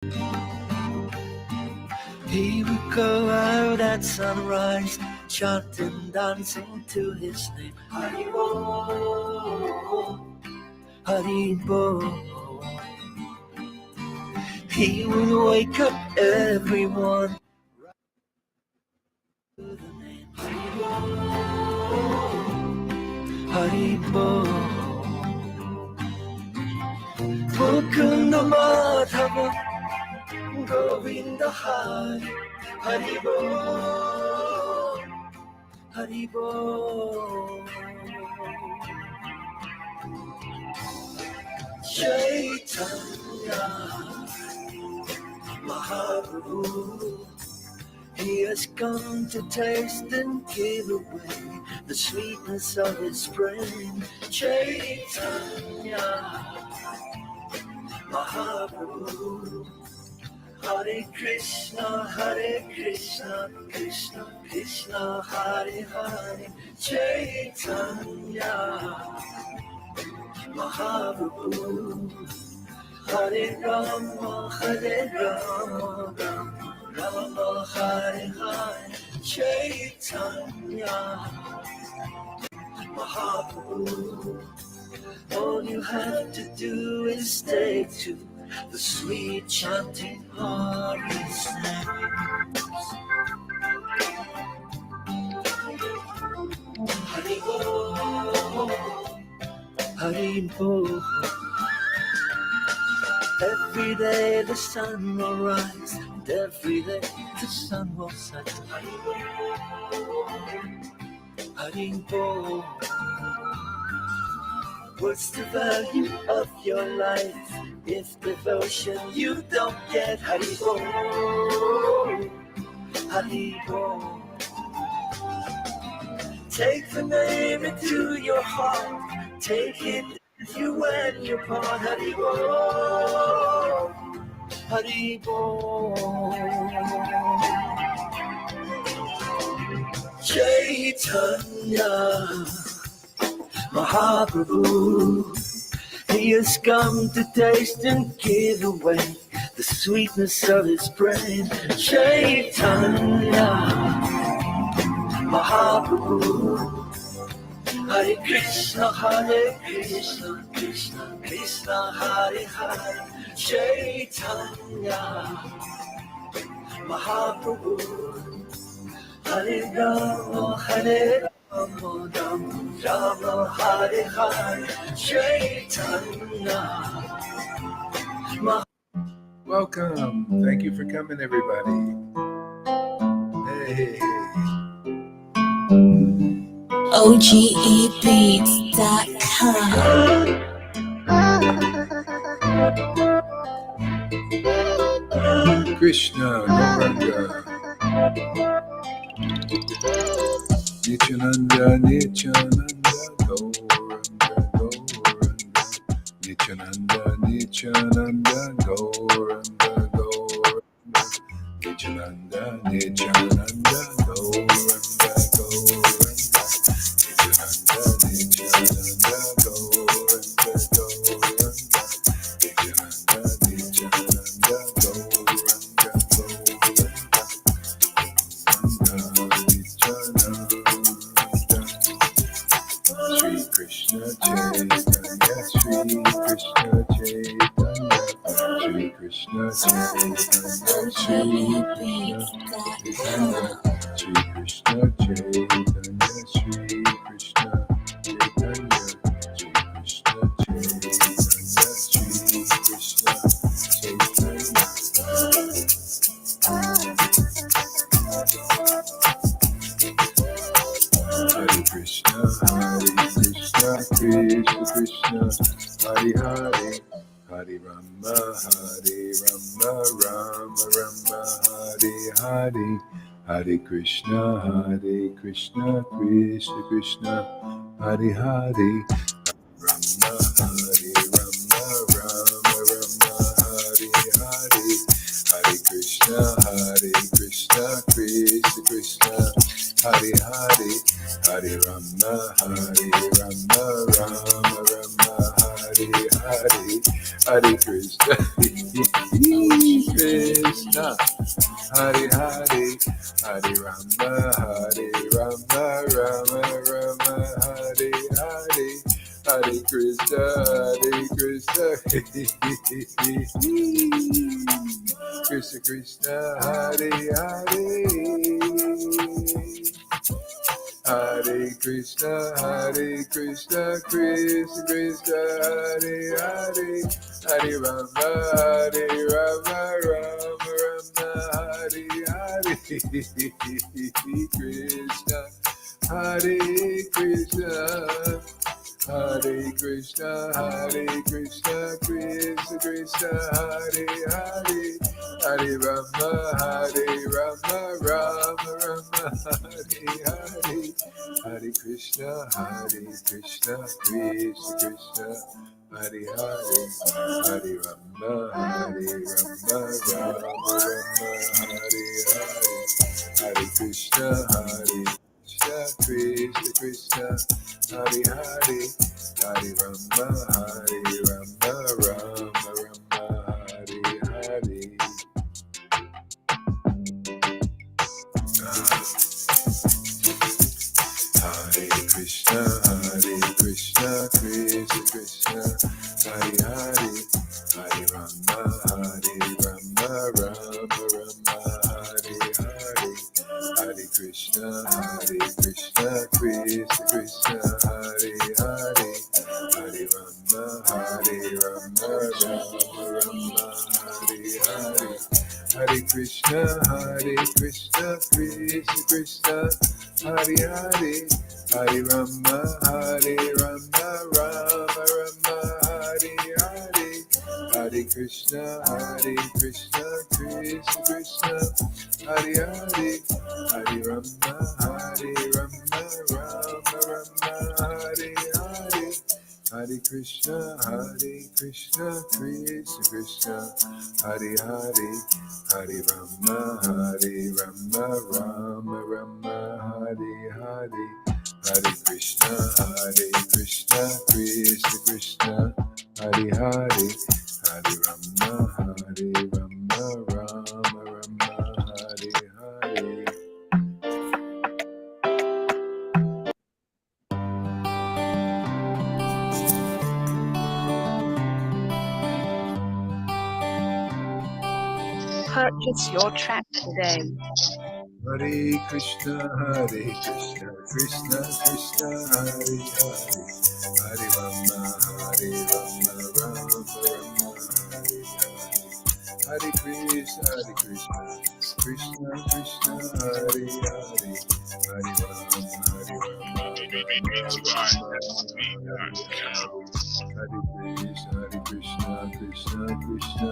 He would go out at sunrise, chanting, dancing to his name. Haribo, Haribo. He would wake up everyone to the name Haribo, Haribo. Mukunda Madhava Govinda Hari, Haribo, Haribo. Chaitanya Mahaprabhu, he has come to taste and give away the sweetness of his brain. Chaitanya Mahaprabhu, Hare Krishna, Krishna Krishna, Hare Hare. Chaitanya Mahaprabhu, Hare Rama, Rama Hare Hare. Chaitanya Mahaprabhu, all you have to do is stay to the sweet chanting Hari's names. Haribo, Haribo. Every day the sun will rise, and every day the sun will set. Haribo, Haribo. What's the value of your life if devotion you don't get? Haribo, Haribo. Take the name into your heart, take it with you when you part. Haribo, Haribo. Chaitanya Mahaprabhu, he has come to taste and give away the sweetness of his brain. Chaitanya Mahaprabhu, Hare Krishna, Krishna Krishna, Hare Hare. Chaitanya Mahaprabhu, Hare Rama, Rama Hare Hare. Chaitanya. Welcome. Thank you for coming, everybody. Hey. OGEbeats.com. Krishna, Gauranga. Nityananda, Nityananda, Gauranga, Gauranga. Nityananda, Nityananda, Gauranga, Gauranga. Nityananda, Nityananda, Gauranga, Gauranga. Nityananda, Nityananda, Gauranga, Gauranga. Nityananda, Nityananda, Gauranga, Gauranga. Sri Krishna Chaitanya, Sri Krishna Chaitanya, Sri Krishna Chaitanya, Sri Krishna Chaitanya, Sri Krishna Chaitanya, Sri Krishna Chaitanya, Sri Krishna Chaitanya. Hare Krishna, Krishna Krishna, Hare Hare, Hare Rama, Rama Rama, Hare Hare, Hare Krishna, Krishna Krishna, Hare Hare, Rama, Rama Rama, Hare Hare, Hare Krishna, Krishna Krishna, Hare Hare, Hare Rama, Rama Rama, Hare Hare, Hare Krishna, Krishna, Hare Hare, Hare Rama, Rama Rama, Hare Hare, Hare Krishna, Krishna Krishna, Hare Hare, Hare Krishna, Krishna Krishna, Hare Hare, Hare Rama, Rama Rama, Hare Hare, Krishna, Hare Krishna, Hare Krishna, Krishna Krishna, Hare Hare, Hare Rama, Rama Rama, Hare Hare, Hare Krishna, Krishna Krishna, Hare Hare, Hare Rama, Rama Rama, Hare Hare, Hare Krishna, Krishna, Hare Hare, Hare Rama, Rama Rama, Hare Hare. Hare Krishna, Krishna Krishna, Hare Hare, Hare Rama, Rama Rama, Hare Hare, Hare Krishna, Krishna Krishna, Hare Hare, Hare Rama, Rama Rama, Hare Hare, Hare Krishna, Krishna Krishna, Hare Hare, Hare Rama, Rama Rama, Hare Hare, Hare Krishna, Krishna Krishna, Hare Hare, Hare Rama, Rama Rama, Hare Hare, Hare Krishna, Krishna Krishna, Hare Hare, Hare Rama, Rama Rama, Hare Hare, Hare Krishna, Krishna Krishna, Hare Hare, Hare Rama, Rama Rama, Hare Hare. Purchase your track today. Hare Krishna, Krishna Krishna, Hare Hare, Hare Rama, Rama Rama, Hare Hare, Hare Krishna, Krishna Krishna, Hare Hare, Hare Rama, Rama Hare Krishna, Krishna Krishna,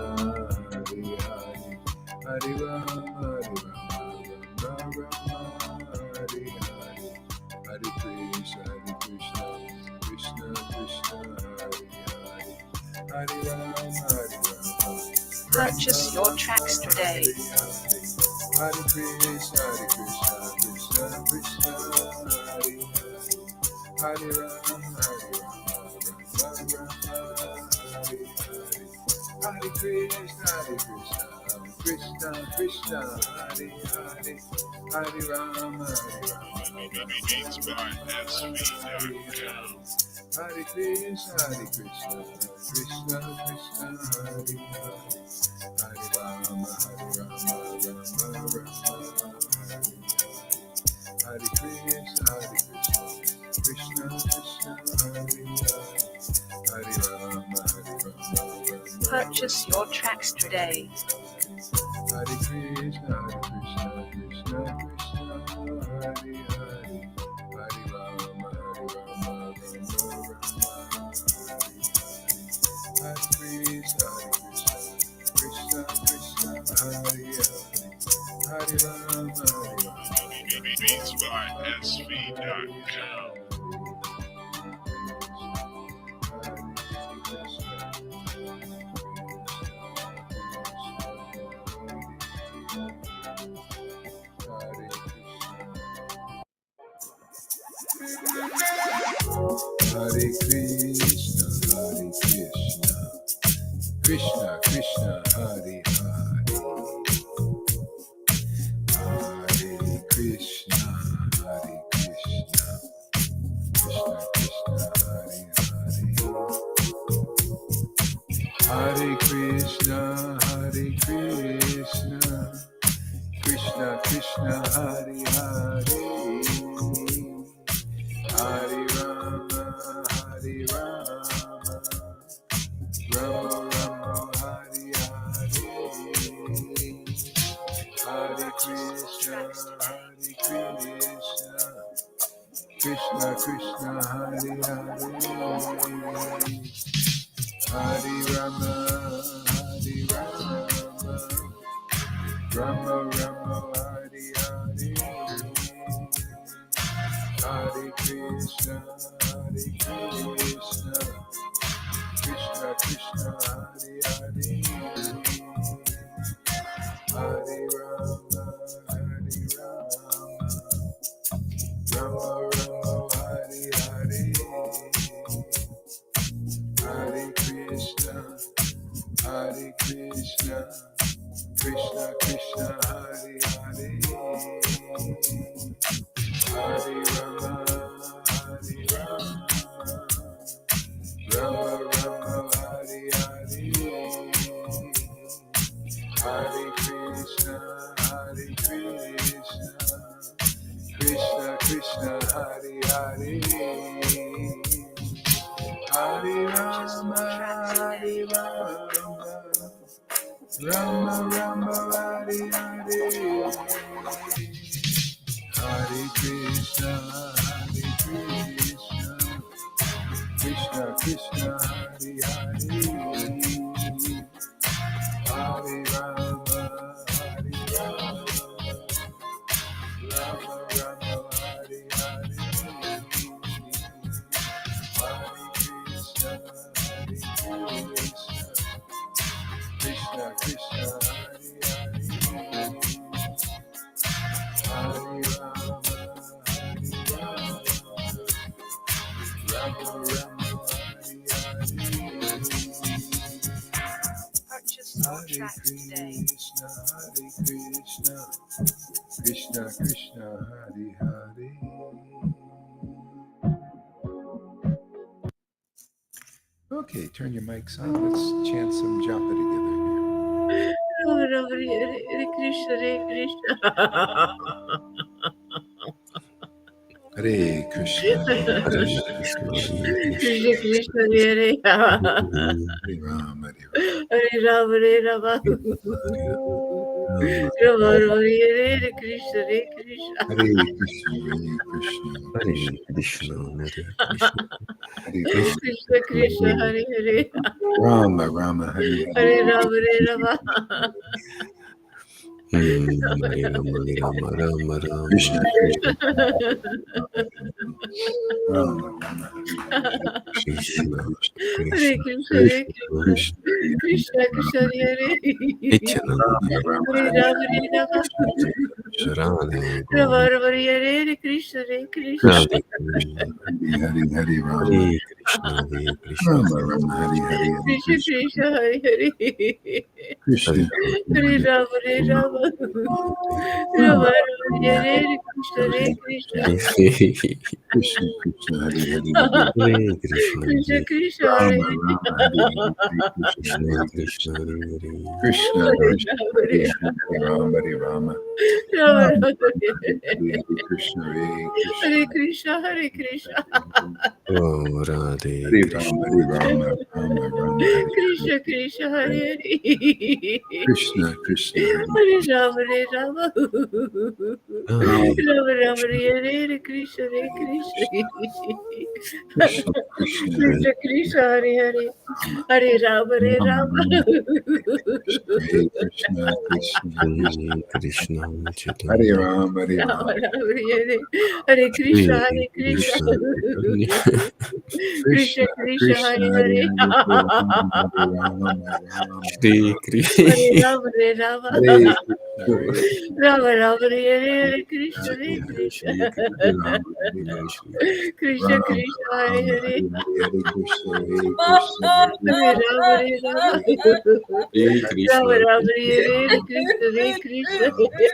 Hare Hare, Hare Rama, Rama Hare Hare, Hare Krishna, Krishna Krishna, Hare Hare, Hare Rama. Purchase your tracks today. Hare Krishna, Krishna Krishna, Hare Hare, Hare Rama, Rama Hare Hare, Hare Krishna, Krishna Krishna, Hare Hare, Hare Rama, Hare Krishna, Krishna Krishna, Hare Hare, Hare Rama, Rama Rama, Hare Krishna, Krishna Krishna, Hare Hare, Hare Rama, Rama. Purchase your tracks today. Hare Krishna, Krishna Krishna, Hare Hare, Hare Rama, Rama Hare Krishna, Krishna Krishna, Hare Hare, Hare Rama, Beats by SV.com. Hare Krishna, Krishna Krishna, Hare Hare, Krishna, Krishna Krishna, Hare Hare, Hare Rama, Hare Rama, Rama Rama, Hare Hare, Hare Krishna, Krishna Krishna, Hare Hare, Hare Rama, Hare Rama, Rama Rama, Hare Hare, Hare Krishna, Krishna Krishna, Hare Hare, Hare Rama, Hare Rama, Rama Rama, Hare Hare, Hare Krishna, Krishna Krishna, Hare Hare, Hare Rama, Hare Rama, Rama Rama, Hare Hare, Hare Krishna, Krishna Krishna, Hare Hare, Hare Rama, Hare Rama, Rama Rama, Hare Hare, Hare Krishna, Krishna Krishna, Hare Hare, Hare Rama, Hare Rama, Rama Rama, Hare Hare, Hare Krishna, Krishna Krishna, Hare Hare, Hare Rama, Rama Rama, Hare Hare, Purchase your Hare tracks today. Krishna, Krishna Krishna, Hare Hare. Okay, turn your mics on. Let's chant some japa together here. Hare Krishna, Hare Krishna. Hare Krishna, Krishna Krishna, Hare Hare Rama, Hare Rama, Hare Rama. Rama Rama, Hare Krishna, Hare Krishna. Hare Krishna, Hare Krishna, Hare Krishna, Krishna Krishna, Hare Hare. Rama Rama, Hare Hare Rama, Hare Rama. Hare Rama, Rama Rama, Rama. Krishna Krishna, Rama Rama, Krishna, Hare Krishna, Krishna, Hare Krishna Krishna Krishna, Hare Hare. Nityananda, Rama Hare Rama, Hare Rama. Radhe, Rama Rama, Hare Krishna, Hare Krishna. Radhe, Hare Hare Rama, Hare Krishna, Hare Krishna, Rama Rama, Hare Hare, Krishna Krishna, Hare Hare. Krishna Hare Rama, Hare Rama. Rama Rama, Hare Krishna, Hare Krishna. Krishna Krishna, Hare Hare, Hare Krishna, Krishna Hare Krishna, Rama Hare Rama, Hare Hare, Krishna, Hare Hare. Krishna Krishna, Hare Rama, Hare Rama, Rama Rama, Hare Krishna, Hare Krishna, Hare Krishna. Oh, Radhe, Hare Rama, Hare Rama, Rama Rama, Hare Krishna Krishna, Hare Hare. Krishna Krishna, Hare Hare Rama, Hare Rama. Radhe, Rama Rama, Hare Hare, Krishna, Hare Krishna. Krishna Krishna, Krishna Krishna, Hare Hare. Hare Rama, Hare Rama. Hare Krishna Krishna, Hare Krishna, Hare Chaitanya, Rama, Hare Rama Rama, Rama, Hare Hare Krishna, Hare Krishna. Krishna Krishna, Hare Hare. Shri Krishna, Hare Rama, Hare Rama. Hare Krishna, Rama Rama Hare Hare Krishna Hare Krishna Krishna Krishna Hare Hare Hare Krishna, Hare Krishna, Hare Rama Hare Rama Rama Rama Hare Hare Krishna Hare Krishna Krishna,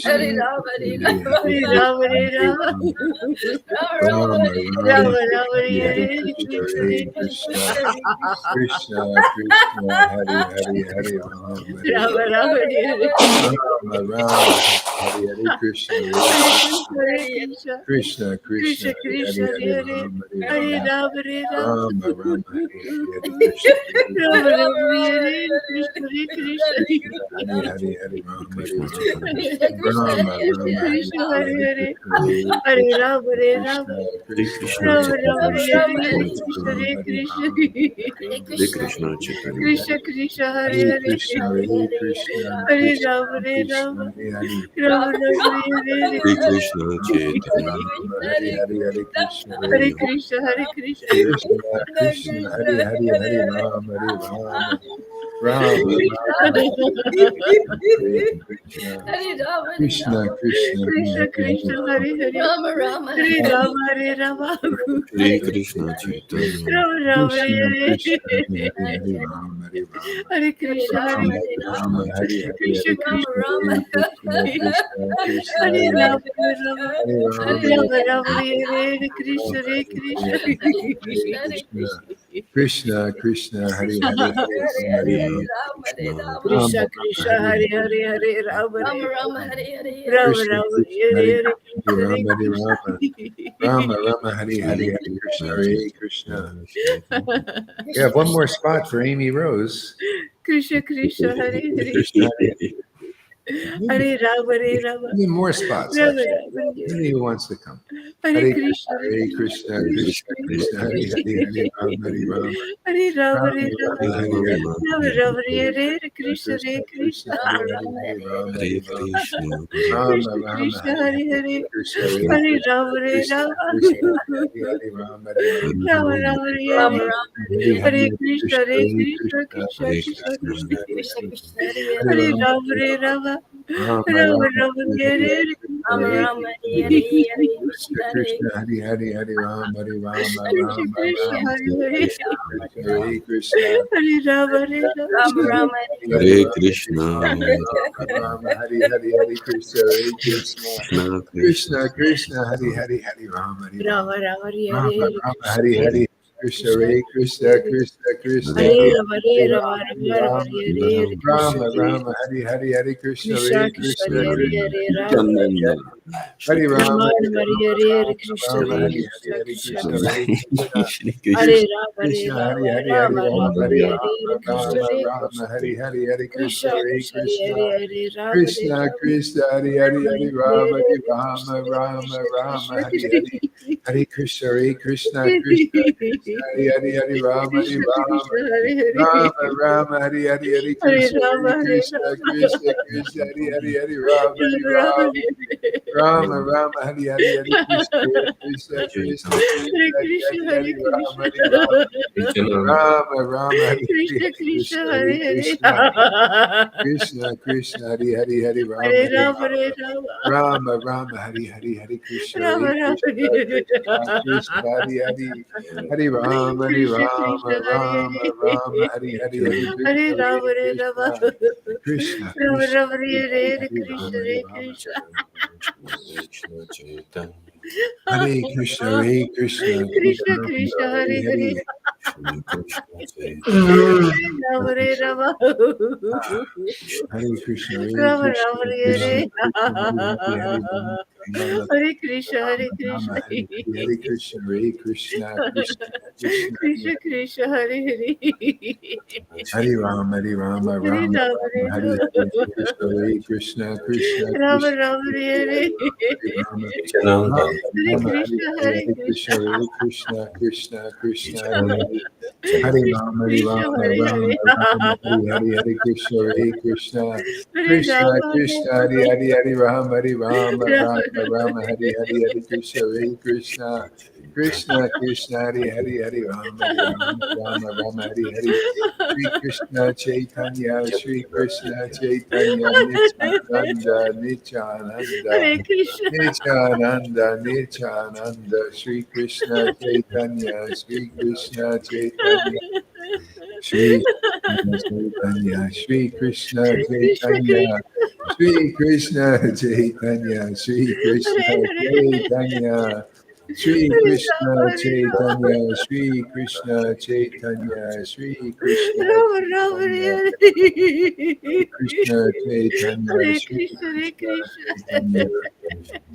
Hare Rama Hare Rama Rama Rama Hare Krishna Hare Krishna Krishna, Krishna, Hare Hare, Hare Rama, Rama Rama Hare Rama, Rama, Hare Krishna, Hare Krishna Krishna, Krishna Krishna, Krishna Hare Hare Hare, Hare Rama, Hare Rama Rama, Rama, Hare Krishna, Rama Rama Hare Krishna Hare Krishna Hare Hare, Hare Rama, Krishna Rama, Rama, Krishna Hare Hare Krishna, Hare Rama Hare Rama Krishna, Rama Rama Hare Krishna, Krishna Hare Krishna Krishna Krishna Krishna Hare Hare Hare Krishna, Hare Krishna, Hare Krishna, Rama Hare Rama Krishna, Hare Hare. Rama Rama Hare Hare Krishna Chaitanya Hare Hare, Hare Krishna, Hare Krishna Hare Krishna Krishna, Krishna, Hare Hare, Hare Rama, Hare Rama, Rama, Rama, Hare Krishna, Krishna, Krishna, Krishna Krishna Hare Hare Hare Rama Hare Rama Hare Krishna Chaitanya Rama Rama Hare Krishna, Hare Krishna, Hare Hare, Rama, Hare Rama, Hare Krishna Hare Rama, Hare Hare, Krishna Hare Krishna, Hare Krishna, Krishna, Krishna, Hare Hare Rama Hare Rama Hare Rama, Rama Rama Hare Krishna Hare Krishna Krishna, Krishna, Krishna, Hare Hare, Hare Rama, Hare Hare Rama, Krishna Krishna Rama, Krishna Hare Hare Hare Rama Hare Rama Krishna, Rama Krishna, Hare Hare Hare Hare, Krishna Rama, Hare Rama, Rama, Rama, Hare Hare, Hare Krishna, Hare Krishna. We have one more spot for Amy Rose. Krishna Krishna Hare Hare Krishna, Hare Hare Rama Hare Rama Even more spots, Rama actually. Rama Anybody who wants to come. Hare Krishna Hare Krishna, Krishna, Krishna, Hare Hare, Hare Rama, Hare Rama, Hare Rama Rama, Hare Rama Rama, Hare Hare, Rama Rama Hare Krishna Hare Krishna, Krishna Hare Hare, Hare Rama, Hare Hare Rama, Krishna Rama, Krishna Rama, Krishna Hare Hare Hare, Hare Krishna, Hare Hare Rama Hare Krishna, Rama Krishna, Hare Hare, Rama, Hare Rama, Rama Rama Hare Rama, Hare Hare Hare Hare, Krishna Krishna, Hare Hare Krishna Krishna Krishna, Hare Krishna Krishna Hare Hare Rama, Rama Hare Rama Rama, Rama Rama, Rama Hare Hare Hare, Hare Krishna, Krishna, Hare Hare, Hare Rama, Hare Rama, Krishna Rama, Krishna Rama, Hare Hare Hare Hare, Krishna, Hare Rama Hare Rama Krishna, Hare Krishna Rama, Hare Hare, Hare Krishna, Hare Krishna, Krishna, Krishna, Hare Hare, Hare Rama, Hare Rama Rama, Rama Hare Rama, Hare Rama, Krishna Hare Hare Hare, Krishna, Hare Krishna, Krishna, Krishna, Hare Hare Rama Hare Hare, Rama Rama, Rama Rama Rama, Hare Hare Krishna Rama, Rama, Hare Hare, Hare Krishna, Krishna Hare Krishna Krishna, Hare Krishna, Hare Rama Hare Rama Rama, Hare Rama Rama, Hare Hare Krishna Rama, Hare Hare Krishna Hare, Hare Krishna Krishna, Krishna Hare Krishna, Hare Krishna, Rama Hare Krishna, Hare Rama Hare, Hare Rama Rama, Rama Hare Hare Rama, Hare Krishna Rama, Hare Rama, Krishna Hare Hare, Hare Krishna, Krishna Hare Krishna Krishna, Hare Hare Rama Hare Krishna, Rama Krishna, Hare Hare, Rama Hare Hare Rama, Hare Hare Rama, Krishna Rama, Krishna Rama, Krishna Hare Hare, Hare Krishna, Hare Krishna, Krishna, Krishna, Hare Hare, Hare Rama, Hare Krishna Rama, Krishna Hare Hare Rama, Rama, Hare Hare, Hare Hare Krishna, Rama Hare Hare Krishna, Rama Krishna, Krishna, Hare Hare, Hare Rama, Hare Rama Rama, Rama, Rama, Hare Hare, Hare Krishna, Hare Krishna, Krishna, Krishna, Hare Hare Krishna Hare, Hare Hare Rama, Krishna Hare Rama, Rama, Rama, Hare Hare, Krishna Hare Krishna Krishna, Hare Hare Hare Krishna, Krishna, Krishna, Hare Hare, Hare Rama, Hare Hare Rama Hare Rama, Rama Rama, Rama, Hare Hare, Hare Krishna, Rama Hare Rama Krishna, Hare Krishna, Rama Krishna, Hare Hare, Hare Rama, Hare Krishna Rama, Krishna Hare Rama, Rama, Hare Hare, Hare Hare Krishna, Rama Hare Hare Rama Krishna, Krishna, Rama Krishna, Rama Hare Hare Hare, Hare Hare Krishna Rama, Hare Hare Rama, Krishna Krishna Chaitanya Hare Krishna, Hare Krishna, Krishna Krishna, Krishna Krishna, Hare Hare Hare Hare. Shri Krishna Chaitanya Rama Hare Rama Hare Krishna, Hare Rama Krishna, Rama Krishna, Hare Krishna, Hare Hare, Rama, Rama, Hare Krishna Hare Rama, Krishna Rama, Hare Hare, Hare Krishna, Hare Krishna, Krishna, Krishna, Krishna Krishna Hare Hare Hare Rama, Hare Rama, Hare Rama, Rama Rama, Hare Hare, Hare Krishna, Krishna, Rama Krishna, Rama Hare Hare Rama, Nityananda Hare Rama, Hare Krishna Hare, Hare Hare Krishna Krishna, Hare Krishna, Krishna, Krishna, Hare Nityananda Hare. Hare Krishna Rama, Hare Krishna Rama, Hare Rama, Hare Rama, Hare Hare, Hare Krishna, Hare Krishna, Hare Krishna, Rama Krishna, Hare Hare, Hare Rama, Hare Rama, Rama, Rama, Hare Hare, Hare Krishna, Hare Krishna, Krishna Krishna Hare Hare Hare Rama Rama Rama Hare Hare. Shri Krishna Chaitanya Shri Krishna Chaitanya Nityananda Nityananda Hare Krishna. Nityananda Nityananda Shri Krishna Chaitanya Shri Krishna Chaitanya Shri Krishna Chaitanya Shri Krishna Krishna Chaitanya Shri Krishna Chaitanya Shri Krishna Chaitanya Shri Krishna Chaitanya Shri Krishna Chaitanya Shri Krishna Rama Rama Chaitanya Hare Krishna Chaitanya Hare Shri Krishna Hare Krishna Krishna Chaitanya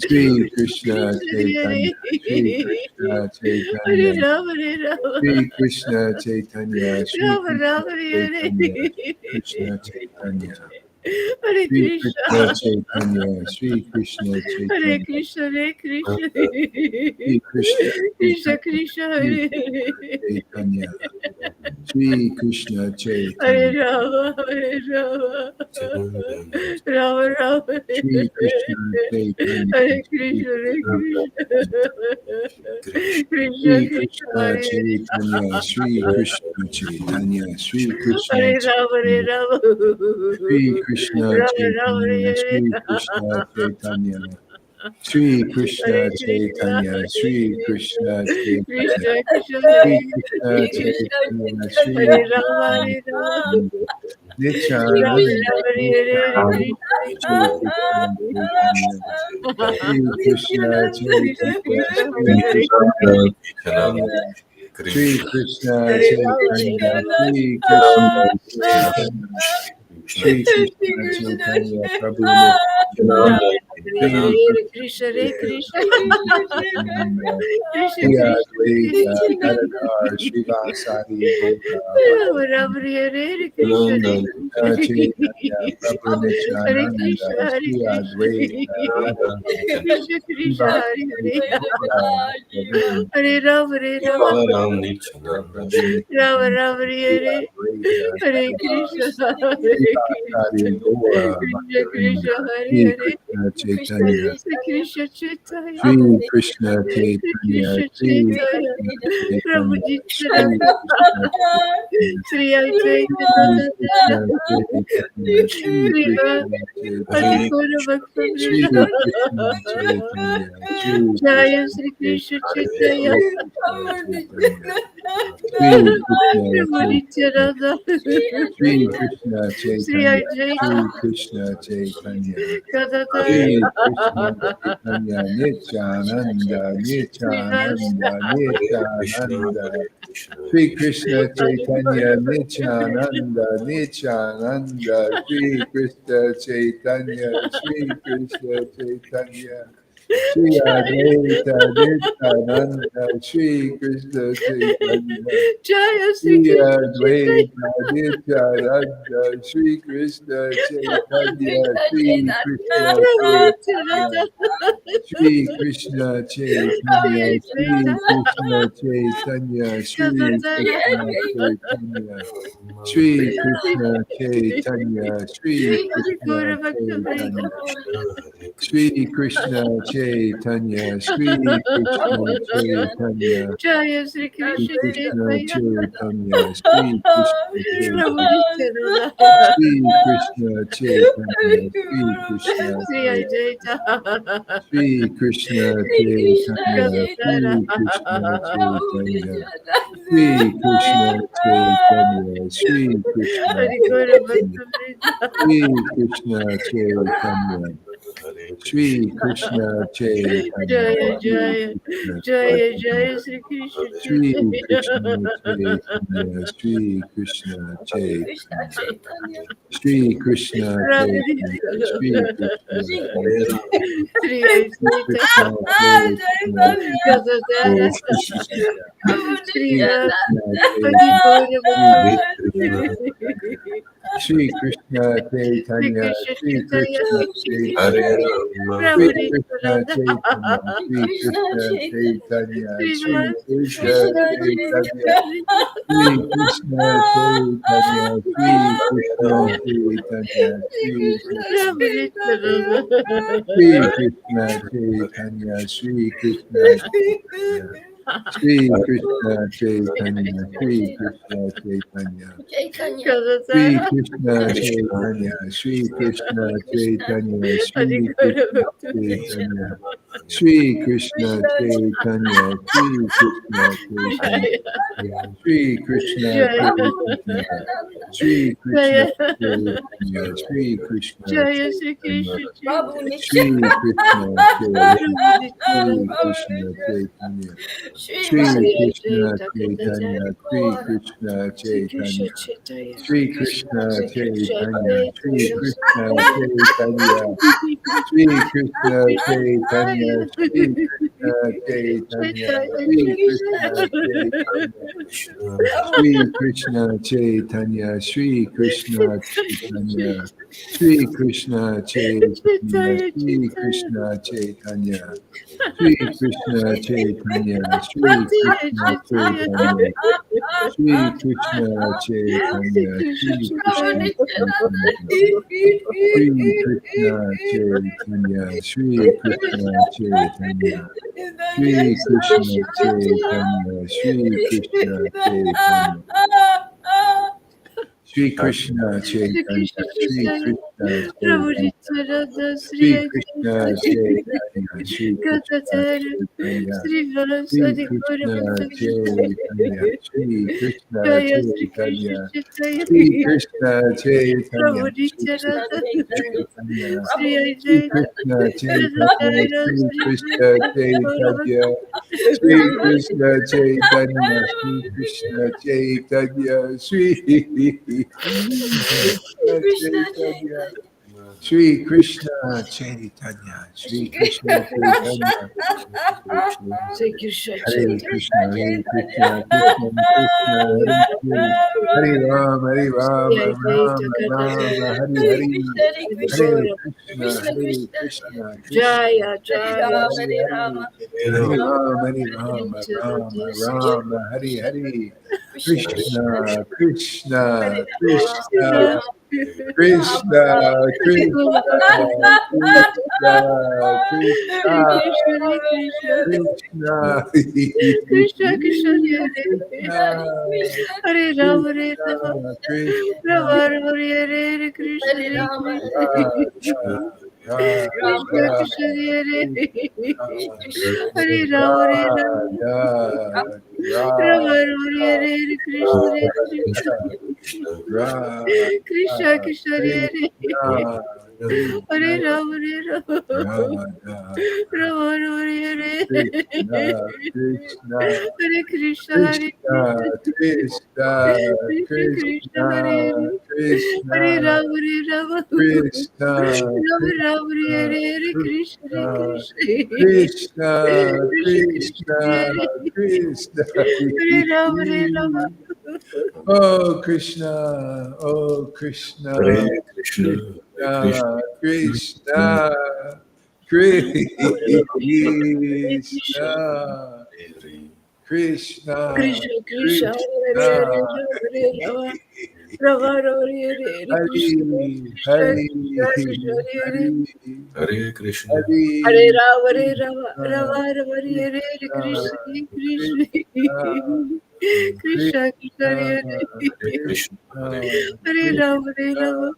Shri Krishna Krishna Chaitanya Shri Hare Krishna Chaitanya Hare Rama Hare Rama Shri Krishna Chaitanya Shri Rama Krishna Rama Hare Chaitanya Krishna Chaitanya Hare Shri Krishna Krishna Chaitanya Shri Krishna Hare Chaitanya Krishna Hare Krishna Shri Krishna Krishna Chaitanya Krishna Shri Hare Krishna Chaitanya Shri Krishna Hare Chaitanya Rama Hare Rama Rama Rama Shri Krishna Chaitanya Hare Shri Krishna Hare Krishna Krishna Krishna Shri Krishna Krishna Hare Chaitanya Shri Krishna Chaitanya Shri Krishna Hare Rama Hare Chaitanya Rama Shri Krishna Rama Rama Chaitanya Hare Shri Krishna Chaitanya Shri Hare Krishna Krishna Chaitanya Shri Krishna Chaitanya Krishna Krishna Hare Shri Krishna Chaitanya Shri Hare Rama Krishna Hare Rama Chaitanya Rama Nityananda Rama Hare Nityananda Shri Krishna Krishna Chaitanya Shri Krishna Krishna Chaitanya Krishna Shri Hare Krishna Chaitanya Shri Krishna Hare Rama Hare Chaitanya Rama Shri Krishna Chaitanya Shri Krishna Chaitanya Prabhu Nityananda Rama Shri Hare Krishna Krishna Hare Krishna Chaitanya Nityananda Krishna Shri Krishna Advaita Gadadhar Srivasadi Gaura Rama Bhakti Rama Hare Krishna Hare Krishna Chaitanya Prabhu Hare Nityananda Krishna Hare Shri Advaita Gadadhar Krishna Krishna Hare Srivasadi Gaura Bhakti Hare Rama Hare Rama Prabhu Rama Nityananda Rama Shri Hare Advaita Hare Gadadhar Krishna Hare Srivasadi Krishna Gaura Krishna Bhakti Krishna Hare Shri Hare Krishna Chaitanya Krishna Chaitanya Shri Krishna Chaitanya Krishna Shri Chaitanya Krishna Prabhu Chaitanya Shri Nityananda Krishna Chaitanya Sri Advaita Shri Gadadara Krishna Chaitanya Shri Sriva Krishna Chaitanya Adhikura Shri Bhaktivinoda Krishna Chaitanya Shri Jaya Krishna Sri Krishna Chaitanya Chaitanya Shri Krishna Chaitanya Shri Krishna Prabhu Chaitanya Nityananda Shri Krishna Sri Chaitanya Advaita Shri Krishna Chaitanya Gadadara Shri Krishna Chaitanya Nityananda Srivas Nityananda Nityananda Shri Krishna Chaitanya Nityananda Nityananda Shri Krishna Chaitanya Shri Krishna Chaitanya Shri Advaita Nityananda Shri Krishna Chaitanya Jaya Sri Shri Krishna Chaitanya Advaita Nityananda Shri Krishna Chaitanya Shri Krishna Prabhu Chaitanya Nityananda Shri Krishna Sri Chaitanya Shri Advaita Krishna Chaitanya Shri Gadadara Krishna Chaitanya Shri Krishna Chaitanya Shri Krishna Adhikura Bhaktivinoda Chaitanya Shri Krishna Chaitanya Shri Krishna Chaitanya Jaya Sri Shri Krishna Krishna Chaitanya Chaitanya Shri Krishna Prabhu Chaitanya Nityananda Shri Krishna Chaitanya Shri Krishna Sri Chaitanya Advaita Shri Krishna Chaitanya Gadadara Shri Krishna Chaitanya Shri Krishna Chaitanya Shri Krishna Adhikura Chaitanya Bhaktivinoda Shri Krishna Chaitanya Shri Krishna Chaitanya Jaya Shri Jaya Krishna Jaya Chaitanya Jaya Sri Krishna Shri Chaitanya Krishna Chaitanya Shri Krishna Chaitanya Shri Krishna Prabhu Chaitanya Shri Krishna Chaitanya Sri Shri Advaita Krishna Chaitanya Gadadara Shri Krishna Sri Shri Krishna Chaitanya Adhikura Shri Bhaktivinoda Krishna Shri Krishna Sri Chaitanya Krishna Shri Chaitanya Krishna Chaitanya Prabhu Shri Hare Krishna Nityananda Chaitanya Shri Krishna Chaitanya Sri Shri Vas Krishna Krishna Chaitanya Shri Krishna Chaitanya Shri Krishna Chaitanya Shri Krishna Prabhu Nityananda Shri Krishna Chaitanya Shri Krishna Chaitanya Shri Krishna Chaitanya, Shri Krishna Chaitanya, Shri Chaitanya. Krishna Chaitanya, Shri Krishna Chaitanya, Shri Krishna Chaitanya, Shri Krishna Chaitanya, Shri Krishna Chaitanya, Shri Krishna Jaya, Chaitanya, Shri Krishna Chaitanya, Shri Krishna Jaya Shri Chaitanya, Krishna Shri Krishna Chaitanya, Shri Krishna Chaitanya, Shri Jaya Jaya Krishna Takataya Chaitanya, Shri Krishna Shri Krishna Chaitanya, Chaitanya Shri Krishna Shri Krishna Chaitanya, Shri Chaitanya Krishna Chaitanya, Shri Krishna Chaitanya, Shri Krishna Chaitanya, Shri Krishna Chaitanya, Shri Krishna Chaitanya, Shri Krishna Chaitanya, Shri Krishna Chaitanya, Shri Krishna Chaitanya, Shri Krishna Chaitanya, Shri Krishna Chaitanya, Shri Krishna Chaitanya, Shri Krishna Chaitanya, Shri Krishna Chaitanya, Shri Krishna Chaitanya, Shri Krishna Chaitanya, Shri Krishna Chaitanya, Shri Krishna Chaitanya, Shri Krishna Prabhu Chaitanya, Nityananda Sri Shri Advaita Krishna Chaitanya, Shri Krishna Gatatara Chaitanya, Sri Shri Vasadi Krishna Gauravatari Chaitanya, Shri Krishna Jaya Sri Krishna Chaitanya, Chaitanya Shri Krishna Chaitanya, Prabhu Shri Nityananda Krishna Chaitanya, Sri Shri Advaita Krishna Chaitanya, Gatatara Shri Sri Krishna Chaitanya, Shri Gauravata Krishna Chaitanya, Shri Krishna Chaitanya, Shri Krishna Chaitanya, Shri Krishna Chaitanya, Shri Krishna Chaitanya, Sri Krishna Hare Chaitanya Krishna, Hare Krishna, Krishna Krishna, Hare Hare, Hare Sri Rama, Advaita Rama Rama, Gatatara Hare Hare, Hare Gauravata Krishna, Hare Krishna, Krishna Jaya Krishna, Jaya Hare Hare, Hare Rama, Rama Nityananda Rama, Hare Hare, Krishna, Krishna, Krishna, Krishna, Krishna, Krishna, Krishna. Hare Krishna Krishna, Krishna Krishna Krishna, Hare Ram Hare Rama Krishna, Krishna, Rama Rama Hare Hare Krishna Hare Krishna Krishna Radha, Krishna Hare Hare Ram Hare Rama Radha, Rama Radha, Rama Hare Hare Krishna Hare Radha, Krishna Krishna Hare Krishna, Hare Krishna, Ram Hare Rama Radha, Rama Rama Hare Krishna, Krishna, Hare Krishna Hare Krishna, Krishna, Krishna Krishna Hare Krishna, Hare Krishna, Ram Hare Ram Krishna, Ram Ram Hare Krishna, Hare Krishna Hare Krishna, Krishna Krishna, Krishna Krishna Krishna, Hare Krishna. Hare Ram Hare Ram Oh Krishna, oh Krishna, Hare Krishna, Hare Krishna, Krishna, Krishna, Krishna, Hare Krishna Krishna, Hare Krishna, Krishna Krishna Hare Krishna, Hare Ram Hare Rama Rama Hare Hare Krishna Hari, Krishna Hari, Krishna Krishna Hare Hari, Hare Krishna, Hare Hari, Rama Hare Rama Krishna, Rama Rama Hare Hare Krishna, Krishna Krishna Krishna, Krishna Krishna Hare Hare Hare Krishna, Hare Hare Rama Hare Rama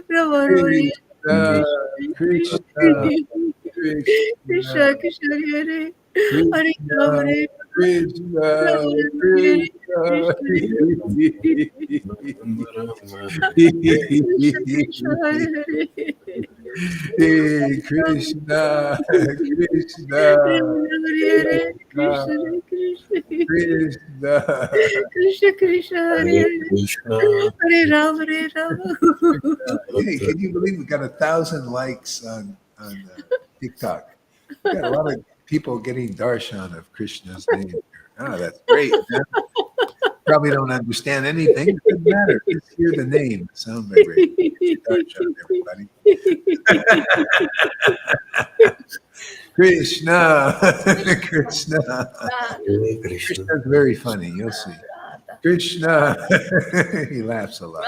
Rama Rama Hare Krishna, Krishna Krishna, Krishna, Krishna Krishna Hare Hare Rama Krishna, Hare Krishna, Rama Rama Hare Krishna. Krishna Krishna Hare Hare Hey, Krishna, Krishna, Krishna Krishna, Krishna Krishna. Krishna Krishna Hare Hare Krishna, Hare Ram Hare Ram Hey, can you believe we got 1,000 likes on TikTok? We got a lot of people getting darshan of Krishna's name here. Oh, that's great, man. Probably don't understand anything. It doesn't matter. Just hear the name, the sound vibration. Darshan, everybody. Krishna, Krishna. Hare Krishna, Krishna's very funny. You'll see. Krishna. He laughs a lot.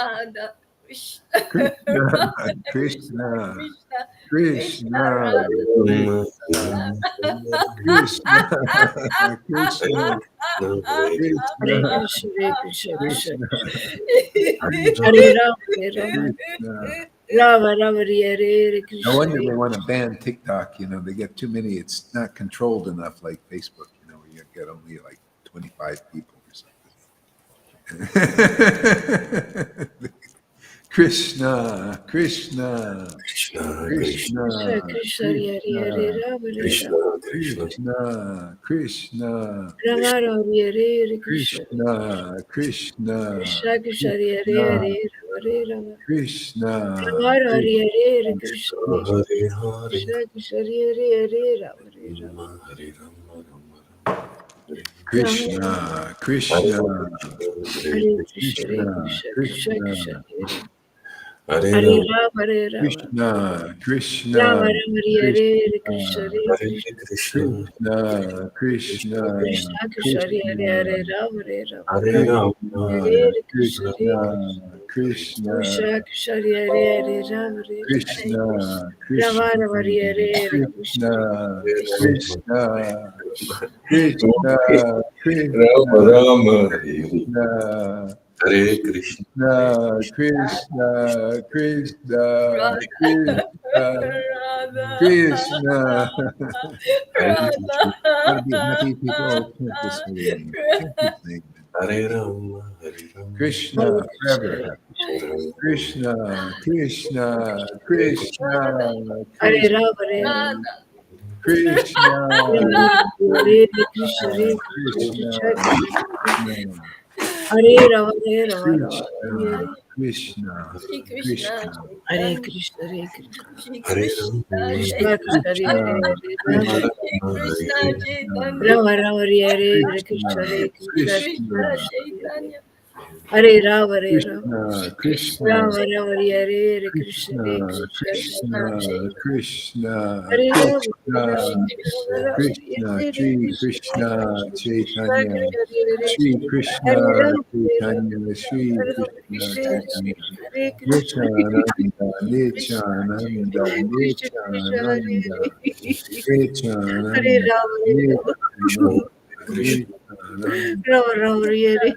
Krishna, Krishna, Krishna, Krishna, Krishna, Krishna, Hare Krishna, Krishna, Hare Krishna, Krishna Krishna, Krishna, Hare Rama, Krishna. Rama Rama, Hare Hare No Krishna, wonder Hare they want to ban TikTok. They get too many. It's not controlled enough like Facebook. Where you get only like 25 people or something. Krishna, Krishna, Krishna, Krishna, Krishna, Hare Hare Krishna, Rama, Hare Krishna, Rama, Krishna, Krishna, Krishna, Rama Rama, Hare Hare Krishna, Krishna, Krishna, Krishna, Krishna, Hare Krishna, Hare Hare Rama, Krishna, Rama Rama, Hare Hare Krishna, Hare Hare, Krishna, Krishna, Hare Hare Rama, Hare Rama, Hare Rama, Rama Rama Krishna, Rama, Krishna, Hare Krishna, Hare Krishna, Krishna, Krishna, Krishna, Krishna, Hare Hare Hare Rama, Rama, Hare Rama, Krishna, Krishna, Rama Rama, Hare Hare Krishna, Krishna, Hare Hare Krishna, Krishna, Krishna, Krishna, Krishna, Hare Krishna, Hare Rama, Hare Rama, Hare Rama Rama, Hare Krishna, Krishna, Hare Krishna, Krishna, Krishna, Krishna, Hare Hare Rama, Hare Rama, Krishna, Rama Krishna, Rama, Hare Hare Krishna, Krishna, Krishna, Krishna, Rama Krishna, Rama, Krishna, Hare Krishna, Krishna, Krishna, Krishna, Krishna, Krishna. Hare Krishna, Gotta be happy people chant this holy name. Chant his name. Hare Rama, Hare Rama, Krishna, Hare forever Krishna, happy. Krishna, Krishna, Krishna, Hare Krishna, Rama, Hare Rama, Krishna, Rama Hare Krishna, Hare Krishna, Krishna, Krishna, Krishna, Hare Rama, Hare Rama, Rama Krishna, Krishna, Krishna, Hare Krishna, Hare Krishna, Hare Rama, Krishna, Krishna, Hare Krishna, Hare Rama, Rama Krishna, Rama, Rama Rama, Hare Krishna, Hare Krishna, Krishna, Krishna, Krishna, Hare Rama, Hare Rama, Krishna, Krishna, Rama Rama, Hare Krishna, Krishna, Hare Krishna, Krishna, Krishna, Hare Rama, Krishna, Rama Rama, Krishna, Shri Krishna, Chaitanya, Hare Shri Krishna, Rama, Chaitanya, Shri Krishna, Chaitanya, Nityananda, Nityananda, Nityananda, Nityananda, Krishna, Nityananda, Krishna, Nityananda, Rama Rama, Hare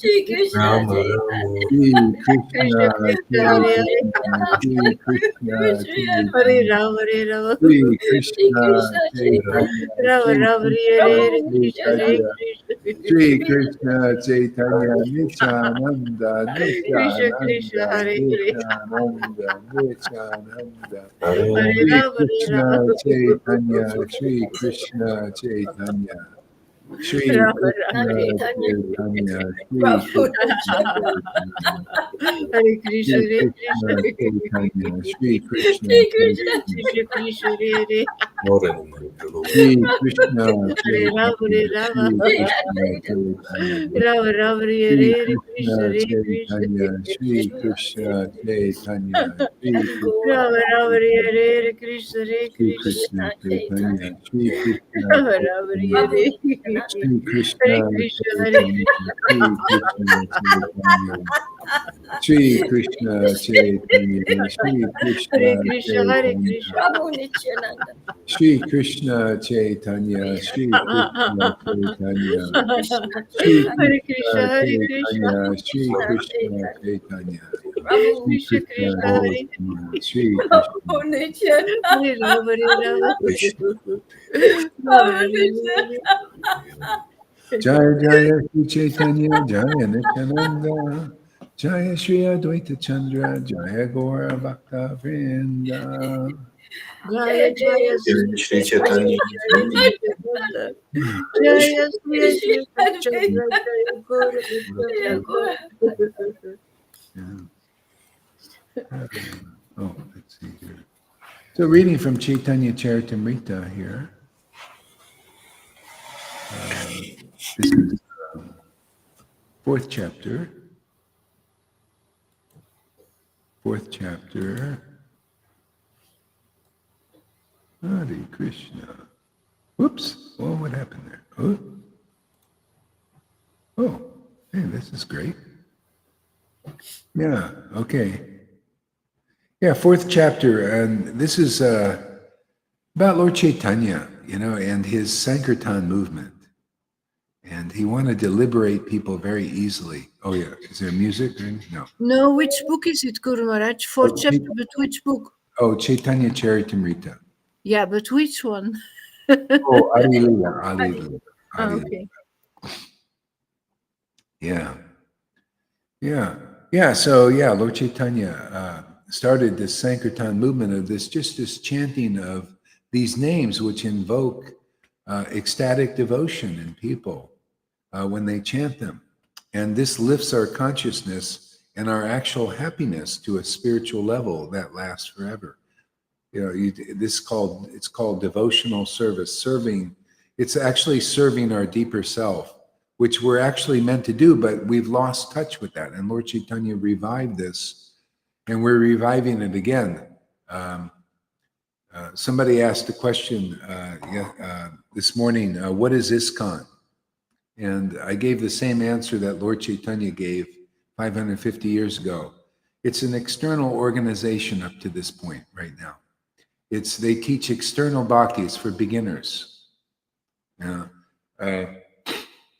Shri Hare Krishna, Rama Rama, Krishna, Krishna Krishna, Hare Hare, Shri Krishna, Hare Rama, Hare Rama, Shri Krishna, Chaitanya, Rama Shri Rama, Krishna, Hare Krishna, Hare Chaitanya, Krishna, Shri Krishna, Chaitanya, Nityananda, Krishna Krishna, Nityananda, Hare Hare, Nityananda, Nityananda, Hare Hare Shri Rama, Hare Krishna, Rama, Chaitanya, Shri Krishna, Chaitanya, Shri Rama Rama, Krishna, Chaitanya, Shri Krishna, Chaitanya, Hare Krishna, Shri Hare Krishna, Krishna, Chaitanya, Shri Krishna, Chaitanya, Krishna Krishna, Hare Hare, Hare Rama, Shri Krishna, Hare Rama, Hare Chaitanya, Rama, Shri Krishna, Chaitanya, Rama Rama, Hare Shri Hare, Krishna Krishna, Hare Krishna, Chaitanya, Shri Krishna, Chaitanya, Shri Krishna, Rama Rama, Chaitanya, Hare Krishna, Hare Shri Krishna, Krishna, Chaitanya, Shri Krishna, Rama Rama, Chaitanya, Hare Shri Hare Krishna, Krishna, Hare Chaitanya, Shri Krishna, Chaitanya, Shri Krishna, Chaitanya, Shri Hare Krishna, Krishna, Hare Chaitanya, Krishna. Shri Krishna Chaitanya, Shri Krishna Chaitanya, Shri Hare Krishna, Krishna Hare Krishna, Chaitanya, Shri Krishna Chaitanya, Shri Krishna Krishna Krishna, Hare Chaitanya, Shri Krishna, Hare Rama, Hare Rama, Krishna, Rama Rama, Jaya Jaya Shri Chaitanya, Jaya Nityananda, Jaya Shri Advaita Chandra, Jaya Gora Bhakta Vrinda. Jaya Jaya Sri Shri Jaya Chaitanya, Jaya Nityananda, Jaya Sri Sri Chandra, Jaya Gora Nityananda. Yeah. Oh, let's see here. So, reading from Chaitanya Charitamrita here. This is fourth chapter. Fourth chapter. Hare Krishna. Whoops. Oh, what happened there? Oh, hey, this is great. Yeah, okay. Yeah, fourth chapter, and this is about Lord Caitanya, and his Sankirtan movement. And he wanted to liberate people very easily. Oh, yeah. Is there music? No. No, which book is it, Guru Maharaj? Fourth chapter, but which book? Oh, Chaitanya Charitamrita. Yeah, but which one? Oh, Ali. Okay. Yeah. So, Lord Caitanya started this Sankirtan movement of this chanting of these names, which invoke ecstatic devotion in people when they chant them. And this lifts our consciousness and our actual happiness to a spiritual level that lasts forever. It's called devotional service, serving. It's actually serving our deeper self, which we're actually meant to do, but we've lost touch with that. And Lord Caitanya revived this, and we're reviving it again. Somebody asked a question this morning, what is ISKCON? And I gave the same answer that Lord Caitanya gave 550 years ago. It's an external organization up to this point right now. They teach external bhaktis for beginners.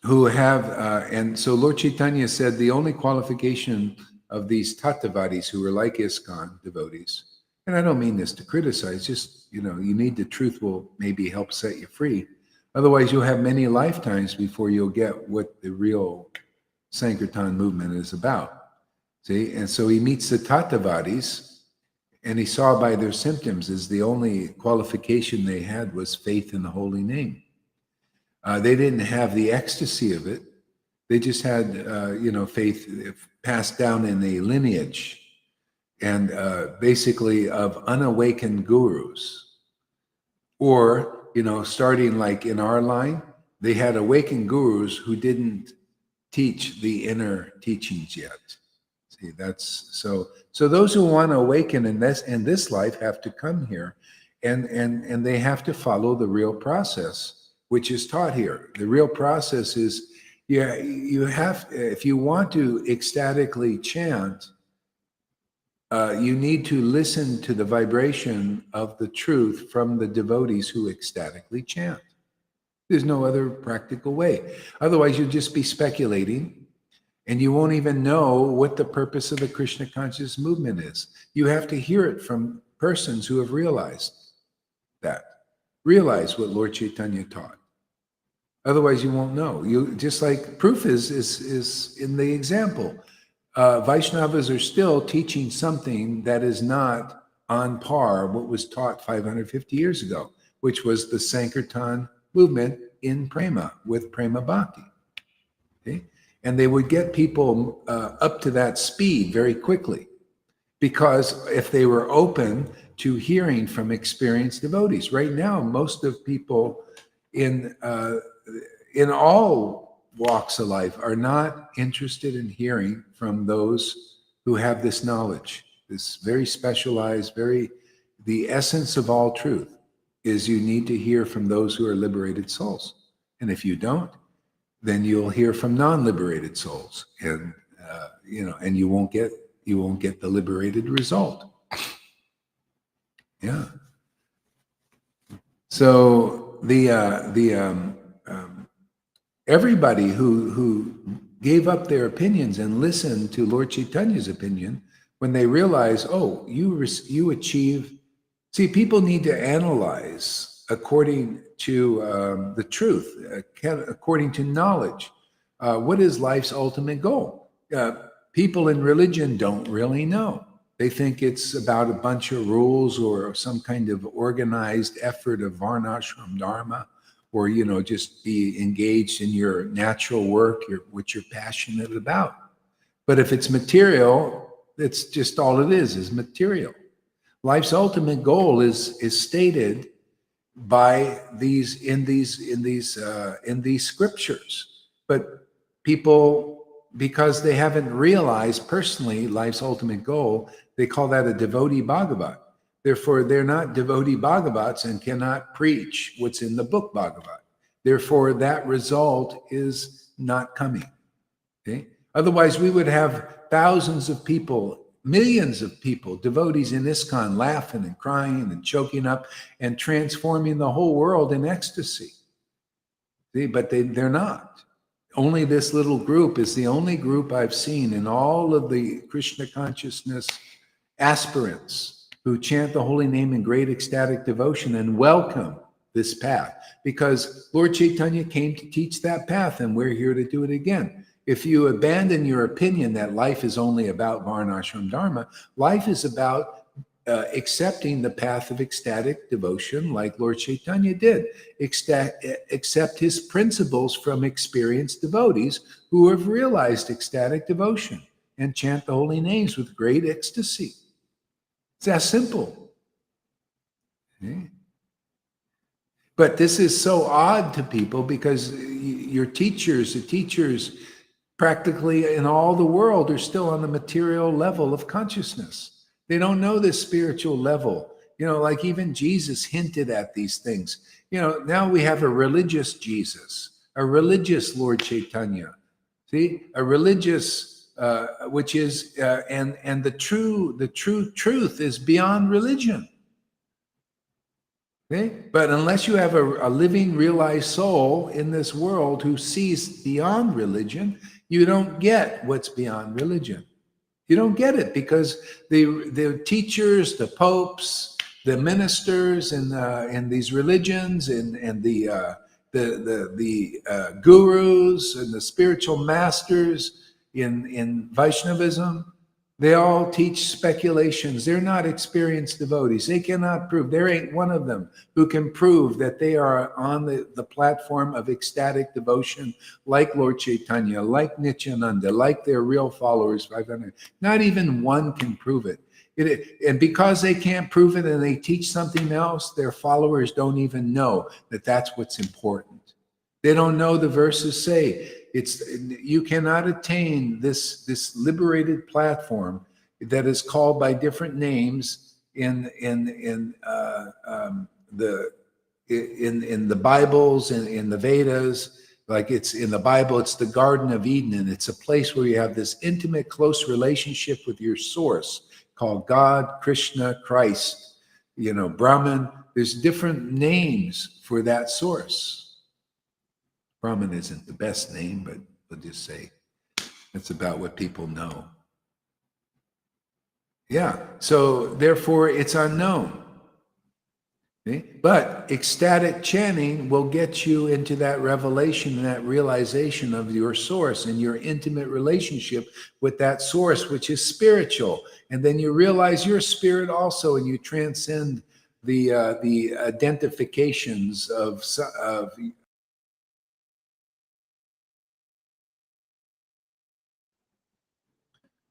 Who have, and so Lord Caitanya said the only qualification of these tattavadis who are like ISKCON devotees, and I don't mean this to criticize, just, you need the truth will maybe help set you free. Otherwise, you'll have many lifetimes before you'll get what the real Sankirtan movement is about. See, and so he meets the tattavadis, and he saw by their symptoms is the only qualification they had was faith in the holy name. They didn't have the ecstasy of it. They just had, faith passed down in a lineage and basically of unawakened gurus. Or, starting like in our line, they had awakened gurus who didn't teach the inner teachings yet. See, that's so those who want to awaken in this life have to come here and they have to follow the real process, which is taught here. The real process is you have, if you want to ecstatically chant, you need to listen to the vibration of the truth from the devotees who ecstatically chant. There's no other practical way. Otherwise, you'll just be speculating and you won't even know what the purpose of the Krishna conscious movement is. You have to hear it from persons who have realized what Lord Caitanya taught. Otherwise, you won't know. You just like proof is in the example. Vaishnavas are still teaching something that is not on par what was taught 550 years ago, which was the Sankirtan movement in Prema, with Prema Bhakti. Okay? And they would get people up to that speed very quickly, because if they were open to hearing from experienced devotees. Right now, most of people in all walks of life are not interested in hearing from those who have this knowledge, this very specialized, the essence of all truth is you need to hear from those who are liberated souls. And if you don't, then you'll hear from non-liberated souls, and and you won't get the liberated result. Yeah. So everybody who gave up their opinions and listened to Lord Chaitanya's opinion, when they realize, oh, you achieve. See, people need to analyze according to the truth, according to knowledge. What is life's ultimate goal? People in religion don't really know. They think it's about a bunch of rules or some kind of organized effort of varnashram dharma, or just be engaged in your natural work, what you're passionate about. But if it's material, it's just all it is material. Life's ultimate goal is stated by these scriptures. But people, because they haven't realized personally life's ultimate goal, they call that a devotee Bhagavat. Therefore, they're not devotee Bhagavats and cannot preach what's in the book Bhagavat. Therefore, that result is not coming. Okay? Otherwise, we would have thousands of people, millions of people, devotees in ISKCON laughing and crying and choking up and transforming the whole world in ecstasy. See? But they're not. Only this little group is the only group I've seen in all of the Krishna consciousness aspirants who chant the holy name in great ecstatic devotion and welcome this path, because Lord Caitanya came to teach that path, and we're here to do it again. If you abandon your opinion that life is only about Varnashram Dharma, life is about accepting the path of ecstatic devotion like Lord Caitanya did. Accept his principles from experienced devotees who have realized ecstatic devotion and chant the holy names with great ecstasy. It's that simple. Okay? But this is so odd to people because the teachers practically in all the world are still on the material level of consciousness. They don't know this spiritual level. Like even Jesus hinted at these things. Now we have a religious Jesus, a religious Lord Caitanya. See, a religious, which is, and the true truth is beyond religion. Okay? But unless you have a living, realized soul in this world who sees beyond religion, you don't get what's beyond religion. You don't get it because the teachers, the popes, the ministers in these religions, and the gurus and the spiritual masters in Vaishnavism, they all teach speculations. They're not experienced devotees. They cannot prove. There ain't one of them who can prove that they are on the platform of ecstatic devotion like Lord Caitanya, like Nityananda, like their real followers. 500. Not even one can prove it. And because they can't prove it and they teach something else, their followers don't even know that that's what's important. They don't know the verses say, you cannot attain this liberated platform that is called by different names in the Bibles and in the Vedas. Like it's in the Bible, it's the Garden of Eden, and it's a place where you have this intimate, close relationship with your source called God, Krishna, Christ, Brahman. There's different names for that source. Brahman isn't the best name, but we'll just say it's about what people know. Yeah, so therefore it's unknown. Okay? But ecstatic chanting will get you into that revelation and that realization of your source and your intimate relationship with that source, which is spiritual. And then you realize you're spirit also, and you transcend the identifications of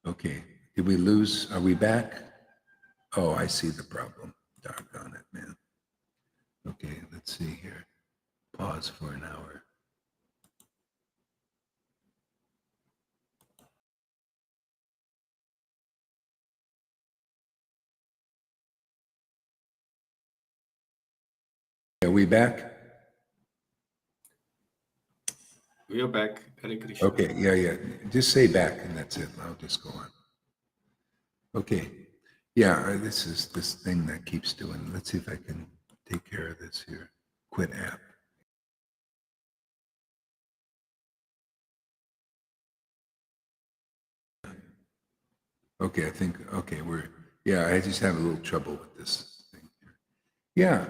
Okay, did we lose? Are we back? Oh, I see the problem. Doggone it, man. Okay, let's see here. Pause for an hour. Are we back? We are back. Hare Krishna. Okay, yeah. Just say back and that's it. I'll just go on. Okay. Yeah, this is this thing that keeps doing. Let's see if I can take care of this here. Quit app. Okay, I think, I just have a little trouble with this thing here. Yeah.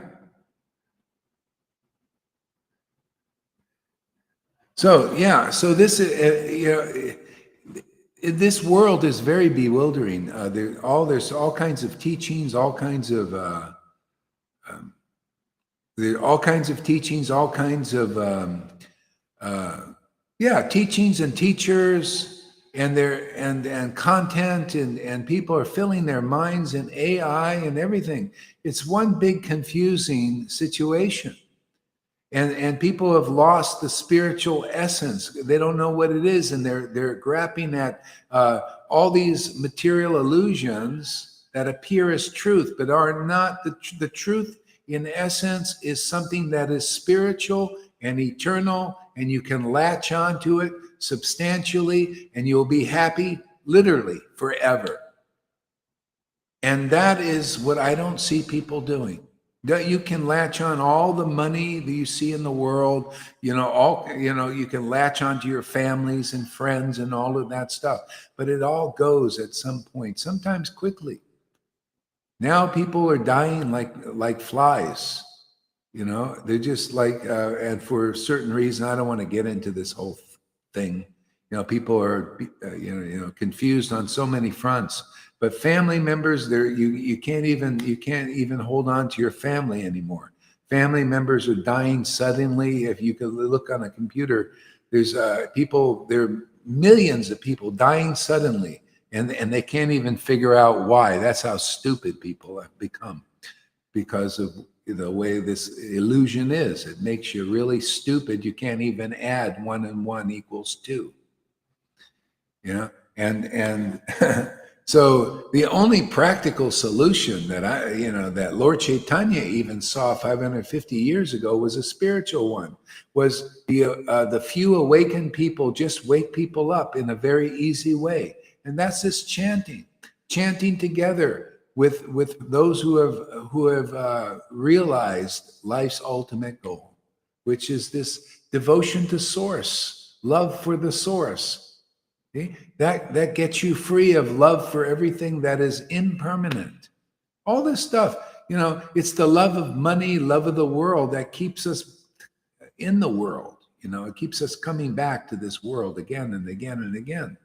So this is, this world is very bewildering. There's all kinds of teachings, teachings, teachings and teachers, and content, and people are filling their minds in AI and everything. It's one big confusing situation. And people have lost the spiritual essence. They don't know what it is, and they're grappling at all these material illusions that appear as truth, but are not the truth. In essence, is something that is spiritual and eternal, and you can latch onto it. substantially, and you'll be happy literally forever. And that is what I don't see people doing. That you can latch on all the money that you see in the world, you can latch onto your families and friends and all of that stuff, but it all goes at some point, sometimes quickly. Now people are dying like flies, they're just like, and for a certain reason, I don't want to get into this whole thing. People are, confused on so many fronts. But family members, you can't even hold on to your family anymore. Family members are dying suddenly. If you could look on a computer, there's there are millions of people dying suddenly, and they can't even figure out why. That's how stupid people have become, because of the way this illusion is. It makes you really stupid. You can't even add 1 and 1 equals 2. And so the only practical solution that that Lord Caitanya even saw 550 years ago was a spiritual one, was the few awakened people just wake people up in a very easy way. And that's this chanting together with those who have realized life's ultimate goal, which is this devotion to Source, love for the Source. See? That gets you free of love for everything that is impermanent. All this stuff, it's the love of money, love of the world that keeps us in the world. It keeps us coming back to this world again and again and again,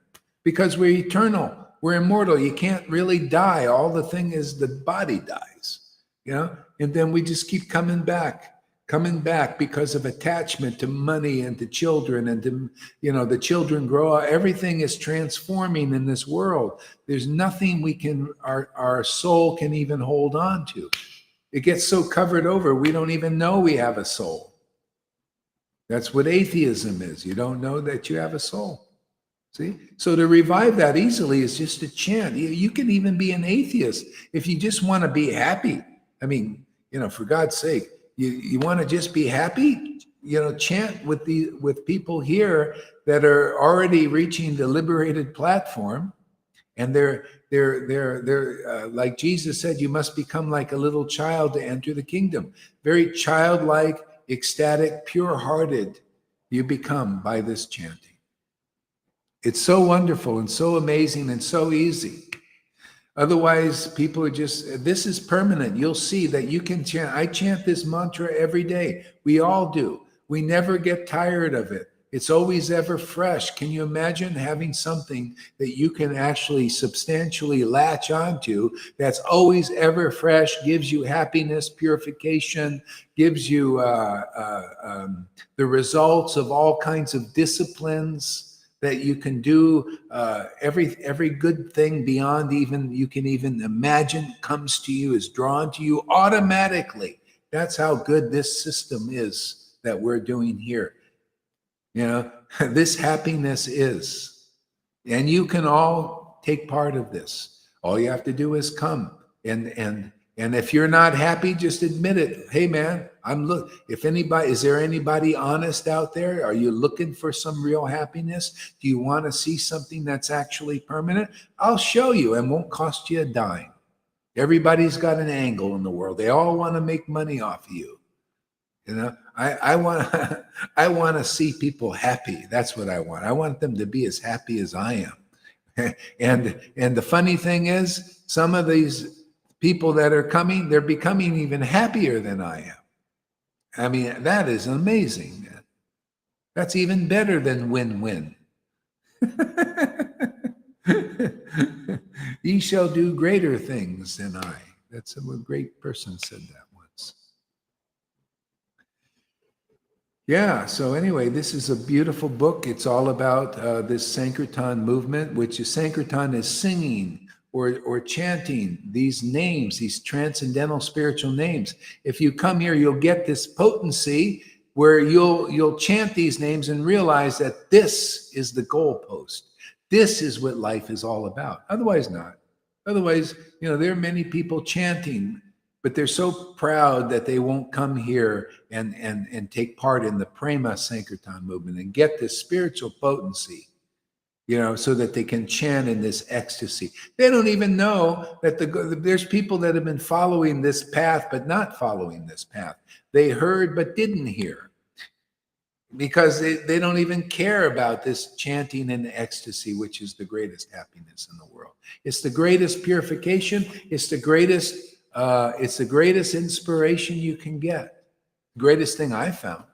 because we're eternal, we're immortal. You can't really die. All the thing is the body dies, and then we just keep coming back because of attachment to money and to children, and to, the children grow up. Everything is transforming in this world. There's nothing our soul can even hold on to. It gets so covered over, we don't even know we have a soul. That's what atheism is. You don't know that you have a soul. See? So to revive that easily is just to chant. You can even be an atheist if you just want to be happy. I mean, for God's sake, you want to just be happy, chant with people here that are already reaching the liberated platform, and they're like Jesus said, you must become like a little child to enter the kingdom. Very childlike, ecstatic, pure-hearted you become by this chanting. It's so wonderful and so amazing and so easy. Otherwise, people are this is permanent. You'll see that you can chant. I chant this mantra every day. We all do. We never get tired of it. It's always ever fresh. Can you imagine having something that you can actually substantially latch onto that's always ever fresh, gives you happiness, purification, gives you the results of all kinds of disciplines that you can do, every good thing beyond even you can even imagine comes to you, is drawn to you automatically. That's how good this system is that we're doing here. This happiness is, and you can all take part of this. All you have to do is come, and if you're not happy, just admit it. Hey man, is there anybody honest out there? Are you looking for some real happiness? Do you want to see something that's actually permanent? I'll show you, and won't cost you a dime. Everybody's got an angle in the world. They all want to make money off of you. I want to see people happy. That's what I want. I want them to be as happy as I am. And the funny thing is, some of these people that are coming, they're becoming even happier than I am. I mean, that is amazing, man. That's even better than win-win. Ye shall do greater things than I. That's a great person said that once. Yeah, so anyway, this is a beautiful book. It's all about this Sankirtan movement, which is Sankirtan is singing or chanting these names, these transcendental spiritual names. If you come here, you'll get this potency where you'll chant these names and realize that this is the goalpost. This is what life is all about. Otherwise not. Otherwise, there are many people chanting, but they're so proud that they won't come here and take part in the Prema Sankirtan movement and get this spiritual potency, so that they can chant in this ecstasy. They don't even know that there's people that have been following this path, but not following this path. They heard, but didn't hear, because they don't even care about this chanting in ecstasy, which is the greatest happiness in the world. It's the greatest purification. It's the greatest inspiration you can get. Greatest thing I found.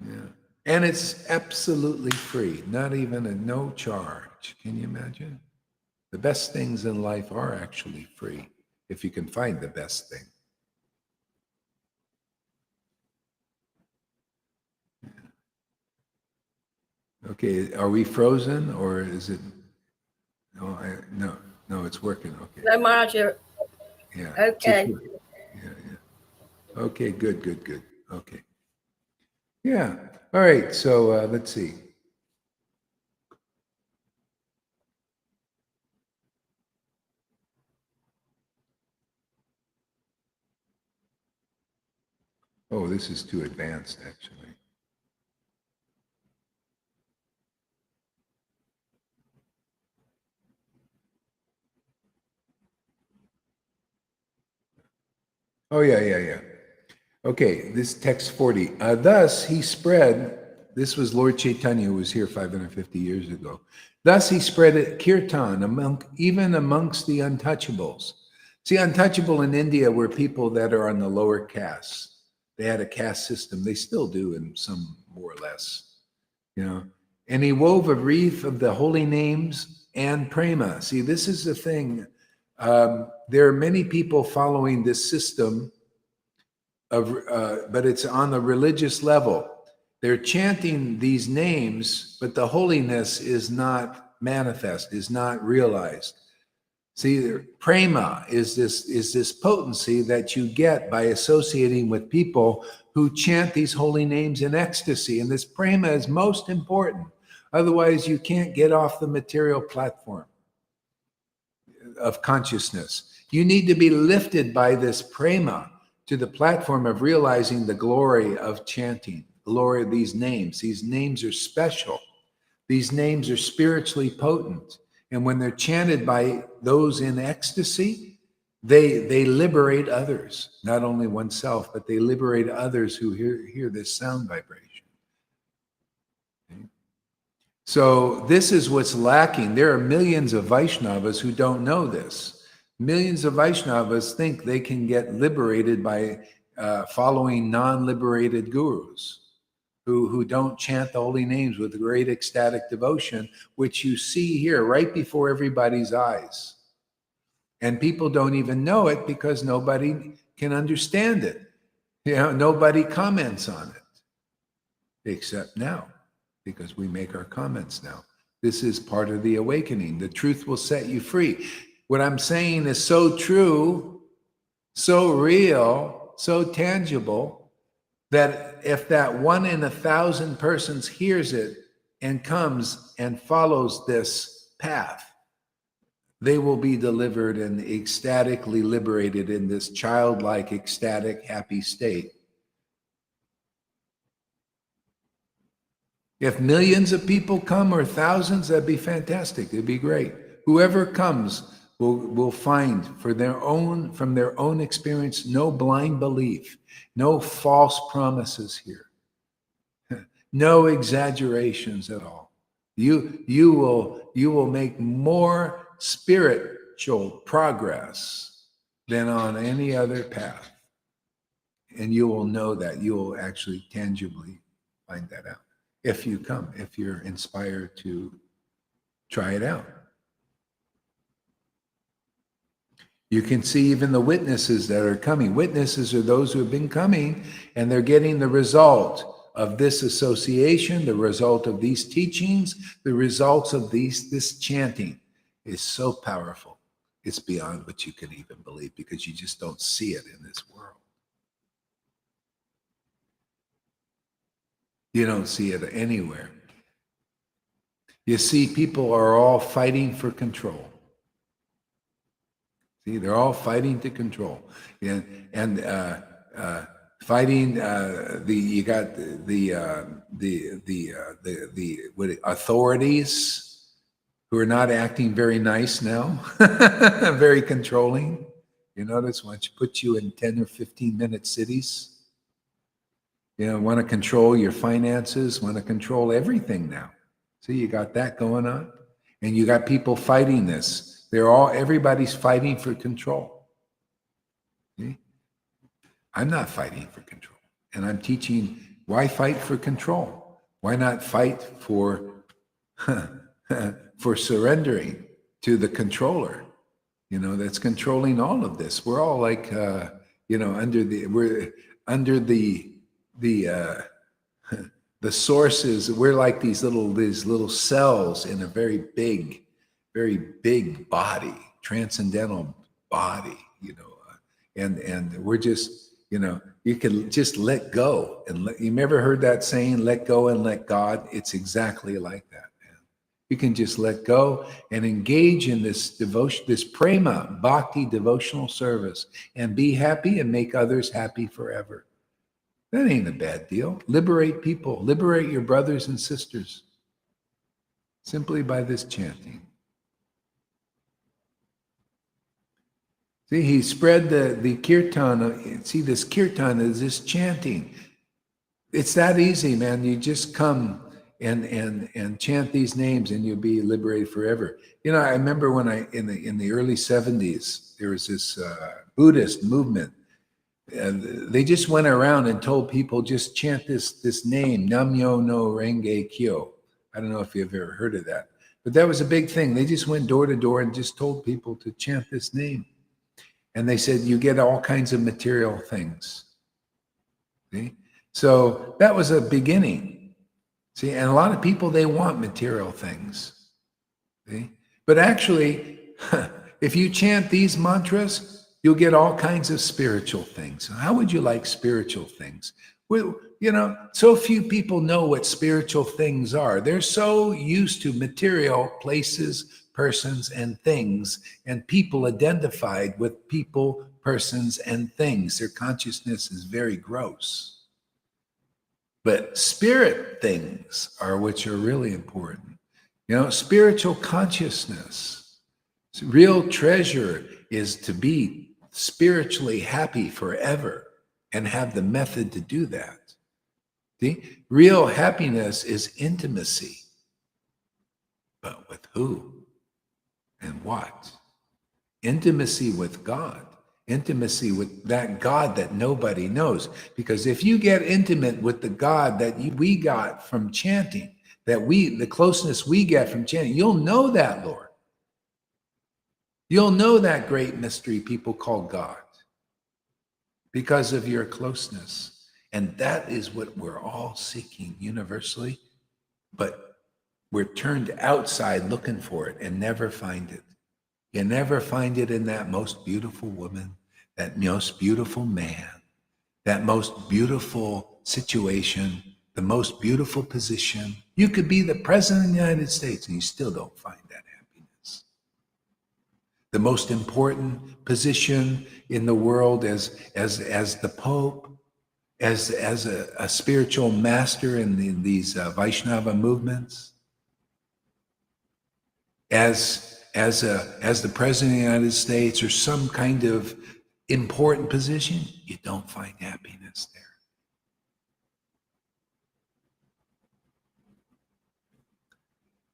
Yeah. And it's absolutely free, not even no charge. Can you imagine? The best things in life are actually free, if you can find the best thing. Okay, are we frozen, or is it? No, it's working. Okay. No, Maharaj, you're Yeah. okay. Yeah. Okay, good. Okay. Yeah. All right. So let's see. Oh, this is too advanced, actually. Oh, yeah. Okay, this text 40. Thus he spread, this was Lord Caitanya, who was here 550 years ago. Thus he spread it, kirtan, even amongst the untouchables. See, untouchable in India were people that are on the lower castes. They had a caste system. They still do in some more or less, And he wove a wreath of the holy names and prema. See, this is the thing. There are many people following this system but it's on the religious level. They're chanting these names, but the holiness is not manifest, is not realized. See, prema is this potency that you get by associating with people who chant these holy names in ecstasy, and this prema is most important. Otherwise, you can't get off the material platform of consciousness. You need to be lifted by this prema to the platform of realizing the glory of chanting, the glory of these names. These names are special. These names are spiritually potent. And when they're chanted by those in ecstasy, they liberate others, not only oneself, but they liberate others who hear this sound vibration. Okay? So this is what's lacking. There are millions of Vaishnavas who don't know this. Millions of Vaishnavas think they can get liberated by following non-liberated gurus who don't chant the holy names with great ecstatic devotion, which you see here right before everybody's eyes. And people don't even know it because nobody can understand it. Nobody comments on it, except now, because we make our comments now. This is part of the awakening. The truth will set you free. What I'm saying is so true, so real, so tangible, that if that 1 in 1,000 persons hears it and comes and follows this path, they will be delivered and ecstatically liberated in this childlike, ecstatic, happy state. If millions of people come or thousands, that'd be fantastic. It'd be great. Whoever comes will find from their own experience, no blind belief, no false promises here, no exaggerations at all. You will make more spiritual progress than on any other path, and you will know that. You will actually tangibly find that out if you come, if you're inspired to try it out. You can see even the witnesses that are coming. Witnesses are those who have been coming, and they're getting the result of this association, the result of these teachings, the results of this chanting is so powerful. It's beyond what you can even believe, because you just don't see it in this world. You don't see it anywhere. You see, people are all fighting for control. See, they're all fighting to control, and fighting you got the authorities who are not acting very nice now, very controlling. You notice once you put you in 10 or 15-minute cities, want to control your finances, want to control everything now. See, you got that going on, and you got people fighting this. Everybody's fighting for control. See? I'm not fighting for control, and I'm teaching why fight for control. Why not fight for for surrendering to the controller? That's controlling all of this. We're all like we're under the sources. We're like these little cells in a very big body, transcendental body, and we're just, you can just let go. And you never heard that saying, let go and let God? It's exactly like that, man. You can just let go and engage in this devotion, this prema, bhakti devotional service, and be happy and make others happy forever. That ain't a bad deal. Liberate people, liberate your brothers and sisters, simply by this chanting. See, he spread the kirtan. See, this kirtan is this chanting. It's that easy, man. You just come and chant these names, and you'll be liberated forever. I remember when in the early 70s, there was this Buddhist movement, and they just went around and told people, just chant this name, Nam-myo no Renge Kyo. I don't know if you've ever heard of that, but that was a big thing. They just went door to door and just told people to chant this name. And they said, you get all kinds of material things. See? So that was a beginning. See, and a lot of people, they want material things. See? But actually, if you chant these mantras, you'll get all kinds of spiritual things. How would you like spiritual things? Well, so few people know what spiritual things are. They're so used to material places, persons, and things, and people identified with people, persons, and things. Their consciousness is very gross. But spirit things are which are really important. Spiritual consciousness, real treasure is to be spiritually happy forever and have the method to do that. See? Real happiness is intimacy. But with who? And what? Intimacy with God. Intimacy with that God that nobody knows. Because if you get intimate with the God that we got from chanting, the closeness we get from chanting, you'll know that Lord. You'll know that great mystery people call God because of your closeness. And that is what we're all seeking universally, but we're turned outside looking for it and never find it. You never find it in that most beautiful woman, that most beautiful man, that most beautiful situation, the most beautiful position. You could be the president of the United States and you still don't find that happiness. The most important position in the world as the Pope, as a spiritual master in these Vaishnava movements, as the president of the United States, or some kind of important position, you don't find happiness there.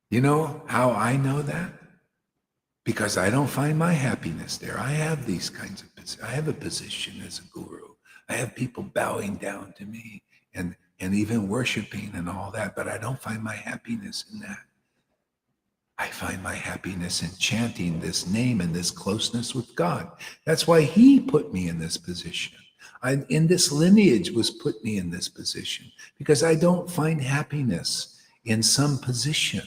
You know how I know that? Because I don't find my happiness there. I have these kinds of positions. I have a position as a guru. I have people bowing down to me and even worshiping and all that, but I don't find my happiness in that. I find my happiness in chanting this name and this closeness with God. That's why he put me in this position. In this lineage was put me in this position because I don't find happiness in some position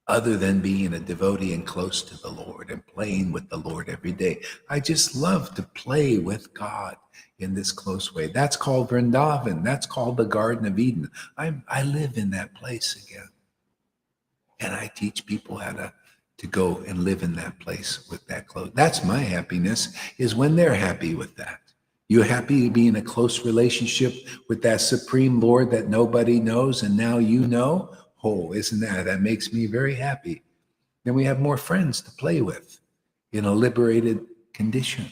other than being a devotee and close to the Lord and playing with the Lord every day. I just love to play with God in this close way. That's called Vrindavan. That's called the Garden of Eden. I live in that place again. And I teach people how to go and live in that place with that close. That's my happiness, is when they're happy with that. You're happy to be in a close relationship with that Supreme Lord that nobody knows, and now you know? Oh, isn't that makes me very happy. Then we have more friends to play with in a liberated condition.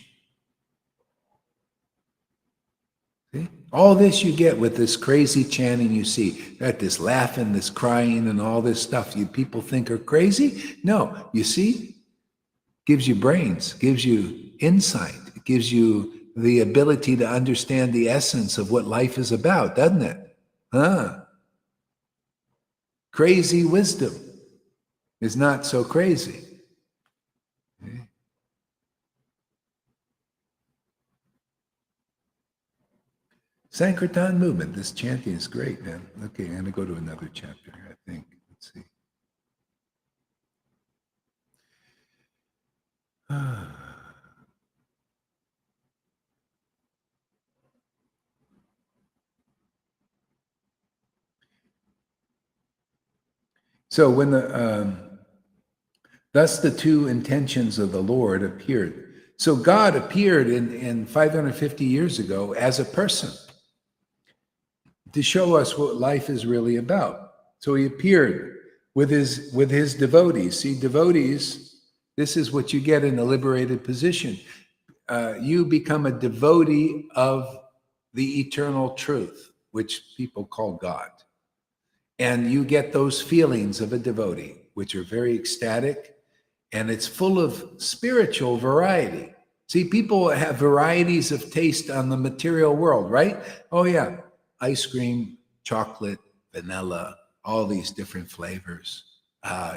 See? All this you get with this crazy chanting you see. Got this laughing, this crying, and all this stuff you people think are crazy. No, you see, gives you brains, gives you insight, it gives you the ability to understand the essence of what life is about, doesn't it? Crazy wisdom is not so crazy. Okay. Sankirtan movement, this chanting is great, man. Okay, I'm going to go to another chapter, I think. Let's see. So when thus the two intentions of the Lord appeared. So God appeared in 550 years ago as a person to show us what life is really about. So he appeared with his devotees. See, devotees, this is what you get in a liberated position. You become a devotee of the eternal truth, which people call God. And you get those feelings of a devotee, which are very ecstatic, and it's full of spiritual variety. See, people have varieties of taste on the material world, right? Oh yeah, ice cream, chocolate, vanilla, all these different flavors.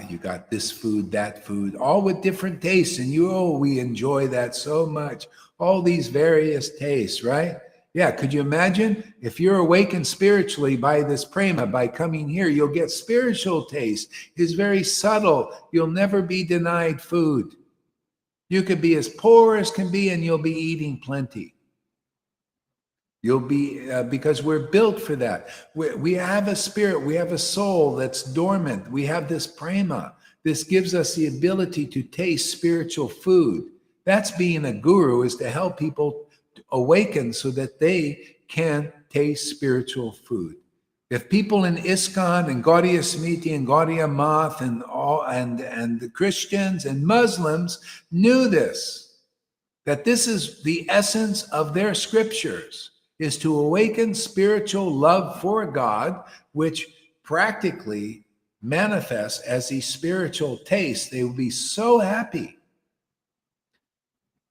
You got this food, that food, all with different tastes, and we enjoy that so much. All these various tastes, right? Yeah, could you imagine if you're awakened spiritually by this prema, by coming here, you'll get spiritual taste. It's very subtle. You'll never be denied food. You could be as poor as can be, and you'll be eating plenty. You'll be, because we're built for that. We have a spirit, we have a soul that's dormant. We have this prema. This gives us the ability to taste spiritual food. That's being a guru, is to help people awaken so that they can taste spiritual food. If people in ISKCON and Gaudiya Smriti and Gaudiya Math and the Christians and Muslims knew this, that this is the essence of their scriptures, is to awaken spiritual love for God, which practically manifests as the spiritual taste, they will be so happy.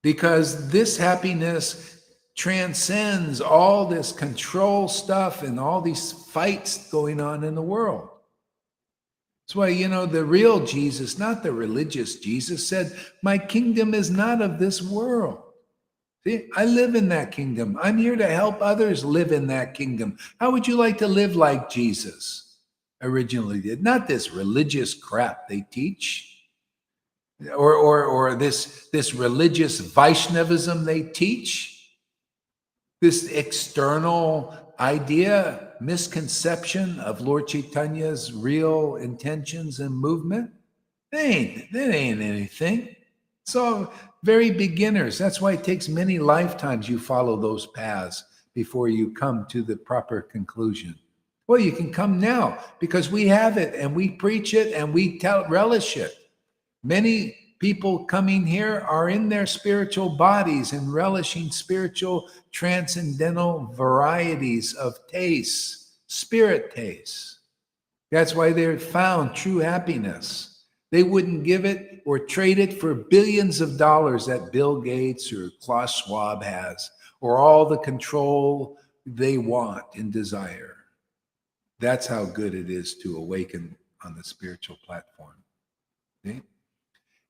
Because this happiness transcends all this control stuff and all these fights going on in the world. That's why, the real Jesus, not the religious Jesus, said, my kingdom is not of this world. See, I live in that kingdom. I'm here to help others live in that kingdom. How would you like to live like Jesus originally did? Not this religious crap they teach. Or this religious Vaishnavism they teach, this external idea, misconception of Lord Caitanya's real intentions and movement. That ain't anything. It's all very beginners. That's why it takes many lifetimes you follow those paths before you come to the proper conclusion. Well, you can come now because we have it and we preach it and we relish it. Many people coming here are in their spiritual bodies and relishing spiritual transcendental varieties of tastes, spirit tastes. That's why they found true happiness. They wouldn't give it or trade it for billions of dollars that Bill Gates or Klaus Schwab has, or all the control they want and desire. That's how good it is to awaken on the spiritual platform. See?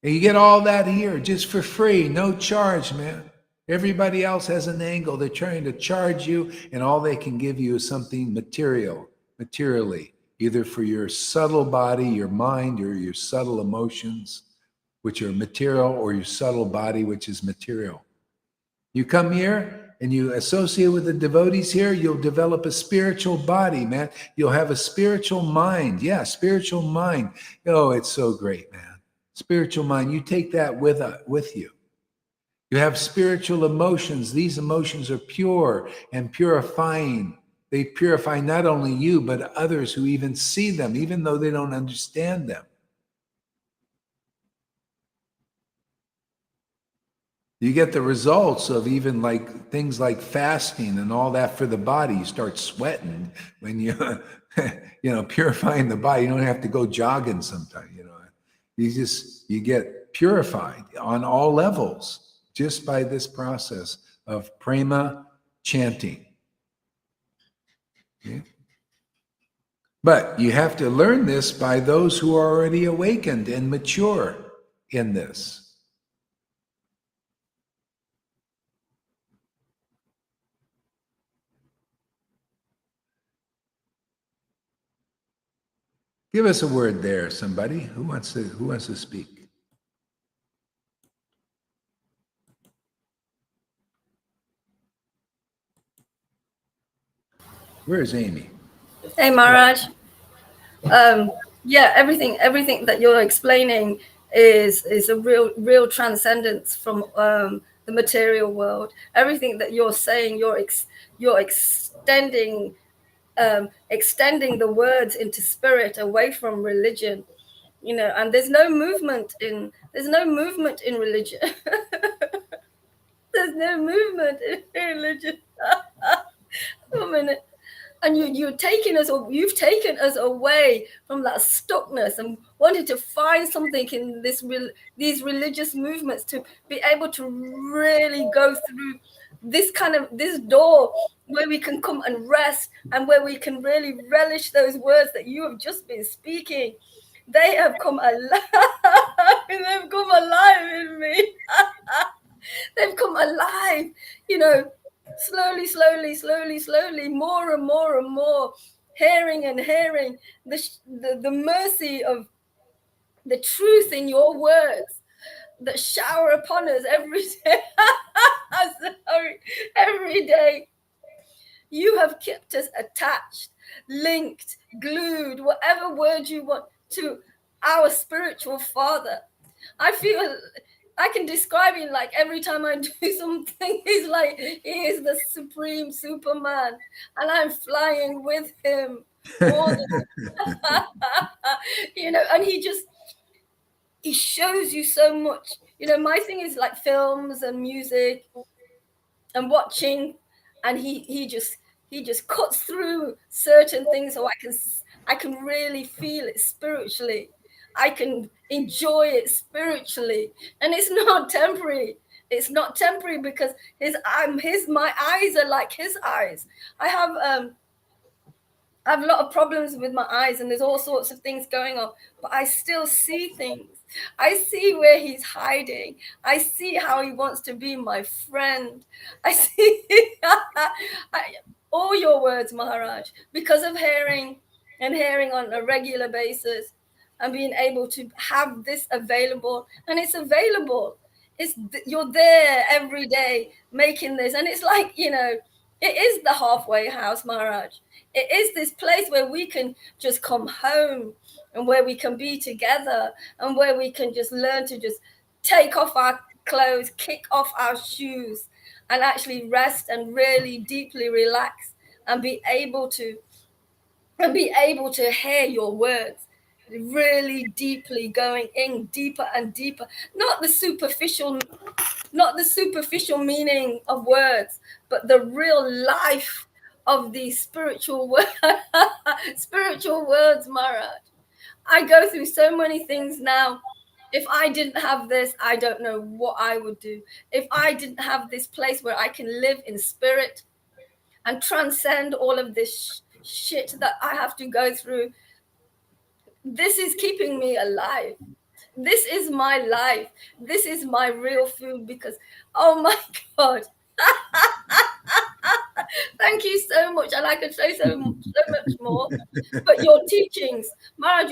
And you get all that here just for free, no charge, man. Everybody else has an angle. They're trying to charge you, and all they can give you is something materially, either for your subtle body, your mind, or your subtle emotions, which are material, or your subtle body, which is material. You come here and you associate with the devotees here, you'll develop a spiritual body, man. You'll have a spiritual mind. Yeah, spiritual mind. Oh, it's so great, man. spiritual mind, you take that with you. You have spiritual emotions. These emotions are pure and purifying. They purify not only you, but others who even see them, even though they don't understand them. You get the results of even like things like fasting and all that for the body. You start sweating when you, purifying the body. You don't have to go jogging sometimes, you get purified on all levels just by this process of prema chanting. Okay? But you have to learn this by those who are already awakened and mature in this. Give us a word there, somebody. Who wants to speak? Where is Amy? Hey, Maharaj. Yeah, everything that you're explaining is a real transcendence from the material world. Everything that you're saying, you're extending the words into spirit, away from religion. And there's no movement in religion. There's no movement in religion. 1 minute. And you've taken us away from that stuckness and wanted to find something in these religious movements to be able to really go through this door where we can come and rest and where we can really relish those words that you have just been speaking. They have come alive. They've come alive in me. They've come alive, slowly, more and more, hearing the mercy of the truth in your words that shower upon us every day. Every day. You have kept us attached, linked, glued, whatever word you want, to our spiritual Father. I feel I can describe him like every time I do something, he's like, he is the supreme Superman, and I'm flying with him all the and he shows you so much. My thing is like films and music and watching, and he just cuts through certain things so I can really feel it spiritually. I can enjoy it spiritually, and it's not temporary. It's not temporary because my eyes are like his eyes. I have a lot of problems with my eyes, and there's all sorts of things going on, but I still see things. I see where he's hiding. I see how he wants to be my friend. I see all your words, Maharaj, because of hearing on a regular basis and being able to have this available. And it's available. You're there every day making this. And it's like, it is the halfway house, Maharaj. It is this place where we can just come home and where we can be together and where we can just learn to just take off our clothes, kick off our shoes, and actually rest and really deeply relax and be able to hear your words really deeply, going in deeper and deeper, not the superficial meaning of words, but the real life of these spiritual words, Maharaj. I go through so many things now. If I didn't have this, I don't know what I would do. If I didn't have this place where I can live in spirit and transcend all of this shit that I have to go through, this is keeping me alive. This is my life. This is my real food because, oh my God. Thank you so much. And I could say so much more. But your teachings, Maharaj,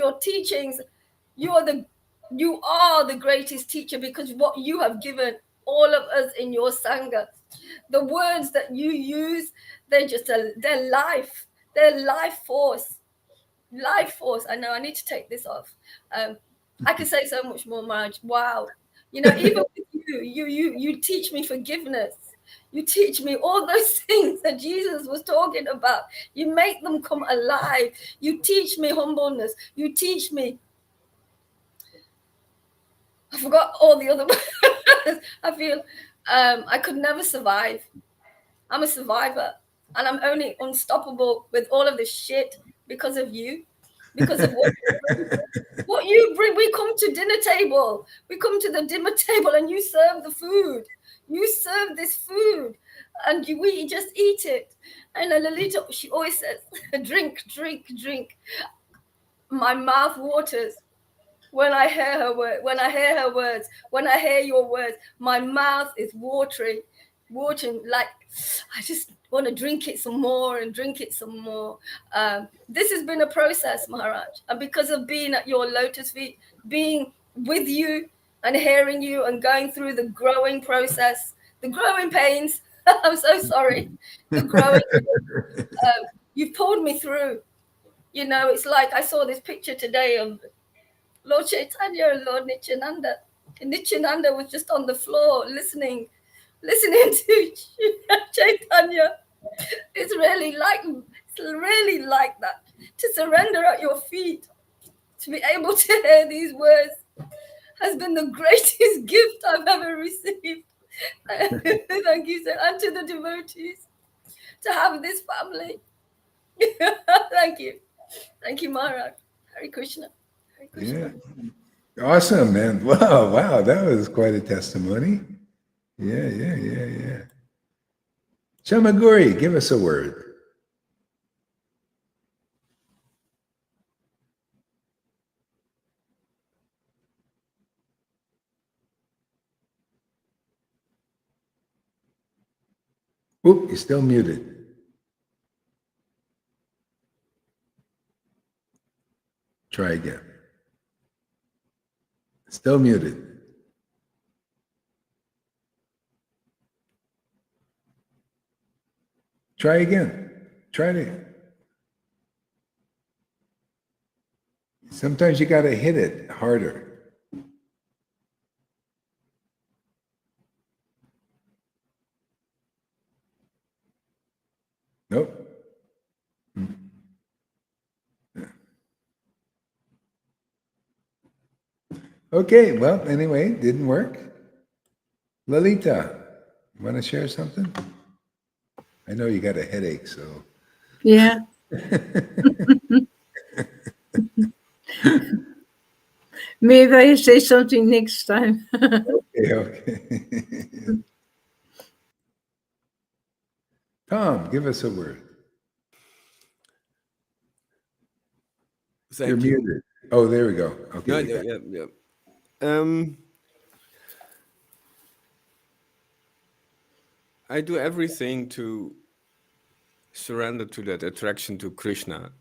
you are the greatest teacher, because what you have given all of us in your Sangha, the words that you use, they're life. They're life force. Life force. I know I need to take this off. I could say so much more, Marge. Wow. You know, even with you teach me forgiveness. You teach me all those things that Jesus was talking about. You make them come alive. You teach me humbleness. You teach me. I forgot all the other words. I feel I could never survive. I'm a survivor. And I'm only unstoppable with all of this shit because of you. Because of what you bring. We come to dinner table. We come to the dinner table and you serve the food. You serve this food and we just eat it. And Lolita, she always says, drink, drink, drink. My mouth waters when I hear her word, when I hear her words, when I hear your words. My mouth is watering like I just want to drink it some more and drink it some more. This has been a process, Maharaj, and because of being at your lotus feet, being with you and hearing you and going through the growing process, the growing pains. I'm so sorry. The growing. You've pulled me through. You know, it's like I saw this picture today of Lord Caitanya and Lord Nityananda. And Nityananda was just on the floor listening to Chaitanya. It's really like that. To surrender at your feet, to be able to hear these words has been the greatest gift I've ever received. Thank you, sir. And to the devotees, to have this family. Thank you. Thank you, Maharaj. Hare Krishna. Hare Krishna. Yeah. Awesome, man. Wow. That was quite a testimony. Yeah. Shamaguri, give us a word. Oop, you're still muted. Try again. Still muted. Try again. Try it again. Sometimes you got to hit it harder. Nope. Okay, well, anyway, didn't work. Lalita, you want to share something? I know you got a headache, so. Yeah. Maybe I say something next time. Okay. Tom, give us a word. Thank You're you. muted. Oh, there we go. Okay. No, we got yeah. I do everything to surrender to that attraction to Krishna,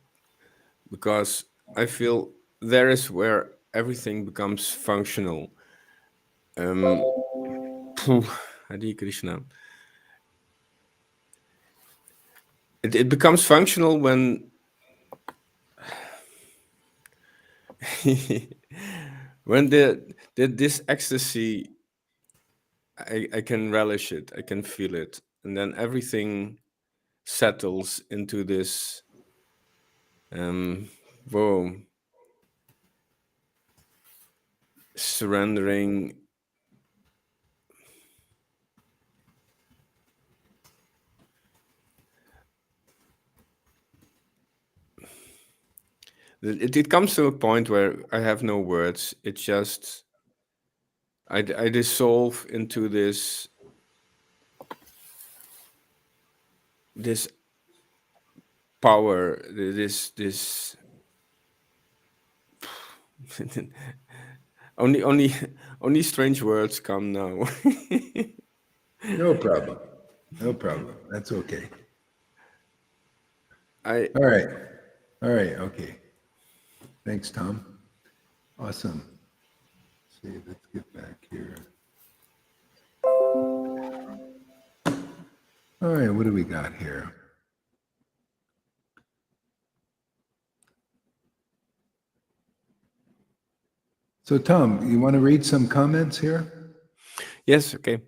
because I feel there is where everything becomes functional. Hare Krishna. It becomes functional when when this ecstasy, I can relish it, I can feel it, and then everything settles into this surrendering. It comes to a point where I have no words. It just I dissolve into this power, this only strange words come now. No problem. That's okay. All right. Okay. Thanks, Tom. Awesome. Let's see, let's get back here. All right, what do we got here? So Tom, you want to read some comments here? Yes, okay.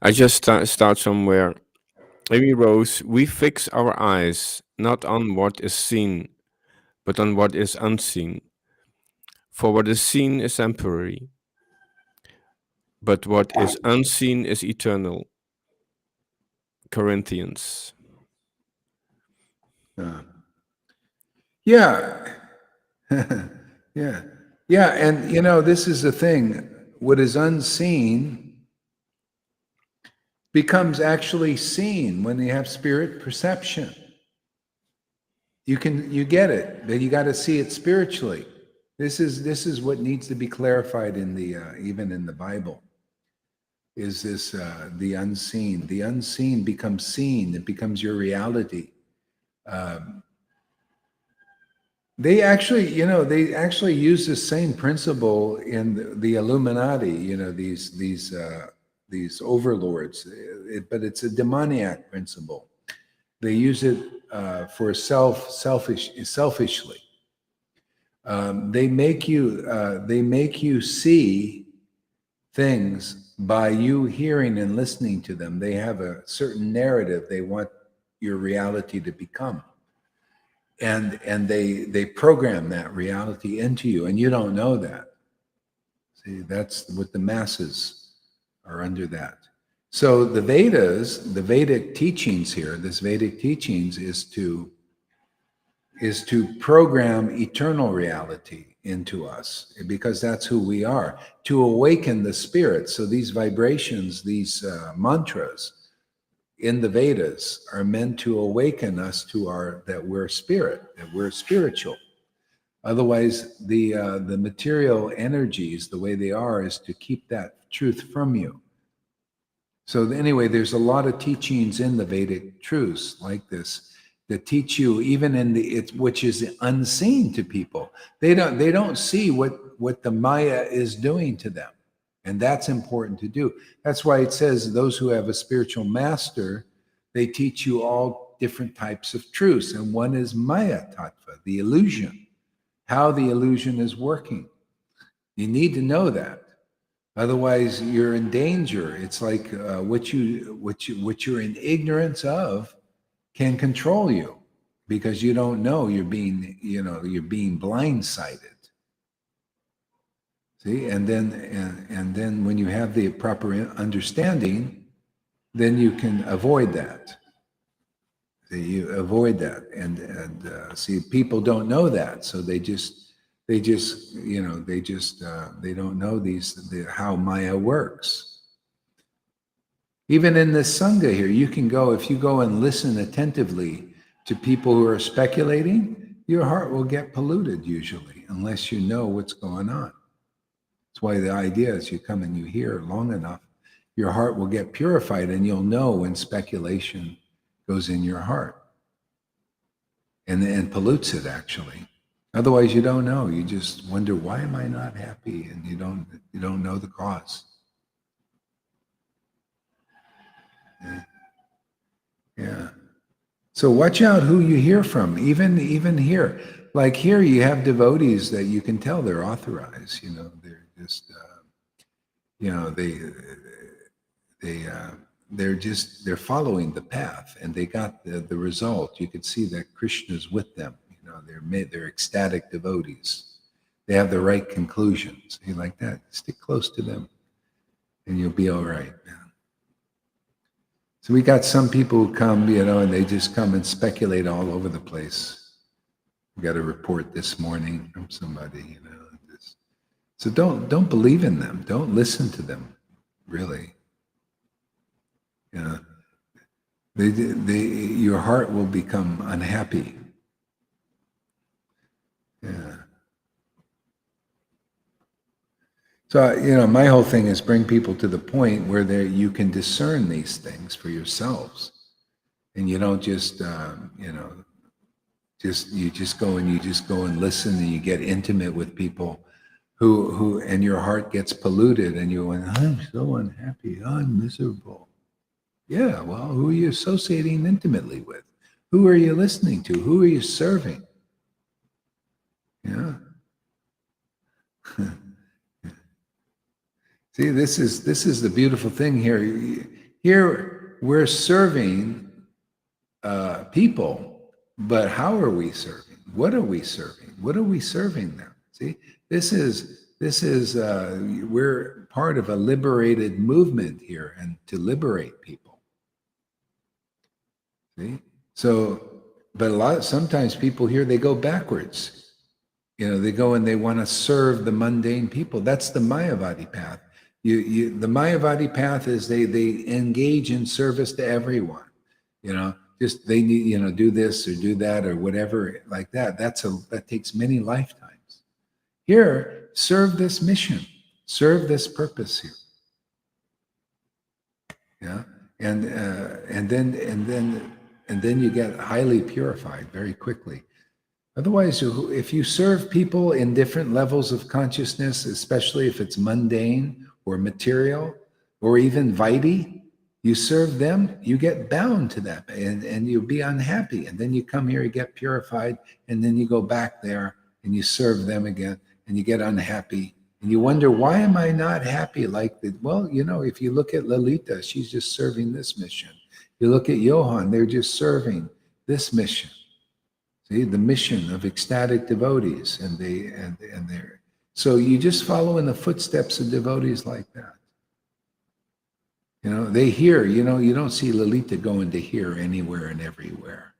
I just start somewhere. Amy Rose, we fix our eyes not on what is seen, but on what is unseen. For what is seen is temporary, but what is unseen is eternal. Corinthians. Yeah. Yeah. Yeah. And, this is the thing. What is unseen becomes actually seen when you have spirit perception. You get it, but you got to see it spiritually. This is what needs to be clarified in the even in the Bible. Is this the unseen? The unseen becomes seen. It becomes your reality. They actually use the same principle in the Illuminati. These overlords, but it's a demoniac principle. They use it for selfishly. They make you see things by you hearing and listening to them. They have a certain narrative they want your reality to become. And they program that reality into you, and you don't know that. See, that's what the masses are under that. So the Vedas, the Vedic teachings here, this Vedic teachings is to program eternal reality into us, because that's who we are, to awaken the spirit. So these vibrations, these mantras in the Vedas are meant to awaken us to that we're spirit, that we're spiritual. Otherwise, the material energies, the way they are, is to keep that truth from you. So anyway, there's a lot of teachings in the Vedic truths like this that teach you, even in which is unseen to people. They don't see what the Maya is doing to them. And that's important to do. That's why it says those who have a spiritual master, they teach you all different types of truths. And one is Maya Tattva, the illusion, how the illusion is working. You need to know that. Otherwise, you're in danger. It's like what you're in ignorance of can control you, because you don't know you're being blindsided. See, and then when you have the proper understanding, then you can avoid that. See, you avoid that, and see, people don't know that, so they don't know how Maya works. Even in this Sangha here, if you go and listen attentively to people who are speculating, your heart will get polluted usually, unless you know what's going on. That's why the idea is you come and you hear long enough, your heart will get purified, and you'll know when speculation goes in your heart and pollutes it actually. Otherwise, you don't know. You just wonder, why am I not happy? And you don't know the cause. Yeah. So watch out who you hear from. Even here, like here, you have devotees that you can tell they're authorized. They're just, they're following the path, and they got the result. You could see that Krishna's with them. They're ecstatic devotees. They have the right conclusions. You like that? Stick close to them, and you'll be all right. So we got some people who come, and they just come and speculate all over the place. We got a report this morning from somebody, So don't believe in them. Don't listen to them, really. Your heart will become unhappy. Yeah. So, my whole thing is bring people to the point where you can discern these things for yourselves. And you don't just, you just go and listen, and you get intimate with people who and your heart gets polluted and you went, I'm so unhappy, I'm miserable. Yeah, well, who are you associating intimately with? Who are you listening to? Who are you serving? Yeah. See, this is the beautiful thing here. Here we're serving people, but how are we serving? What are we serving? What are we serving them? See, this is we're part of a liberated movement here, and to liberate people. See, so but sometimes people here, they go backwards. They go and they want to serve the mundane people. That's the Mayavadi path. The Mayavadi path is they engage in service to everyone. Just they need, do this or do that or whatever like that. That takes many lifetimes. Here, serve this mission, serve this purpose here. Yeah, and then you get highly purified very quickly. Otherwise, if you serve people in different levels of consciousness, especially if it's mundane or material or even Vaidhi, you serve them, you get bound to that and you'll be unhappy. And then you come here, you get purified, and then you go back there and you serve them again and you get unhappy. And you wonder, why am I not happy like that? Well, if you look at Lalita, she's just serving this mission. You look at Johan, they're just serving this mission. See, the mission of ecstatic devotees, and they're so you just follow in the footsteps of devotees like that. They hear. You don't see Lalita going to hear anywhere and everywhere.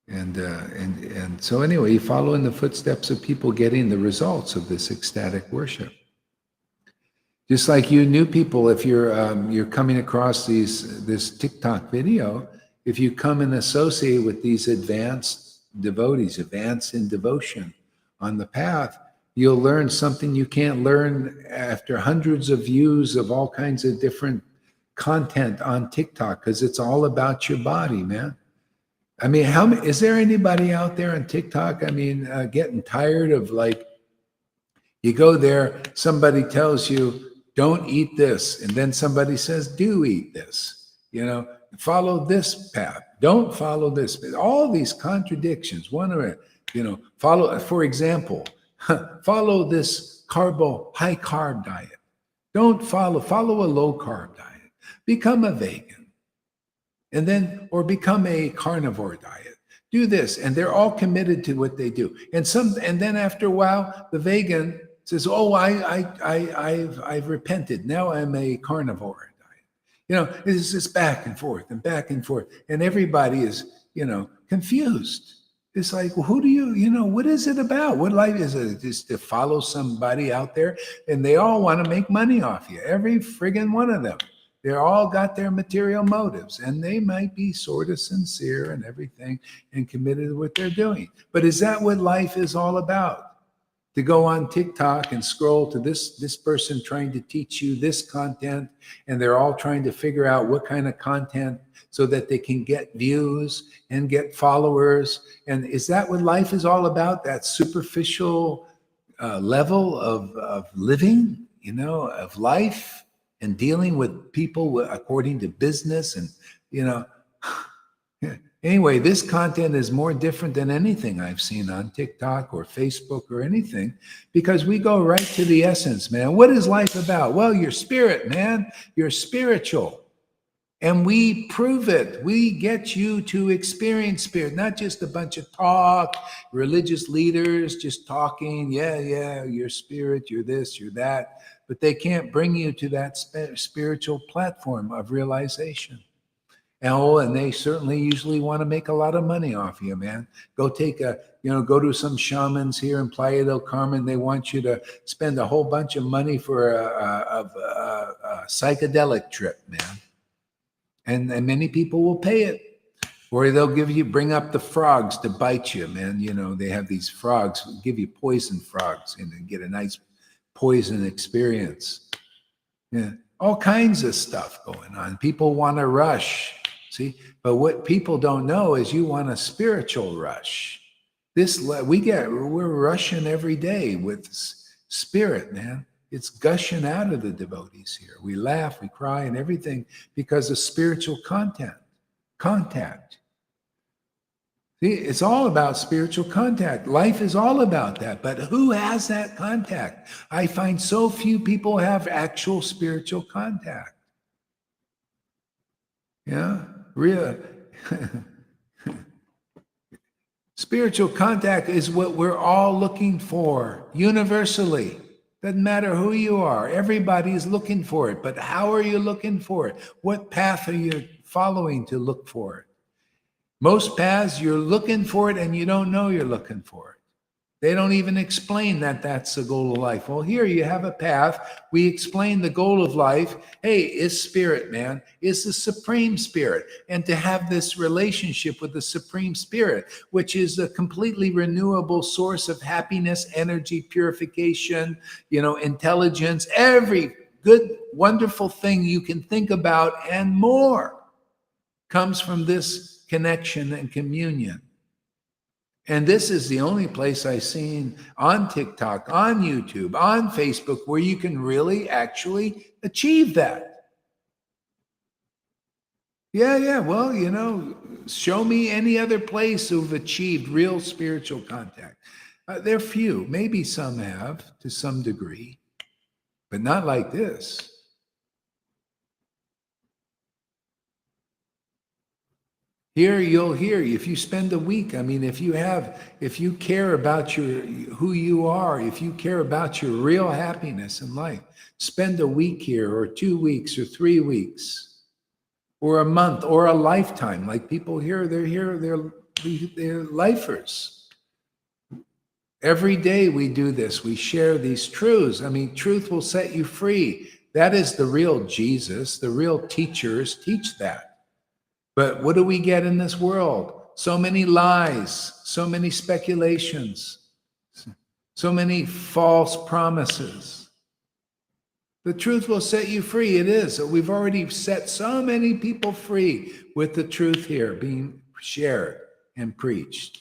And so anyway, you follow in the footsteps of people getting the results of this ecstatic worship. Just like you new people, if you're coming across this TikTok video. If you come and associate with these advanced devotees, advanced in devotion on the path, you'll learn something you can't learn after hundreds of views of all kinds of different content on TikTok, because it's all about your body, man. I mean, is there anybody out there on TikTok? I mean, getting tired of you go there, somebody tells you, don't eat this. And then somebody says, do eat this. Follow this path. Don't follow this. All these contradictions. Follow, for example, follow this high carb diet. Don't follow a low carb diet. Become a vegan. Or become a carnivore diet. Do this. And they're all committed to what they do. And then after a while, the vegan says, oh, I've repented. Now I'm a carnivore. It's just back and forth, and everybody is, confused. It's like, well, who do what is it about? What life is it? Just to follow somebody out there, and they all want to make money off you. Every friggin' one of them. They're all got their material motives, and they might be sort of sincere and everything and committed to what they're doing. But is that what life is all about? To go on TikTok and scroll to this person trying to teach you this content, and they're all trying to figure out what kind of content so that they can get views and get followers. And is that what life is all about? That superficial level of living, of life, and dealing with people according to business, and Anyway, this content is more different than anything I've seen on TikTok or Facebook or anything, because we go right to the essence, man. What is life about? Well, your spirit, man. You're spiritual. And we prove it. We get you to experience spirit, not just a bunch of talk, religious leaders just talking. Yeah, you're spirit, you're this, you're that. But they can't bring you to that spiritual platform of realization. And they certainly usually want to make a lot of money off you, man. Go go to some shamans here in Playa del Carmen. They want you to spend a whole bunch of money for a psychedelic trip, man. And many people will pay it. Or they'll bring up the frogs to bite you, man. They have these frogs, give you poison frogs, and get a nice poison experience. Yeah, all kinds of stuff going on. People want to rush. See, but what people don't know is you want a spiritual rush. We're rushing every day with spirit, man. It's gushing out of the devotees here. We laugh, we cry, and everything because of spiritual contact. See, it's all about spiritual contact. Life is all about that. But who has that contact? I find so few people have actual spiritual contact. Yeah, real. Spiritual contact is what we're all looking for universally. Doesn't matter who you are. Everybody is looking for it. But how are you looking for it? What path are you following to look for it? Most paths, you're looking for it and you don't know you're looking for it. They don't even explain that that's the goal of life. Well, here you have a path. We explain the goal of life. Hey, is spirit, man, is the supreme spirit. And to have this relationship with the supreme spirit, which is a completely renewable source of happiness, energy, purification, intelligence, every good, wonderful thing you can think about and more comes from this connection and communion. And this is the only place I've seen on TikTok, on YouTube, on Facebook, where you can really actually achieve that. Yeah. Well, show me any other place who've achieved real spiritual contact. They're few. Maybe some have to some degree, but not like this. Here you'll hear, if you spend a week, if you care about who you are, if you care about your real happiness in life, spend a week here or 2 weeks or 3 weeks or a month or a lifetime. Like people here, they're lifers. Every day we do this, we share these truths. Truth will set you free. That is the real Jesus. The real teachers teach that. But what do we get in this world? So many lies, so many speculations, so many false promises. The truth will set you free. It is. We've already set so many people free with the truth here being shared and preached.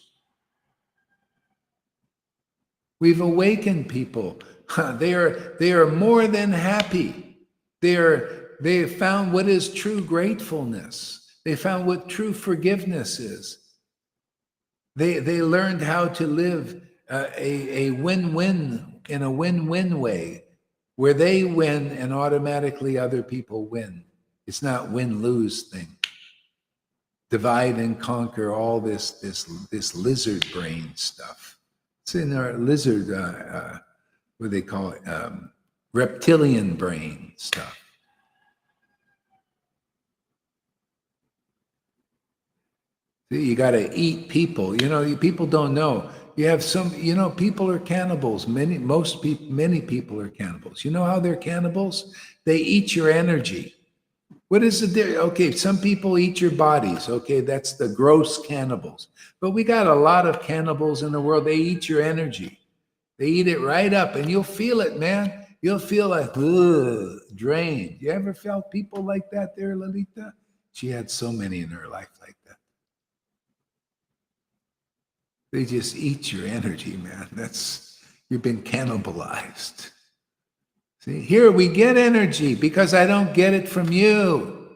We've awakened people. They are more than happy. They have found what is true gratefulness. They found what true forgiveness is. They learned how to live a win-win in a win-win way, where they win and automatically other people win. It's not win-lose thing. Divide and conquer, all this lizard brain stuff. It's in our lizard, what do they call it? Reptilian brain stuff. You got to eat people. People don't know. You have some, people are cannibals. Many people are cannibals. You know how they're cannibals? They eat your energy. What is the difference? Okay, some people eat your bodies. Okay, that's the gross cannibals. But we got a lot of cannibals in the world. They eat your energy. They eat it right up, and you'll feel it, man. You'll feel like, drained. You ever felt people like that there, Lalita? She had so many in her life like that. They just eat your energy, man. You've been cannibalized. See, here we get energy because I don't get it from you.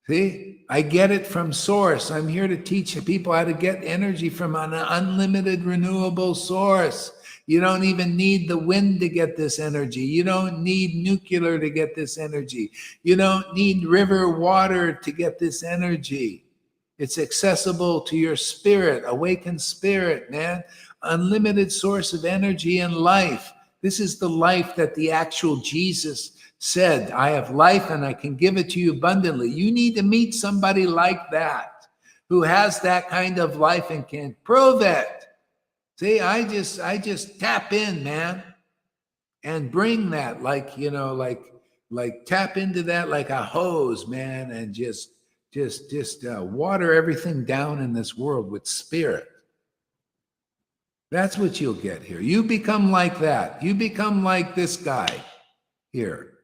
See, I get it from source. I'm here to teach people how to get energy from an unlimited renewable source. You don't even need the wind to get this energy. You don't need nuclear to get this energy. You don't need river water to get this energy. It's accessible to your spirit, awakened spirit, man. Unlimited source of energy and life. This is the life that the actual Jesus said, I have life and I can give it to you abundantly. You need to meet somebody like that, who has that kind of life and can prove it. See, I just tap in, man, and bring that like tap into that like a hose, man, and just water everything down in this world with spirit. That's what you'll get here. You become like that. You become like this guy here.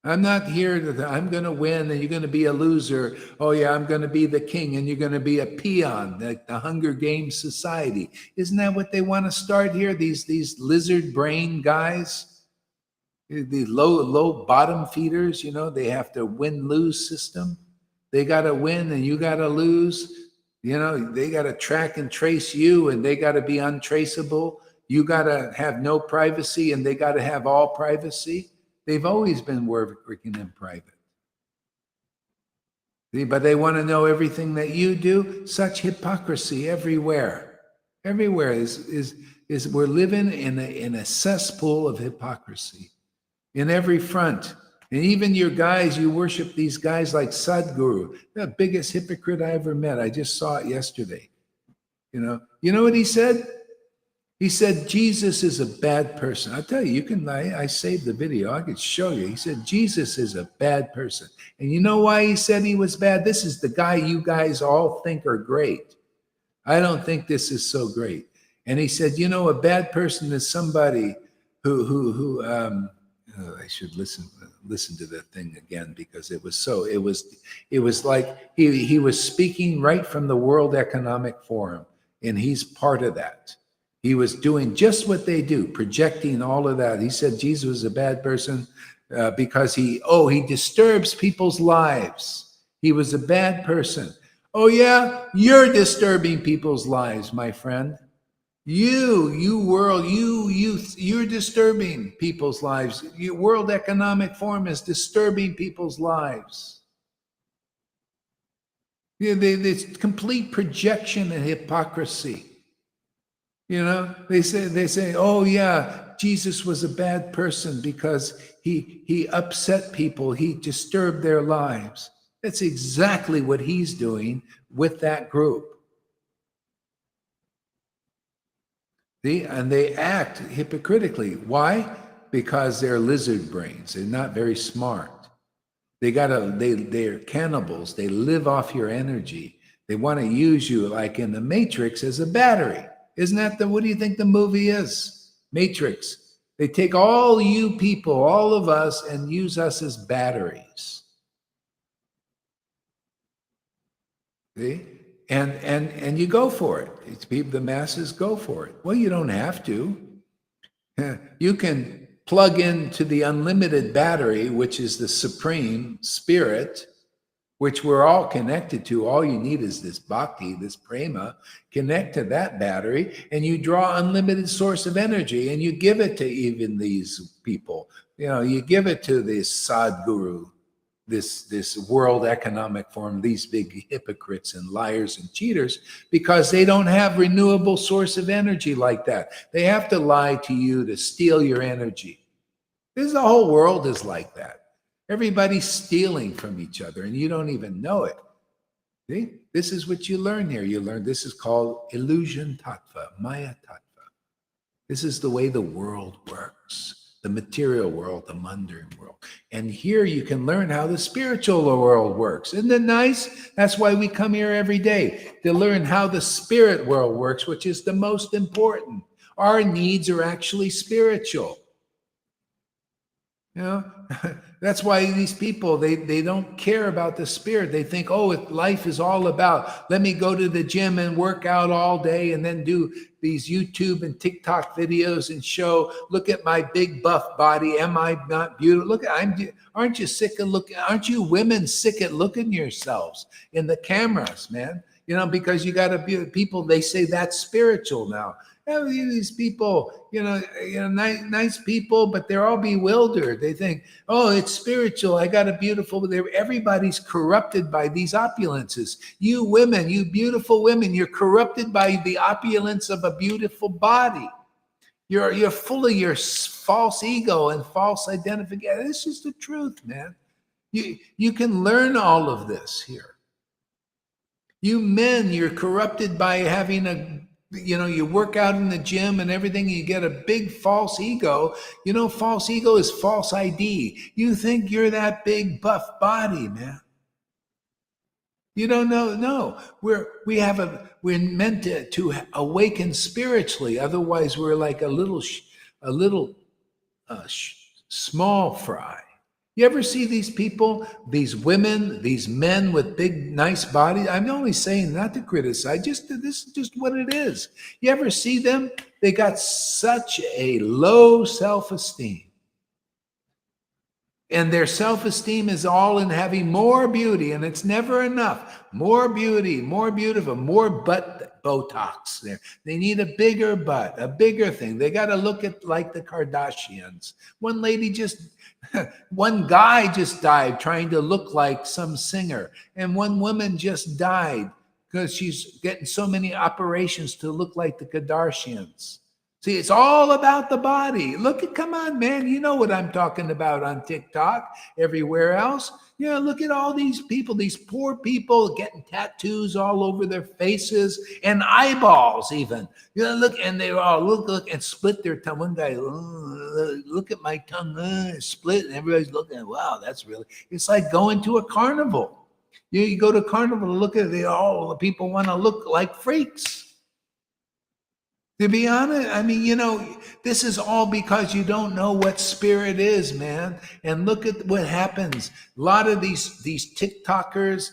I'm not here to, I'm going to win and you're going to be a loser. Oh yeah, I'm going to be the king and you're going to be a peon, like the Hunger Games society. Isn't that what they want to start here? These lizard brain guys, the low bottom feeders, they have to win-lose system. They got to win and you got to lose. They got to track and trace you and they got to be untraceable. You got to have no privacy and they got to have all privacy. They've always been working in private. But they want to know everything that you do. Such hypocrisy everywhere. Everywhere is we're living in a cesspool of hypocrisy in every front. And even your guys, you worship these guys like Sadhguru, the biggest hypocrite I ever met. I just saw it yesterday. You know what he said? He said, Jesus is a bad person. I'll tell you, I saved the video. I could show you. He said, Jesus is a bad person. And you know why he said he was bad? This is the guy you guys all think are great. I don't think this is so great. And he said, a bad person is somebody who I should listen to that thing again because it was like he was speaking right from the World Economic Forum, and he's part of that. He was doing just what they do, projecting all of that. He said Jesus was a bad person because he disturbs people's lives. He was a bad person. Oh yeah, you're disturbing people's lives, my friend. You world, you're disturbing people's lives. Your World Economic Forum is disturbing people's lives. It's complete projection and hypocrisy. They say, oh yeah, Jesus was a bad person because he upset people, he disturbed their lives. That's exactly what he's doing with that group. And they act hypocritically. Why? Because they're lizard brains. They're not very smart. They're cannibals. They live off your energy. They want to use you like in the Matrix as a battery. Isn't that what do you think the movie is? Matrix. They take all you people, all of us, and use us as batteries. See? And you go for it. It's people, the masses go for it. Well, you don't have to. You can plug into the unlimited battery, which is the supreme spirit, which we're all connected to. All you need is this bhakti, this prema. Connect to that battery, and you draw unlimited source of energy, and you give it to even these people. You give it to this Sadhguru, this World Economic Forum, these big hypocrites and liars and cheaters, because they don't have renewable source of energy like that. They have to lie to you to steal your energy. The whole world is like that. Everybody's stealing from each other, and you don't even know it. See? This is what you learn here. You learn this is called illusion tattva, maya tattva. This is the way the world works. The material world, the mundane world. And here you can learn how the spiritual world works. Isn't it nice? That's why we come here every day, to learn how the spirit world works, which is the most important. Our needs are actually spiritual. That's why these people, they don't care about the spirit. They think, life is all about, let me go to the gym and work out all day and then do these YouTube and TikTok videos and show, look at my big buff body. Am I not beautiful? Aren't you sick of looking? Aren't you women sick at looking yourselves in the cameras, man? Because you got to be people, they say that's spiritual now. These people, nice people, but they're all bewildered. They think, it's spiritual. I got a beautiful, everybody's corrupted by these opulences. You women, you beautiful women, you're corrupted by the opulence of a beautiful body. You're full of your false ego and false identification. It's just the truth, man. You can learn all of this here. You men, you're corrupted by having you work out in the gym and everything, you get a big false ego. False ego is false ID. You think you're that big buff body, man. You don't know. No, we're meant to awaken spiritually. Otherwise, we're like a little small fry. You ever see these people, these women, these men with big, nice bodies? I'm only saying not to criticize, this is just what it is. You ever see them? They got such a low self-esteem. And their self-esteem is all in having more beauty, and it's never enough. More beauty, more beautiful, more butt Botox there. They need a bigger butt, a bigger thing. They got to look at like the Kardashians. One lady one guy just died trying to look like some singer. And one woman just died because she's getting so many operations to look like the Kardashians. See, it's all about the body. Come on, man. You know what I'm talking about on TikTok, everywhere else. Look at all these people, these poor people getting tattoos all over their faces and eyeballs even. Look, and they all look and split their tongue. One guy, look at my tongue, split, and everybody's looking, wow, that's really, it's like going to a carnival. You go to a carnival to look at it, all the people want to look like freaks. To be honest, I mean, this is all because you don't know what spirit is, man. And look at what happens. A lot of these TikTokers,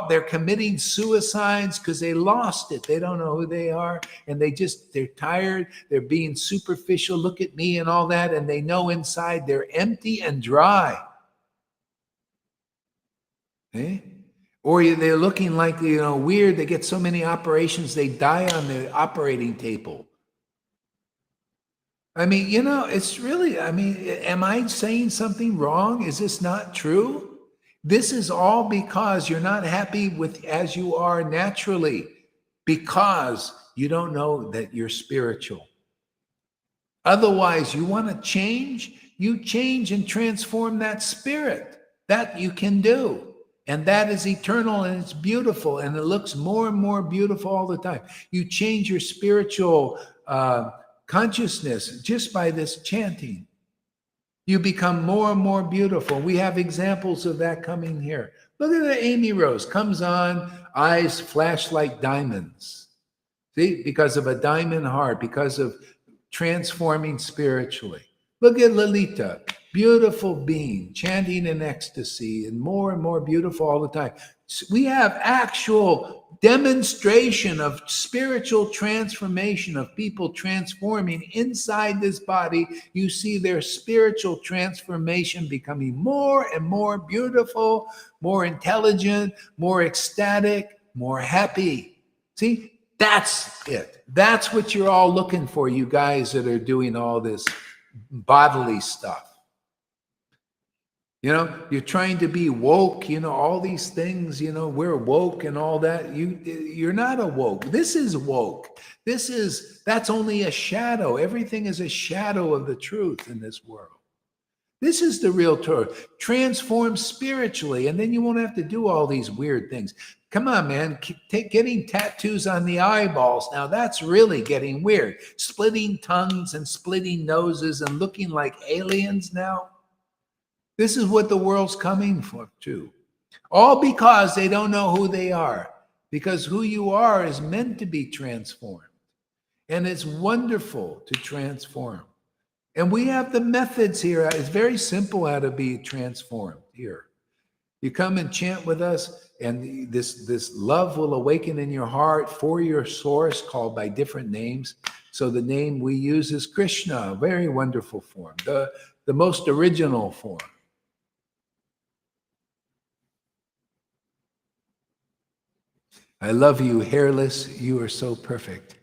they're committing suicides because they lost it. They don't know who they are, and they're tired. They're being superficial. Look at me and all that, and they know inside they're empty and dry. Okay? Or they're looking like, weird. They get so many operations, they die on the operating table. I mean, it's really, am I saying something wrong? Is this not true? This is all because you're not happy with as you are naturally, because you don't know that you're spiritual. Otherwise, you want to change, you change and transform that spirit. That you can do. And that is eternal, and it's beautiful, and it looks more and more beautiful all the time. You change your spiritual consciousness just by this chanting. You become more and more beautiful. We have examples of that coming here. Look at the Amy Rose, comes on, eyes flash like diamonds. See, because of a diamond heart, because of transforming spiritually. Look at Lalita. Beautiful being, chanting in ecstasy, and more beautiful all the time. We have actual demonstration of spiritual transformation, of people transforming inside this body. You see their spiritual transformation becoming more and more beautiful, more intelligent, more ecstatic, more happy. See, that's it. That's what you're all looking for, you guys that are doing all this bodily stuff. You're trying to be woke, all these things, we're woke and all that. You're not awoke. This is woke. That's only a shadow. Everything is a shadow of the truth in this world. This is the real truth. Transform spiritually, and then you won't have to do all these weird things. Come on, man. Getting tattoos on the eyeballs. Now that's really getting weird. Splitting tongues and splitting noses and looking like aliens now. This is what the world's coming for, too. All because they don't know who they are. Because who you are is meant to be transformed. And it's wonderful to transform. And we have the methods here. It's very simple how to be transformed here. You come and chant with us, and this love will awaken in your heart for your source, called by different names. So the name we use is Krishna, a very wonderful form, the most original form. I love you, hairless. You are so perfect.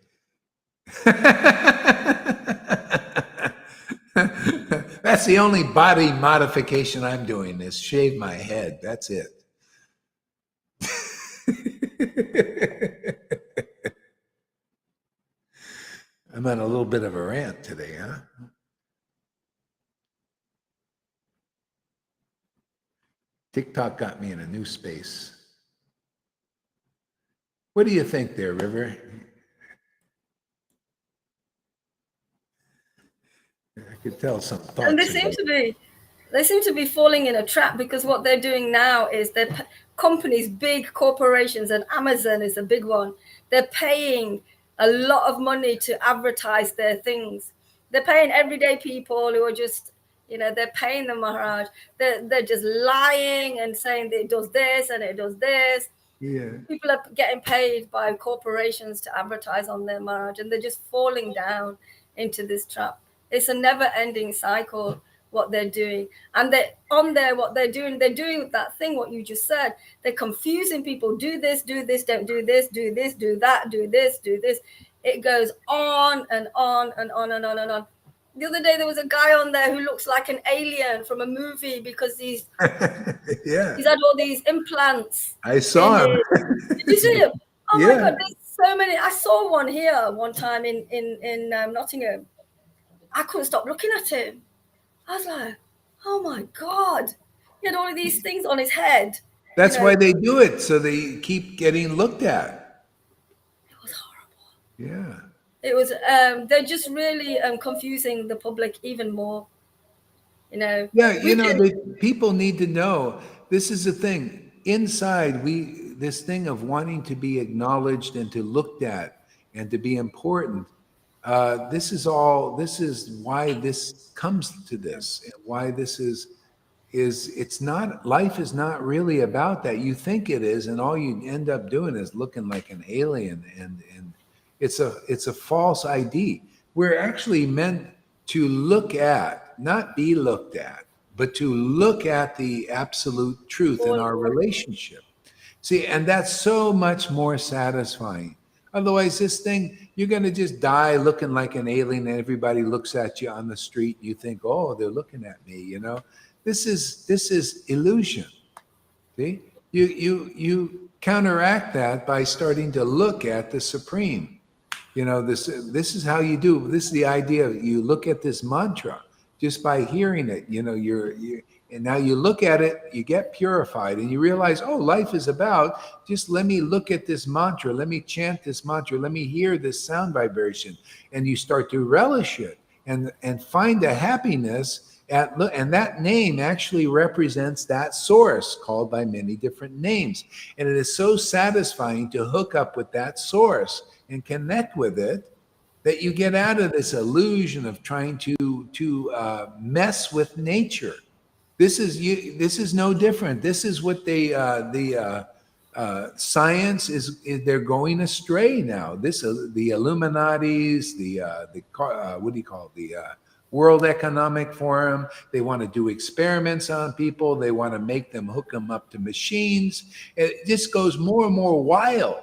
That's the only body modification I'm doing, is shave my head. That's it. I'm on a little bit of a rant today, huh? TikTok got me in a new space. What do you think there, River? I could tell some thoughts. And they seem to be falling in a trap, because what they're doing now is companies, big corporations, and Amazon is a big one. They're paying a lot of money to advertise their things. They're paying everyday people who are just You know, they're paying the Maharaj. They're just lying and saying that it does this and it does this. Yeah. People are getting paid by corporations to advertise on their Maharaj, and they're just falling down into this trap. It's a never-ending cycle, what they're doing. And they're on there, what they're doing that thing, what you just said. They're confusing people. Do this, don't do this, do this, do that, do this, do this. It goes on and on and on and on and on. The other day, there was a guy on there who looks like an alien from a movie because he's Yeah. he's had all these implants. I saw him. Did you see him? Oh my Yeah. God, there's so many. I saw one here one time in Nottingham. I couldn't stop looking at him. I was like, oh my God. He had all of these things on his head. That's You know, why they do it, so they keep getting looked at. it was horrible. Yeah. It was, they're just really confusing the public even more. You know. Yeah, you know, people need to know this is the thing. Inside, this thing of wanting to be acknowledged and to looked at and to be important. This is why this comes to this, and why this is it's not, life is not really about that. You think it is, and all you end up doing is looking like an alien, and it's a false ID. We're actually meant to look at, not be looked at, but to look at the absolute truth in our relationship. See, and that's so much more satisfying. Otherwise, this thing, you're going to just die looking like an alien, and everybody looks at you on the street. And you think, oh, they're looking at me. You know, this is illusion. See, you counteract that by starting to look at the Supreme. You know, this is how you do. This is the idea. You look at this mantra just by hearing it. You know, and now you look at it, you get purified, and you realize, oh, life is about just let me look at this mantra, let me chant this mantra, let me hear this sound vibration, and you start to relish it and find a happiness and that name actually represents that source, called by many different names, and it is so satisfying to hook up with that source and connect with it, that you get out of this illusion of trying to mess with nature. This is no different. This is what science is. They're going astray now. The Illuminati's, what do you call it? The World Economic Forum. They want to do experiments on people. They want to make them hook them up to machines. It just goes more and more wild.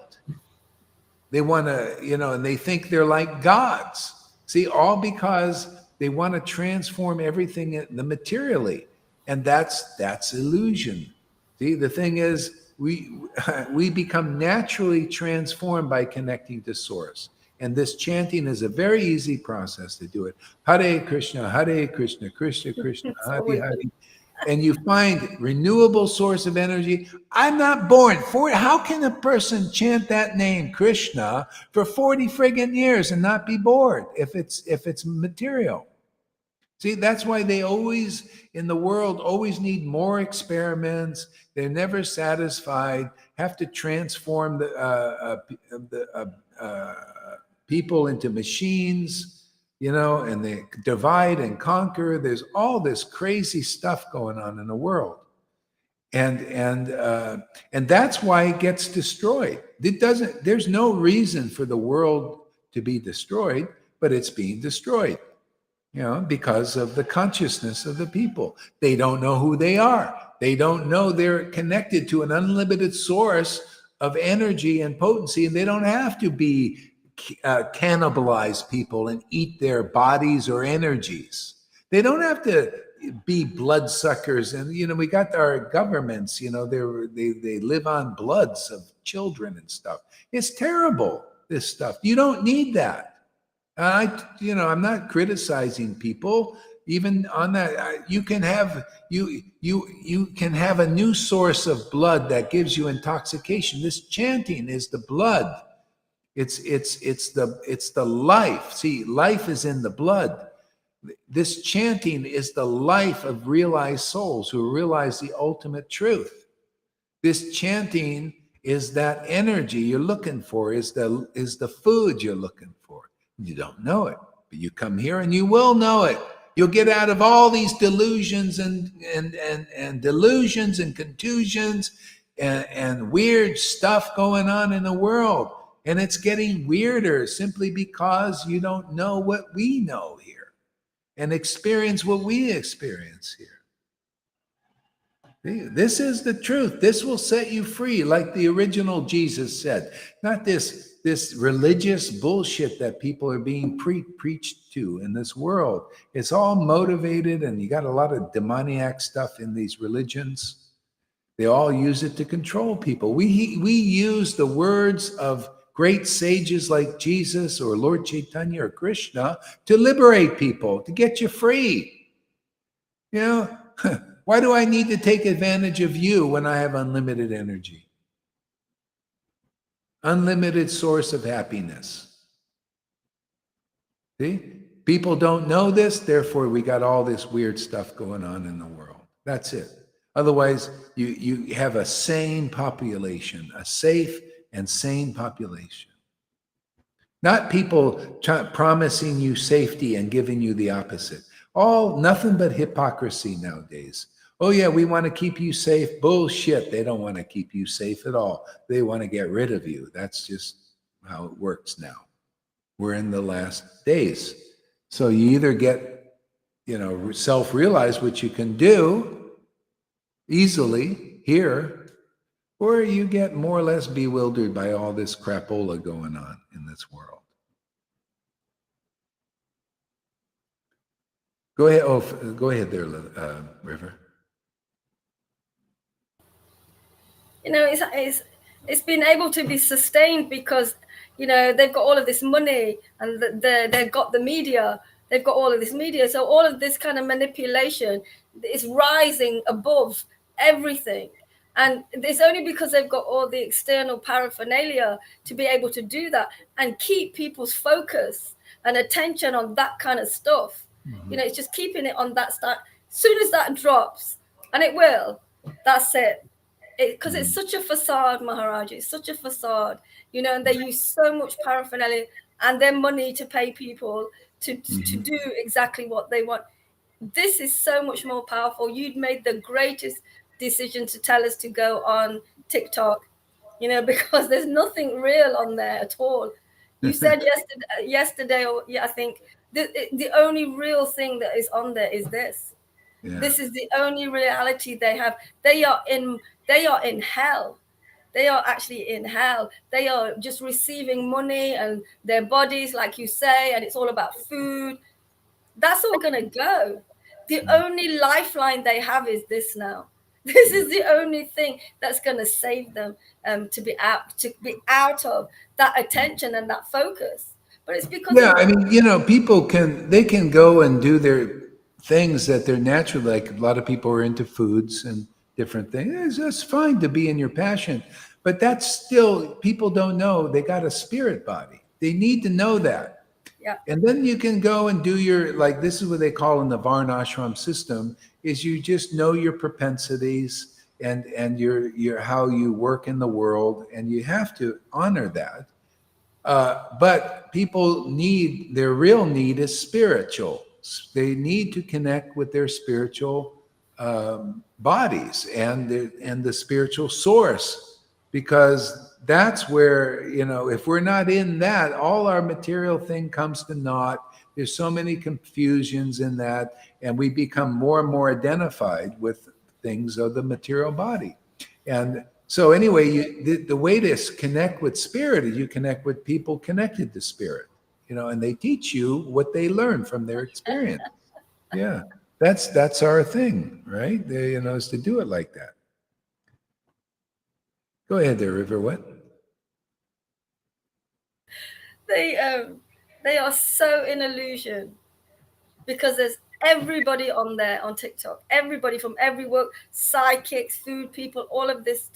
They want to, you know, and they think they're like gods. See, all because they want to transform everything the materially, and that's illusion. See, the thing is, we become naturally transformed by connecting to Source, and this chanting is a very easy process to do it. Hare Krishna, Krishna Krishna, Hare Hare. And you find renewable source of energy. I'm not born. How can a person chant that name, Krishna, for 40 friggin' years and not be bored if it's material? See, that's why they always, in the world, always need more experiments. They're never satisfied, have to transform the people into machines. You know, and they divide and conquer. There's all this crazy stuff going on in the world, and that's why it gets destroyed. There's no reason for the world to be destroyed, but it's being destroyed. You know, because of the consciousness of the people. They don't know who they are. They don't know they're connected to an unlimited source of energy and potency, and they don't have to be cannibalize people and eat their bodies or energies. They don't have to be bloodsuckers. And you know, we got our governments, you know, they live on bloods of children and stuff. It's terrible, this stuff. You don't need that. I'm not criticizing people even on that. You can have a new source of blood that gives you intoxication. This chanting is the blood. It's the life. See, life is in the blood. This chanting is the life of realized souls who realize the ultimate truth. This chanting is that energy you're looking for, is the food you're looking for. You don't know it, but you come here and you will know it. You'll get out of all these delusions and delusions and contusions and weird stuff going on in the world. And it's getting weirder simply because you don't know what we know here and experience what we experience here. This is the truth. This will set you free, like the original Jesus said. Not this religious bullshit that people are being preached to in this world. It's all motivated, and you got a lot of demoniac stuff in these religions. They all use it to control people. We use the words of great sages like Jesus or Lord Caitanya or Krishna to liberate people, to get you free. You know, why do I need to take advantage of you when I have unlimited energy? Unlimited source of happiness. See? People don't know this, therefore we got all this weird stuff going on in the world. That's it. Otherwise, you have a sane population, a safe and sane population. Not people promising you safety and giving you the opposite. All nothing but hypocrisy nowadays. Oh yeah, we want to keep you safe. Bullshit. They don't want to keep you safe at all. They want to get rid of you. That's just how it works now. We're in the last days. So you either get, self-realize what you can do easily here, or you get more or less bewildered by all this crapola going on in this world. Go ahead. Oh, go ahead there, River. It's been able to be sustained because they've got all of this money and they've got the media. They've got all of this media, so all of this kind of manipulation is rising above everything. And it's only because they've got all the external paraphernalia to be able to do that and keep people's focus and attention on that kind of stuff. Mm-hmm. It's just keeping it on that start. As soon as that drops, and it will, that's it. Because it's such a facade, Maharaj. It's such a facade, and they use so much paraphernalia and their money to pay people to do exactly what they want. This is so much more powerful. You'd made the greatest decision to tell us to go on TikTok, because there's nothing real on there at all. You said yesterday, or I think the only real thing that is on there is this. Yeah. This is the only reality they have. They are in hell. They are actually in hell. They are just receiving money and their bodies, like you say, and it's all about food. That's all going to go. The only lifeline they have is this now. This is the only thing that's going to save them to be out of that attention and that focus. But it's because people can go and do their things that they're natural. Like a lot of people are into foods and different things. That's fine to be in your passion, but that's still, people don't know they got a spirit body. They need to know that. Yeah. And then you can go and do this is what they call in the Varnashram system, is you just know your propensities and your how you work in the world, and you have to honor that. But people their real need is spiritual. They need to connect with their spiritual bodies and the spiritual source, because that's where, if we're not in that, all our material thing comes to naught. There's so many confusions in that, and we become more and more identified with things of the material body. And so anyway, the way to connect with spirit is you connect with people connected to spirit, and they teach you what they learn from their experience. Yeah, that's our thing, right? Is to do it like that. Go ahead there, River. What? They are so in illusion, because there's everybody on there on TikTok, everybody from every work, psychics, food people, all of this.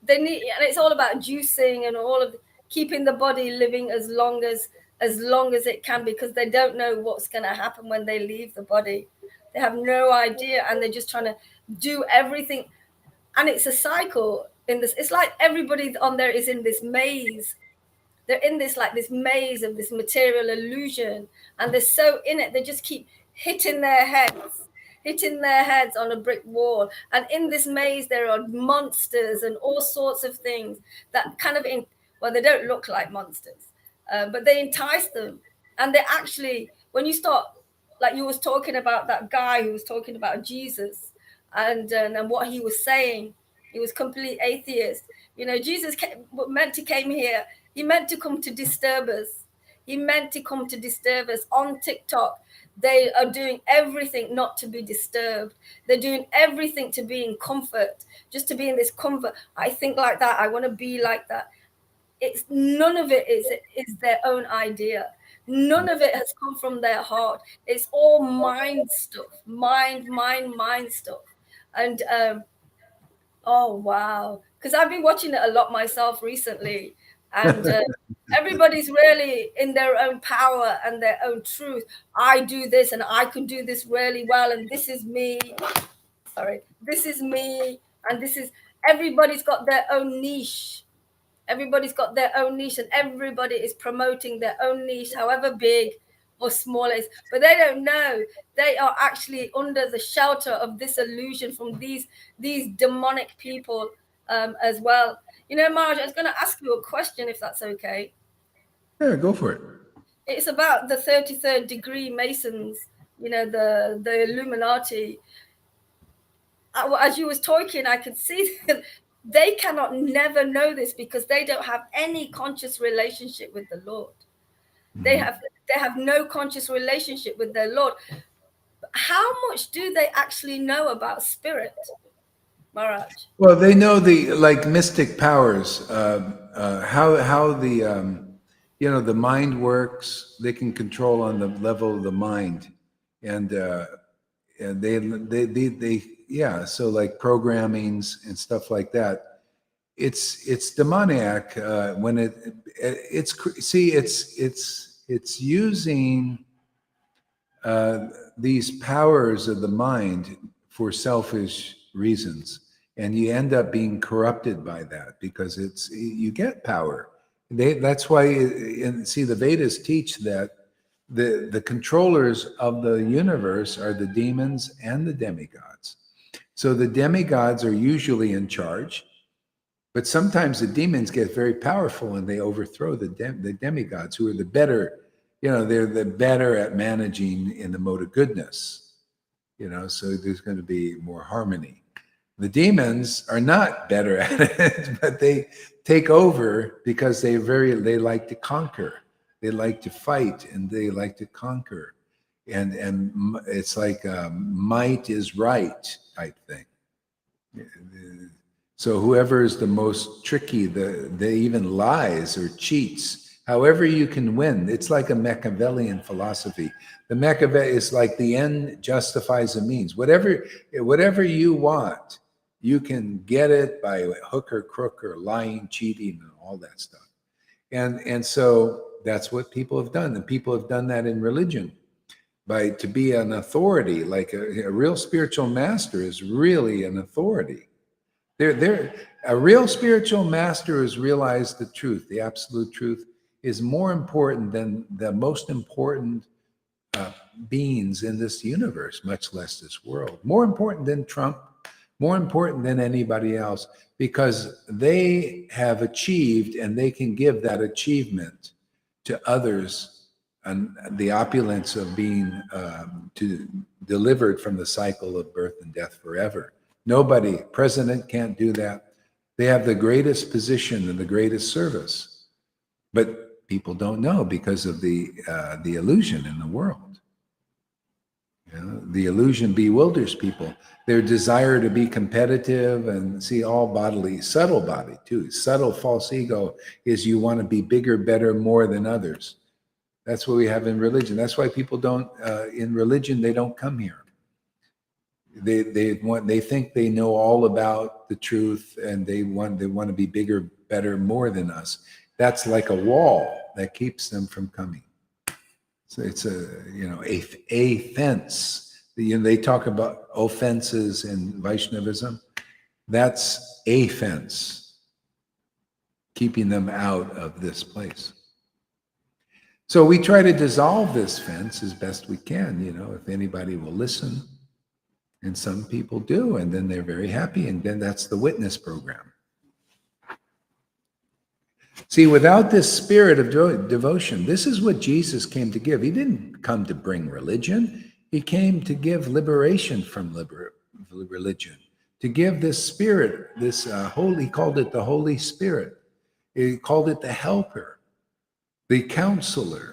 They need, and it's all about juicing and all of keeping the body living as long as it can, because they don't know what's going to happen when they leave the body. They have no idea, and they're just trying to do everything. And it's a cycle in this. It's like everybody on there is in this maze. They're in this maze of this material illusion, and they're so in it. They just keep hitting their heads on a brick wall. And in this maze, there are monsters and all sorts of things that kind of, they don't look like monsters, but they entice them. And they actually, when you start, like you was talking about that guy who was talking about Jesus and what he was saying, he was complete atheist. Jesus meant to came here. He meant to come to disturb us. He meant to come to disturb us. On TikTok, they are doing everything not to be disturbed. They're doing everything to be in comfort, just to be in this comfort. I think like that. I want to be like that. It's none of it is their own idea. None of it has come from their heart. It's all mind stuff, mind stuff. And oh wow, because I've been watching it a lot myself recently, and everybody's really in their own power and their own truth. I do this and I can do this really well, and this is me. This is me, and this is, everybody's got their own niche. Everybody's got their own niche, and everybody is promoting their own niche, however big or small it is. But they don't know they are actually under the shelter of this illusion from these demonic people as well. Marge, I was going to ask you a question, if that's okay. Yeah, go for it. It's about the 33rd degree Masons, the Illuminati. As you was talking, I could see that they cannot never know this because they don't have any conscious relationship with the Lord. They have no conscious relationship with their Lord. How much do they actually know about spirit, Maharaj? Well, they know the mystic powers, how the the mind works. They can control on the level of the mind, and they so like programmings and stuff like that. It's demoniac when it's using these powers of the mind for selfish reasons, and you end up being corrupted by that because you get power. That's why the Vedas teach that the controllers of the universe are the demons and the demigods. So the demigods are usually in charge, but sometimes the demons get very powerful and they overthrow the demigods, who are the better. They're the better at managing in the mode of goodness. So there's going to be more harmony. The demons are not better at it, but they take over because they like to conquer. They like to fight and they like to conquer. And it's like might is right type thing. So whoever is the most tricky, they even lies or cheats, however you can win. It's like a Machiavellian philosophy. The Machiavelli is like the end justifies the means. Whatever you want, you can get it by hook or crook or lying, cheating, and all that stuff. And so that's what people have done. And people have done that in religion. To be an authority, like a real spiritual master is really an authority. A real spiritual master has realized the truth, the absolute truth, is more important than the most important beings in this universe, much less this world. More important than Trump, more important than anybody else, because they have achieved and they can give that achievement to others, and the opulence of being delivered from the cycle of birth and death forever. President can't do that. They have the greatest position and the greatest service, but people don't know because of the illusion in the world. The illusion bewilders people. Their desire to be competitive and see all bodily, subtle body too. Subtle false ego is you want to be bigger, better, more than others. That's what we have in religion. That's why people don't, in religion, they don't come here. They think they know all about the truth, and they want to be bigger, better, more than us. That's like a wall that keeps them from coming. So it's a fence. They talk about offenses in Vaishnavism. That's a fence keeping them out of this place. So we try to dissolve this fence as best we can, if anybody will listen. And some people do, and then they're very happy, and then that's the witness program. See, without this spirit of devotion, this is what Jesus came to give. He didn't come to bring religion. He came to give liberation from religion, to give this spirit, this he called it the Holy Spirit. He called it the helper, the counselor.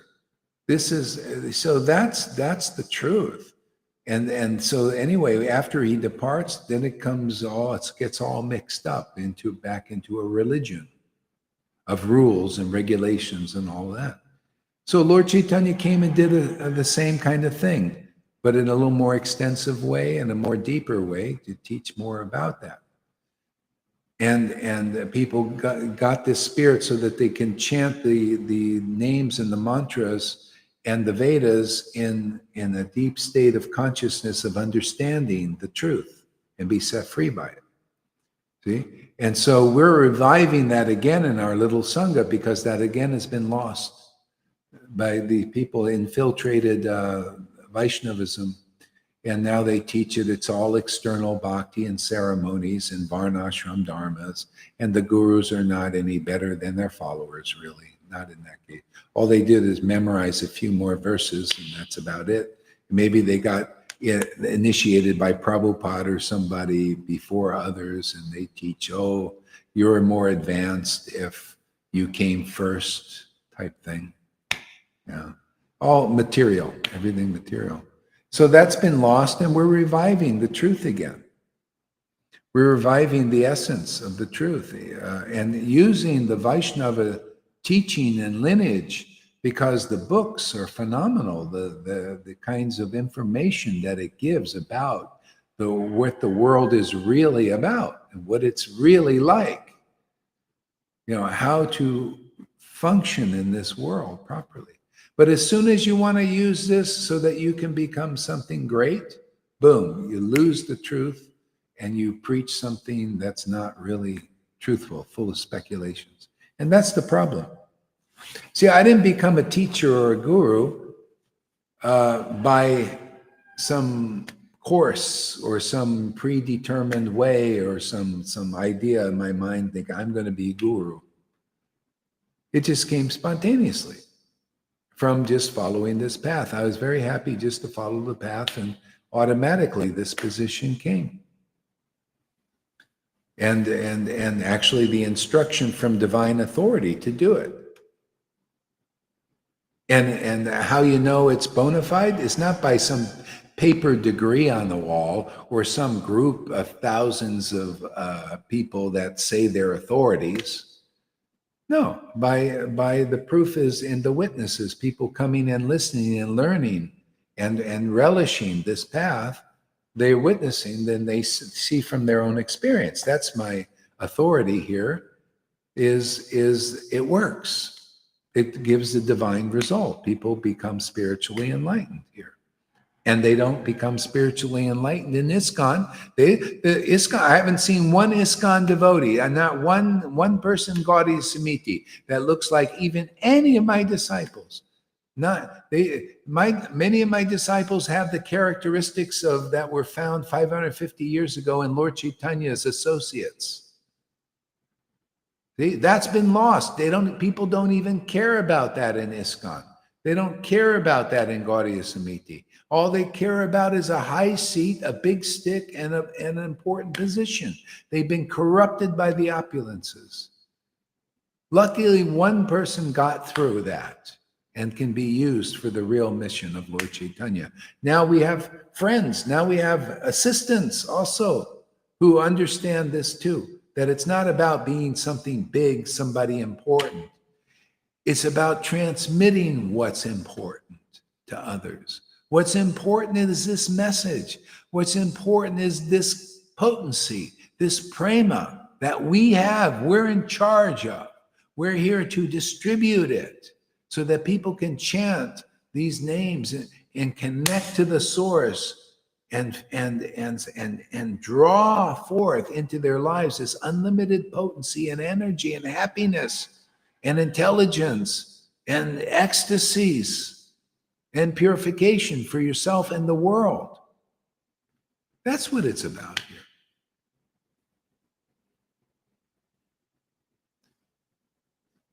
So that's the truth. And so anyway, after he departs, then it gets all mixed up back into a religion of rules and regulations and all that. So Lord Caitanya came and did the same kind of thing, but in a little more extensive way and a more deeper way to teach more about that. And people got this spirit so that they can chant the names and the mantras and the Vedas in a deep state of consciousness of understanding the truth and be set free by it. See? And so we're reviving that again in our little Sangha, because that again has been lost by the people infiltrated Vaishnavism. And now they teach it. It's all external bhakti and ceremonies and varnashram dharmas. And the gurus are not any better than their followers, really. Not in that case. All they did is memorize a few more verses, and that's about it. Maybe they got initiated by Prabhupada or somebody before others, and they teach, you're more advanced if you came first, type thing. Yeah. All material, everything material. So that's been lost, and we're reviving the truth again. We're reviving the essence of the truth and using the Vaishnava teaching and lineage, because the books are phenomenal, the kinds of information that it gives about what the world is really about and what it's really like, how to function in this world properly. But as soon as you want to use this so that you can become something great, boom, you lose the truth and you preach something that's not really truthful, full of speculations. And that's the problem. See, I didn't become a teacher or a guru by some course or some predetermined way or some idea in my mind, think I'm going to be a guru. It just came spontaneously from just following this path. I was very happy just to follow the path, and automatically this position came. And actually the instruction from divine authority to do it. And how you know it's bona fide is not by some paper degree on the wall or some group of thousands of people that say they're authorities. No, by the proof is in the witnesses, people coming and listening and learning and relishing this path. They're witnessing, then they see from their own experience. That's my authority here, is it works. It gives a divine result. People become spiritually enlightened here. And they don't become spiritually enlightened in ISKCON. ISKCON, I haven't seen one ISKCON devotee, and not one person, Gaudiya Samiti, that looks like even any of my disciples. Many of my disciples have the characteristics that were found 550 years ago in Lord Caitanya's associates. That's been lost. People don't even care about that in ISKCON. They don't care about that in Gaudiya Samiti. All they care about is a high seat, a big stick, and an important position. They've been corrupted by the opulences. Luckily, one person got through that and can be used for the real mission of Lord Caitanya. Now we have friends. Now we have assistants also who understand this too, that it's not about being something big, somebody important. It's about transmitting what's important to others. What's important is this message. What's important is this potency, this prema that we have, we're in charge of. We're here to distribute it so that people can chant these names and connect to the source and draw forth into their lives this unlimited potency and energy and happiness and intelligence and ecstasies and purification for yourself and the world. That's what it's about here.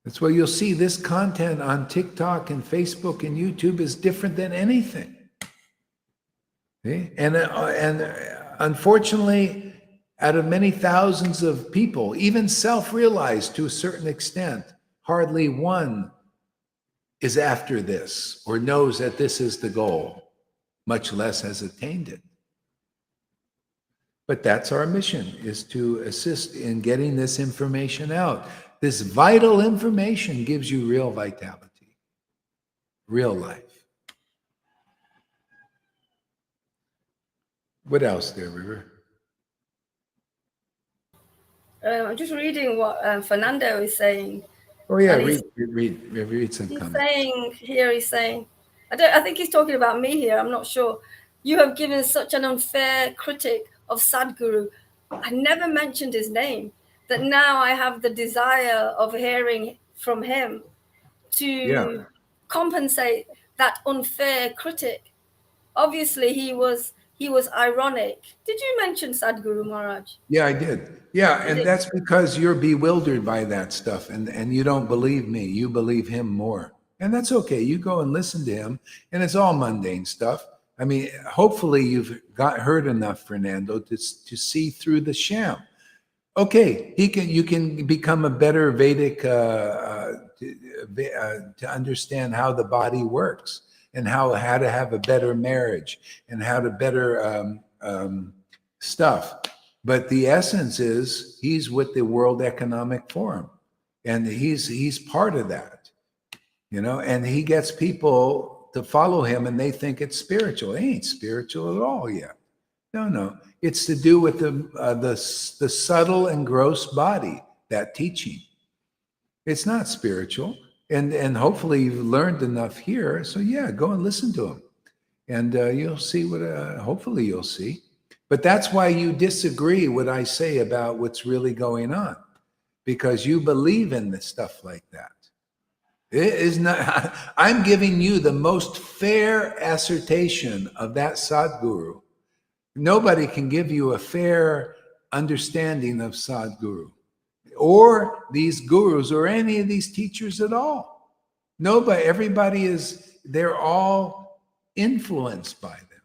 That's why you'll see this content on TikTok and Facebook and YouTube is different than anything. Okay? And unfortunately, out of many thousands of people, even self-realized to a certain extent, hardly one is after this or knows that this is the goal, much less has attained it. But that's our mission, is to assist in getting this information out. This vital information gives you real vitality, real life. What else there, River? I'm just reading what Fernando is saying. Oh yeah, And read some he's comments. saying here, he's saying, I think he's talking about me here, I'm not sure. You have given such an unfair critic of Sadhguru. I never mentioned his name, that now I have the desire of hearing from him to compensate that unfair critic. Obviously, he was ironic. Did you mention Sadhguru Maharaj? Yeah, I did. Yeah, and that's because you're bewildered by that stuff, and you don't believe me. You believe him more. And that's okay. You go and listen to him, and it's all mundane stuff. I mean, hopefully you've heard enough, Fernando, to see through the sham. Okay, you can become a better Vedic to understand how the body works and how to have a better marriage and how to better stuff. But the essence is he's with the World Economic Forum, and he's part of that, and he gets people to follow him, and they think it's spiritual. It ain't spiritual at all yet. No. It's to do with the subtle and gross body, that teaching. It's not spiritual. And hopefully you've learned enough here. So yeah, go and listen to him. And you'll see what, hopefully you'll see. But that's why you disagree what I say about what's really going on. Because you believe in this stuff like that. It is not, I'm giving you the most fair assertion of that Sadhguru. Nobody can give you a fair understanding of Sadhguru or these gurus or any of these teachers at all. Nobody, they're all influenced by them.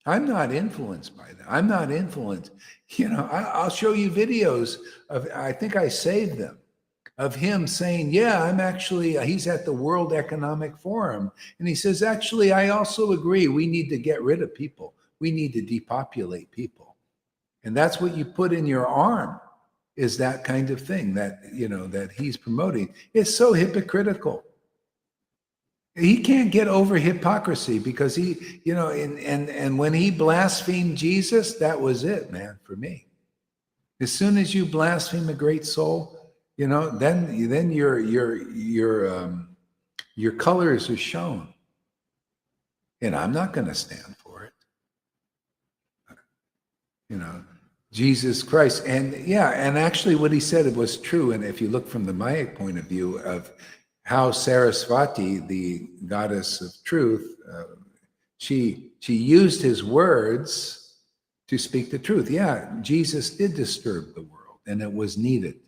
I'm not influenced by them. I'm not influenced. I'll show you videos of, I think I saved them, of him saying, he's at the World Economic Forum. And he says, actually, I also agree. We need to get rid of people. We need to depopulate people. And that's what you put in your arm, is that kind of thing that, that he's promoting. It's so hypocritical. He can't get over hypocrisy because he, and when he blasphemed Jesus, that was it, man, for me. As soon as you blaspheme a great soul, then your colors are shown. And I'm not going to stand for it. Jesus Christ. And actually what he said was true. And if you look from the Mayic point of view of how Saraswati, the goddess of truth, she used his words to speak the truth. Yeah, Jesus did disturb the world, and it was needed.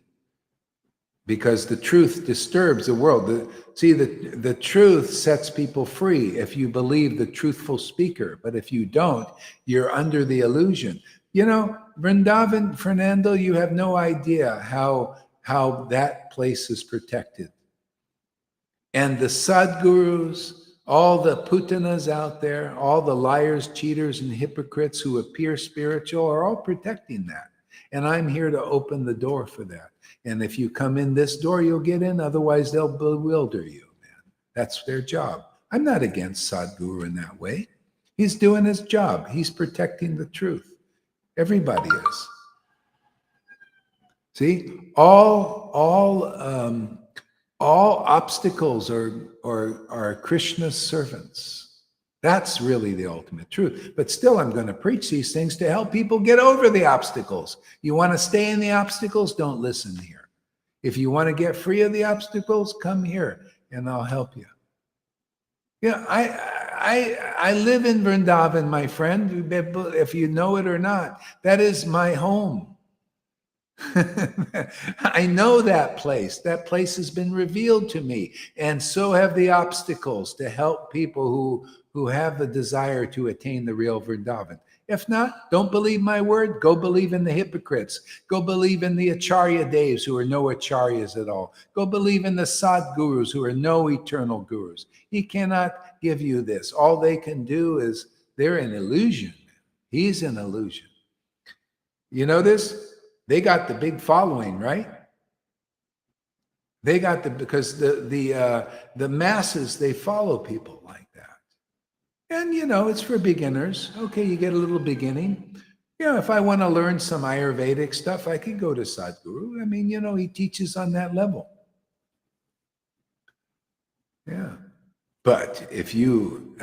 Because the truth disturbs the world. The truth sets people free if you believe the truthful speaker. But if you don't, you're under the illusion. Vrindavan, Fernando, you have no idea how that place is protected. And the Sadhgurus, all the putanas out there, all the liars, cheaters, and hypocrites who appear spiritual are all protecting that. And I'm here to open the door for that. And if you come in this door, you'll get in. Otherwise, they'll bewilder you, man. That's their job. I'm not against Sadhguru in that way. He's doing his job. He's protecting the truth. Everybody is. See, all obstacles are Krishna's servants. That's really the ultimate truth. But still, I'm going to preach these things to help people get over the obstacles. You want to stay in the obstacles? Don't listen here. If you want to get free of the obstacles, come here. and I'll help you. Yeah, I live in Vrindavan, my friend, if you know it or not. That is my home. I know that place. That place has been revealed to me, and so have the obstacles to help people who have the desire to attain the real Vrindavan. If not, don't believe my word. Go believe in the hypocrites. Go believe in the Acharya Devs who are no Acharyas at all. Go believe in the Sadgurus who are no eternal gurus. He cannot give you this. All they can do is they're an illusion. He's an illusion. You notice? They got the big following, right? They got because the masses, they follow people like that. And it's for beginners. Okay, you get a little beginning. If I want to learn some Ayurvedic stuff, I could go to Sadhguru. I mean, he teaches on that level. Yeah. But if you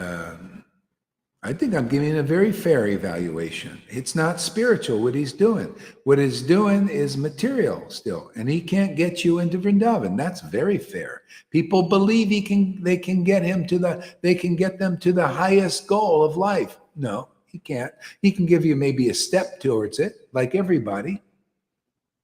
I think I'm giving a very fair evaluation. It's not spiritual what he's doing. What he's doing is material still, and he can't get you into Vrindavan. That's very fair. People believe they can get them to the highest goal of life. No, he can't. He can give you maybe a step towards it, like everybody.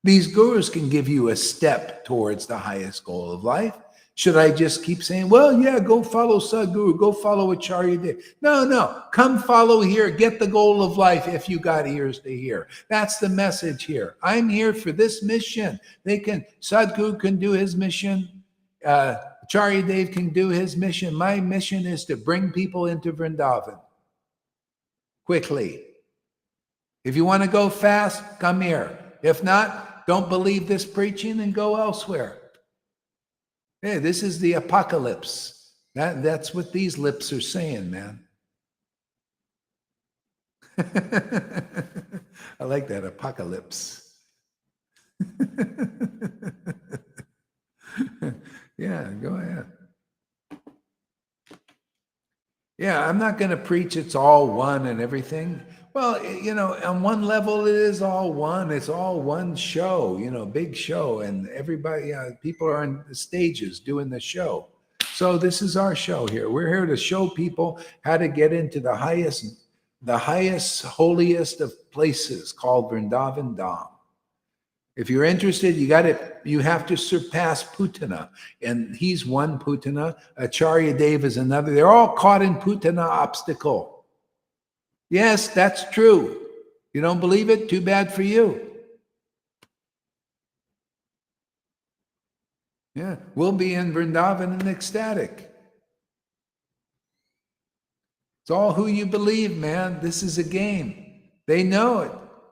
These gurus can give you a step towards the highest goal of life. Should I just keep saying, well, yeah, go follow Sadhguru, go follow Acharya Dev? No, come follow here, get the goal of life if you got ears to hear. That's the message here. I'm here for this mission. Sadhguru can do his mission. Acharya Dev can do his mission. My mission is to bring people into Vrindavan quickly. If you want to go fast, come here. If not, don't believe this preaching and go elsewhere. Hey, this is the apocalypse. That's what these lips are saying, man. I like that, apocalypse. Yeah, go ahead. Yeah, I'm not going to preach it's all one and everything. Well, on one level, it is all one. It's all one show, big show. And everybody, people are on the stages doing the show. So this is our show here. We're here to show people how to get into the highest, holiest of places called Vrindavan Dham. If you're interested, you have to surpass Putana. And he's one Putana. Acharya Dev is another. They're all caught in Putana obstacle. Yes, that's true. You don't believe it? Too bad for you. Yeah, we'll be in Vrindavan and ecstatic. It's all who you believe, man. This is a game. They know it.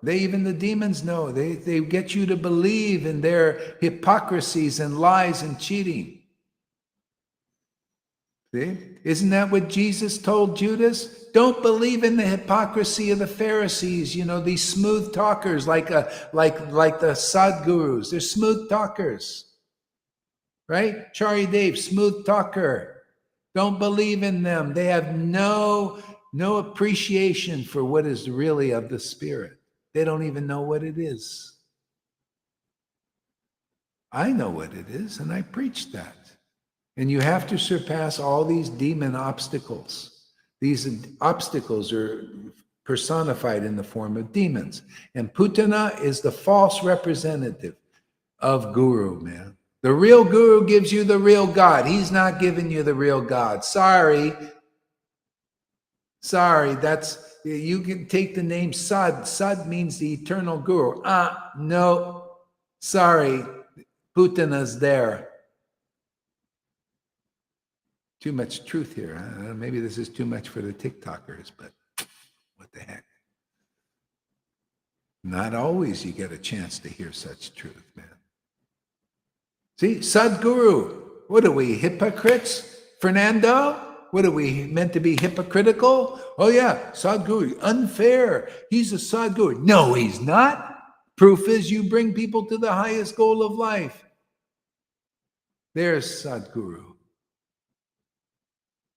Even the demons know. They get you to believe in their hypocrisies and lies and cheating. See? Isn't that what Jesus told Judas? Don't believe in the hypocrisy of the Pharisees. These smooth talkers like the Sadgurus. They're smooth talkers, right? Acharya Dev, smooth talker. Don't believe in them. They have no appreciation for what is really of the Spirit. They don't even know what it is. I know what it is, and I preach that. And you have to surpass all these demon obstacles. These obstacles are personified in the form of demons. And Putana is the false representative of Guru, man. The real Guru gives you the real God. He's not giving you the real God. Sorry, you can take the name Sad. Sad means the eternal Guru. No, sorry, Putana's there. Too much truth here. Maybe this is too much for the TikTokers, but what the heck? Not always you get a chance to hear such truth, man. See, Sadhguru. What are we, hypocrites? Fernando? What are we, meant to be hypocritical? Oh yeah, Sadhguru, unfair. He's a Sadhguru. No, he's not. Proof is you bring people to the highest goal of life. There's Sadhguru.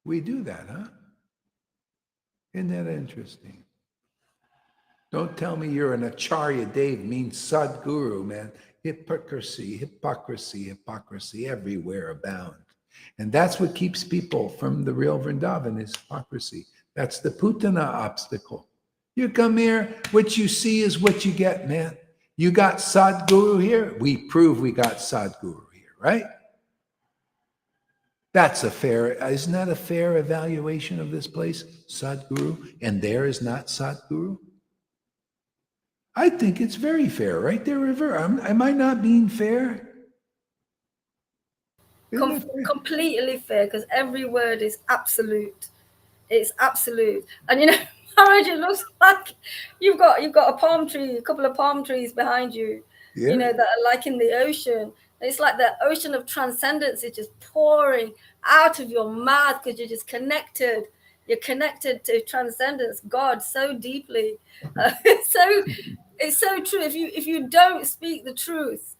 We do that, huh? Isn't that interesting? Don't tell me you're an Acharya Dev means Sadhguru, man. Hypocrisy everywhere abound. And that's what keeps people from the real Vrindavan is hypocrisy. That's the Putana obstacle. You come here, what you see is what you get, man. You got Sadguru here. We prove we got Sadguru here, right? That's a fair, isn't that a fair evaluation of this place? Sadguru, and there is not Sadguru? I think it's very fair, right there, River. Am I not being fair? Completely fair, because every word is absolute. It's absolute. And you know, Maharaj, it looks like you've got a palm tree, a couple of palm trees behind you, you know, that are like in the ocean. It's like the ocean of transcendence is just pouring out of your mouth because you're just connected. You're connected to transcendence, God, so deeply. It's so true. If you don't speak the truth,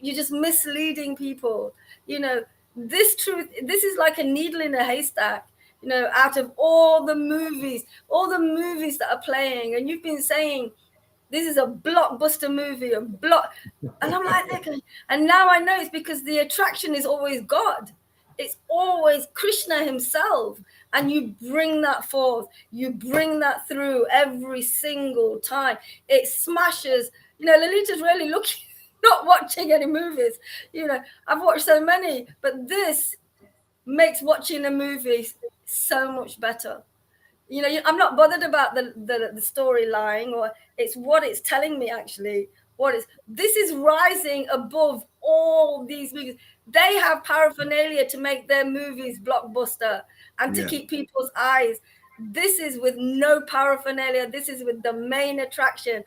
you're just misleading people. You know, this truth, this is like a needle in a haystack. You know, out of all the movies that are playing, and you've been saying this is a blockbuster movie, and I'm like, and now I know it's because the attraction is always God. It's always Krishna himself, and you bring that forth. You bring that through every single time. It smashes. You know, Lalita's really looking, not watching any movies. You know, I've watched so many, but this makes watching a movie so much better. You know, I'm not bothered about the storyline, or it's what it's telling me actually. This is rising above all these movies. They have paraphernalia to make their movies blockbuster and to keep people's eyes. This is with no paraphernalia. This is with the main attraction,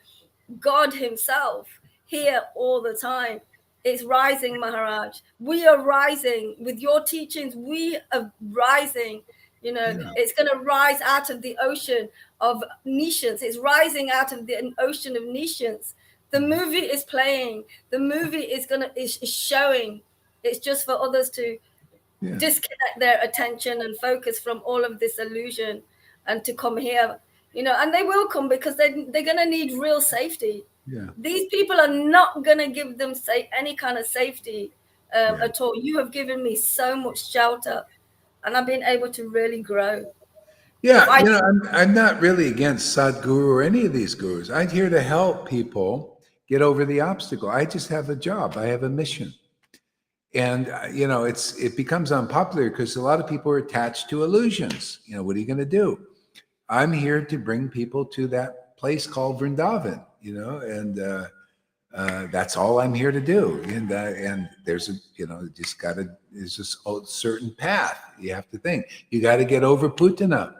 God himself, here all the time. It's rising, Maharaj. We are rising with your teachings. We are rising. You know, it's going to rise out of the ocean of nishads. It's rising out of the ocean of nishads. The movie is playing. The movie is showing. It's just for others to disconnect their attention and focus from all of this illusion and to come here. You know, and they will come because they're going to need real safety. These people are not going to give them any kind of safety at all. You have given me so much shelter, and I've been able to really grow. Yeah, you know, I'm not really against Sadhguru or any of these gurus. I'm here to help people get over the obstacle. I just have a job. I have a mission. And, you know, it becomes unpopular because a lot of people are attached to illusions. You know, what are you going to do? I'm here to bring people to that place called Vrindavan, you know, and that's all I'm here to do. And there's there's this certain path you have to think. You got to get over Putana.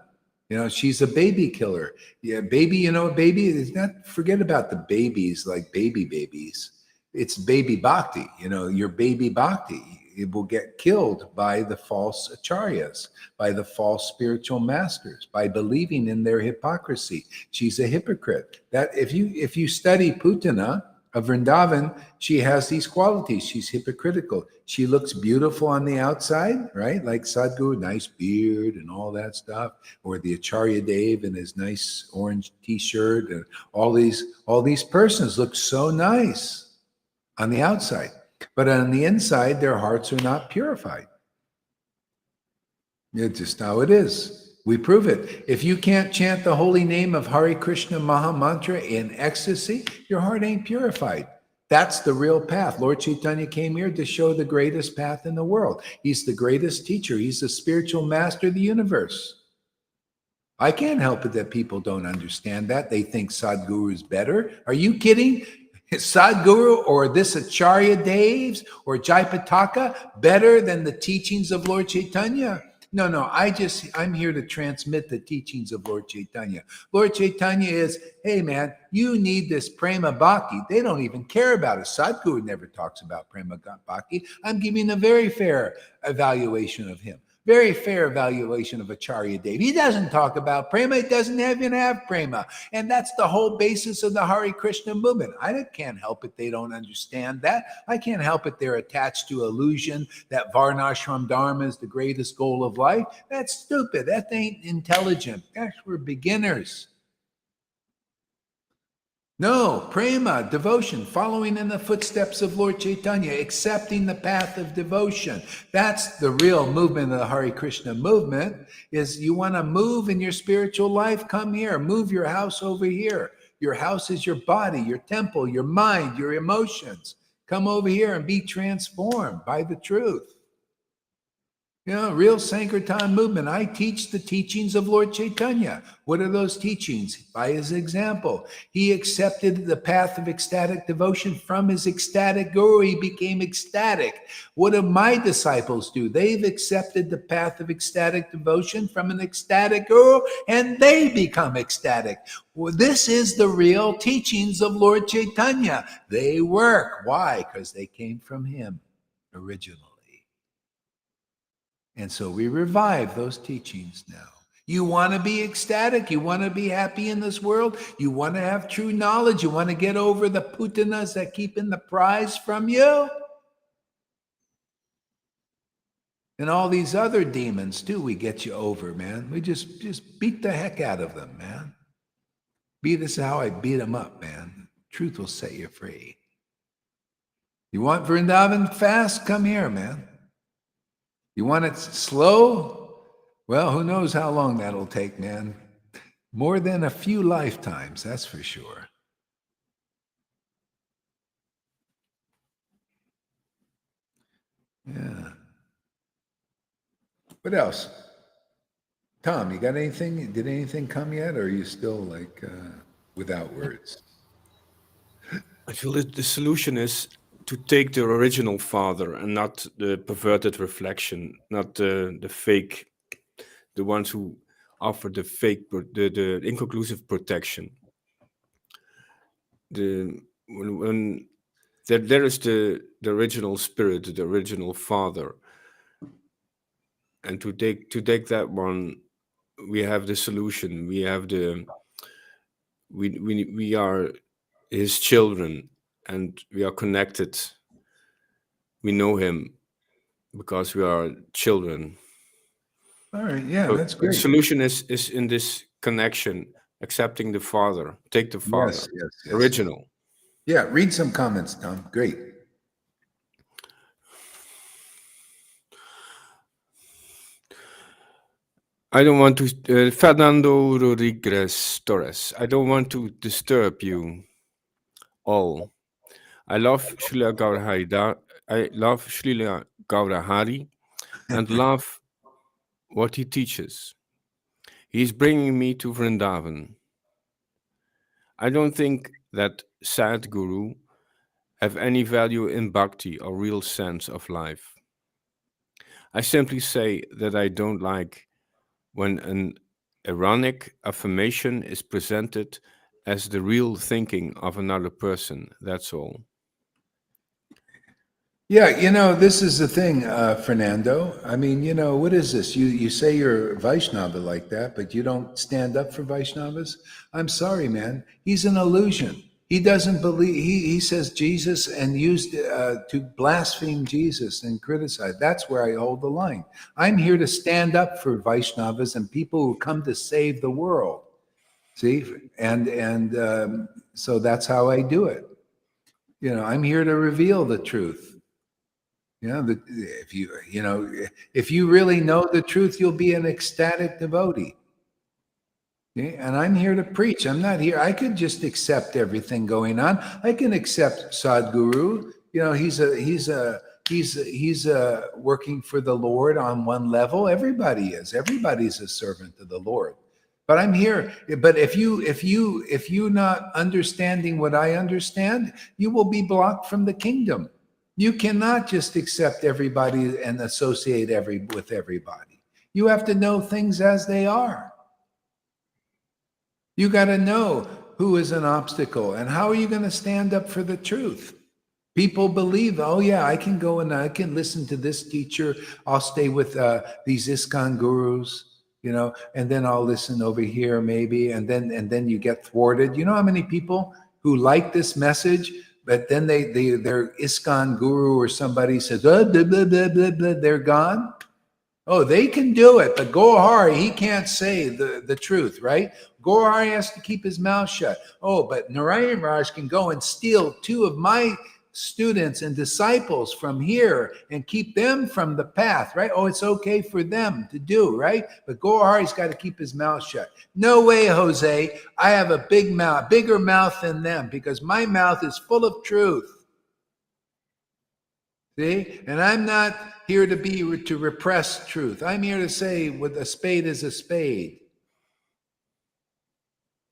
You know, she's a baby killer. Yeah, baby, you know, baby is not, forget about the babies like babies. It's baby bhakti, you know, your baby bhakti. It will get killed by the false acharyas, by the false spiritual masters, by believing in their hypocrisy. She's a hypocrite. That if you study Putana of Vrindavan, she has these qualities. She's hypocritical. She looks beautiful on the outside, right? Like Sadhguru, nice beard and all that stuff, or the Acharya Dev in his nice orange t-shirt, and all these persons look so nice on the outside. But on the inside, their hearts are not purified. It's just how it is. We prove it. If you can't chant the holy name of Hare Krishna Maha Mantra in ecstasy, your heart ain't purified. That's the real path. Lord Caitanya came here to show the greatest path in the world. He's the greatest teacher. He's the spiritual master of the universe. I can't help it that people don't understand that. They think Sadhguru is better. Are you kidding? Sadhguru or this Acharya Devs or Jaipataka better than the teachings of Lord Caitanya? No, I'm here to transmit the teachings of Lord Caitanya. Lord Caitanya is, hey man, you need this prema bhakti. They don't even care about it. Sadhguru never talks about prema bhakti. I'm giving a very fair evaluation of him. Very fair evaluation of Acharya Dev. He doesn't talk about prema. He doesn't even have prema. And that's the whole basis of the Hare Krishna movement. I can't help it they don't understand that. I can't help it they're attached to illusion that Varnashram Dharma is the greatest goal of life. That's stupid. That ain't intelligent. Gosh, we're beginners. No, prema, devotion, following in the footsteps of Lord Caitanya, accepting the path of devotion. That's the real movement of the Hare Krishna movement, is you want to move in your spiritual life, come here, move your house over here. Your house is your body, your temple, your mind, your emotions. Come over here and be transformed by the truth. You know, real Sankirtan movement. I teach the teachings of Lord Caitanya. What are those teachings? By his example. He accepted the path of ecstatic devotion from his ecstatic guru. He became ecstatic. What do my disciples do? They've accepted the path of ecstatic devotion from an ecstatic guru, and they become ecstatic. Well, this is the real teachings of Lord Caitanya. They work. Why? Because they came from him originally. And so we revive those teachings now. You want to be ecstatic? You want to be happy in this world? You want to have true knowledge? You want to get over the putanas that keeping the prize from you? And all these other demons too, we get you over, man. We just beat the heck out of them, man. This is how I beat them up, man. Truth will set you free. You want Vrindavan fast? Come here, man. You want it slow? Well, who knows how long that'll take, man. More than a few lifetimes, that's for sure. Yeah. What else? Tom, you got anything? Did anything come yet? Or are you still like without words? I feel that the solution is to take the original father and not the perverted reflection, not the fake, the ones who offer the fake, the inconclusive protection. When there is the original spirit, the original father, and to take that one, we have the solution. We have we are his children, and we are connected. We know him because we are children. All right, yeah, So that's great. the solution is in this connection, accepting the father, take the father, Yes. original. Yeah, read some comments, Tom. Great. I don't want to, Fernando Rodriguez Torres, I don't want to disturb you all. I love Srila Gaurahari and love what he teaches. He's bringing me to Vrindavan. I don't think that Sadhguru have any value in bhakti or real sense of life. I simply say that I don't like when an ironic affirmation is presented as the real thinking of another person. That's all. Yeah, you know, this is the thing, Fernando. I mean, you know, what is this? You say you're Vaishnava like that, but you don't stand up for Vaishnavas? I'm sorry, man. He's an illusion. He doesn't believe, he says Jesus and used to blaspheme Jesus and criticize. That's where I hold the line. I'm here to stand up for Vaishnavas and people who come to save the world. See? And so that's how I do it. You know, I'm here to reveal the truth. You know, if you really know the truth, you'll be an ecstatic devotee. Okay? And I'm here to preach. I'm not here. I could just accept everything going on. I can accept Sadhguru. You know, he's working for the Lord on one level. Everybody is. Everybody's a servant of the Lord. But I'm here. But if you not understanding what I understand, you will be blocked from the kingdom. You cannot just accept everybody and associate with everybody. You have to know things as they are. You got to know who is an obstacle and how are you going to stand up for the truth? People believe, oh yeah, I can go and I can listen to this teacher. I'll stay with these ISKCON gurus, you know, and then I'll listen over here maybe, and then you get thwarted. You know how many people who like this message, but then their ISKCON guru or somebody says, oh, blah, blah, blah, blah, blah, they're gone. Oh, they can do it, but Gohari, he can't say the truth, right? Gohari has to keep his mouth shut. Oh, but Narayan Raj can go and steal 2 of my students and disciples from here and keep them from the path, right? Oh, it's okay for them to do, right? But Gohari's got to keep his mouth shut. No way, Jose. I have a big mouth, bigger mouth than them, because my mouth is full of truth. See? And I'm not here to repress truth. I'm here to say what a spade is a spade.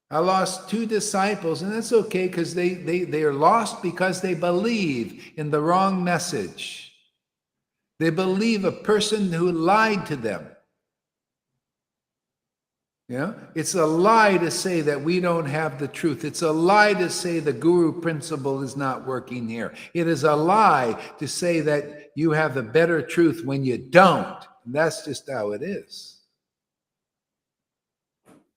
I lost 2 disciples, and that's okay, because they are lost because they believe in the wrong message. They believe a person who lied to them. Yeah, it's a lie to say that we don't have the truth. It's a lie to say the guru principle is not working here. It is a lie to say that you have the better truth when you don't. And that's just how it is.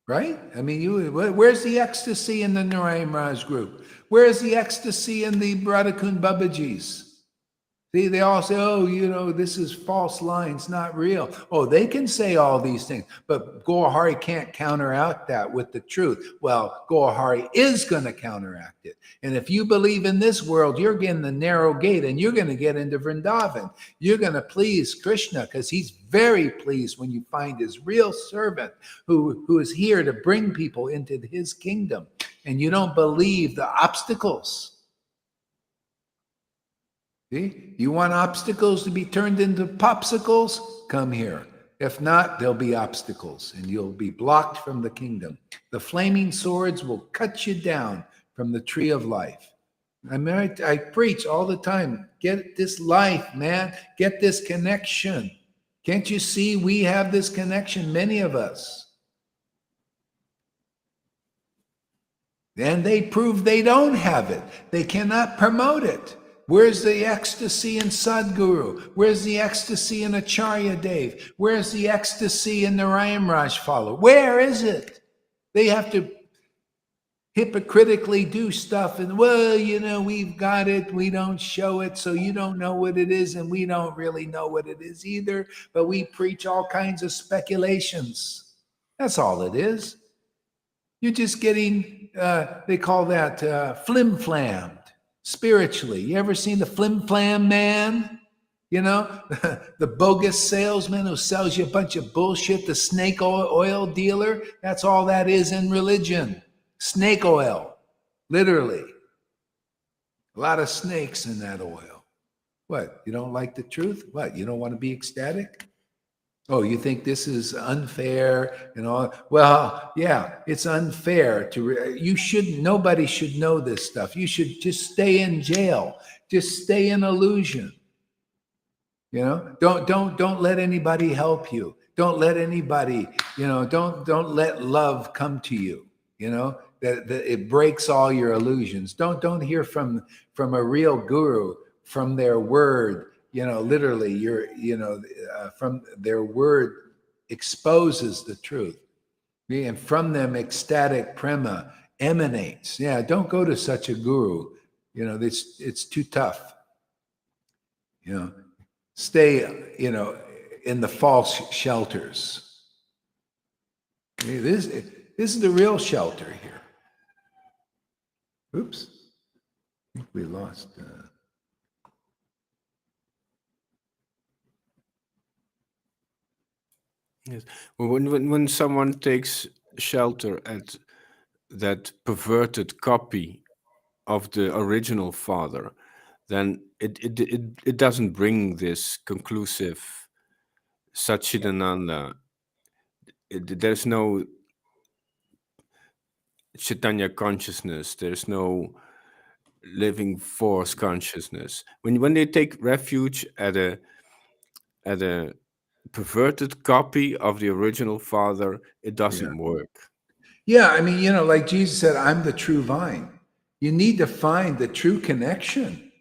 Right? I mean, where's the ecstasy in the Narayan Raj group? Where's the ecstasy in the Radhakund Babajis? See, they all say, oh, this is false line. It's not real. Oh, they can say all these things, but Gohari can't counteract that with the truth. Well, Gohari is going to counteract it. And if you believe in this world, you're getting the narrow gate and you're going to get into Vrindavan. You're going to please Krishna, because he's very pleased when you find his real servant who is here to bring people into his kingdom. And you don't believe the obstacles. See? You want obstacles to be turned into popsicles? Come here. If not, there'll be obstacles and you'll be blocked from the kingdom. The flaming swords will cut you down from the tree of life. I preach all the time. Get this life, man. Get this connection. Can't you see we have this connection, many of us? And they prove they don't have it. They cannot promote it. Where's the ecstasy in Sadhguru? Where's the ecstasy in Acharya Dev? Where's the ecstasy in Narayan Raj follow? Where is it? They have to hypocritically do stuff and, well, we've got it. We don't show it, so you don't know what it is, and we don't really know what it is either, but we preach all kinds of speculations. That's all it is. You're just getting, they call that flim-flammed. Spiritually. You ever seen the flim-flam man? The bogus salesman who sells you a bunch of bullshit, the snake oil dealer? That's all that is in religion. Snake oil. Literally. A lot of snakes in that oil. What? You don't like the truth? What? You don't want to be ecstatic? Oh, you think this is unfair and all? Well, yeah, it's unfair nobody should know this stuff. You should just stay in jail. Just stay in illusion. Don't let anybody help you. Don't let anybody, don't let love come to you. That it breaks all your illusions. Don't hear from a real guru, from their word. Literally, from their word exposes the truth. And from them, ecstatic prema emanates. Yeah, don't go to such a guru. It's too tough. Stay, in the false shelters. This is the real shelter here. Oops. I think we lost... Yes. Well, when someone takes shelter at that perverted copy of the original father, then it doesn't bring this conclusive Satchidananda. There's no Chaitanya consciousness. There's no living force consciousness. When they take refuge at a perverted copy of the original father, it doesn't work. Yeah, I mean, like Jesus said, I'm the true vine. You need to find the true connection.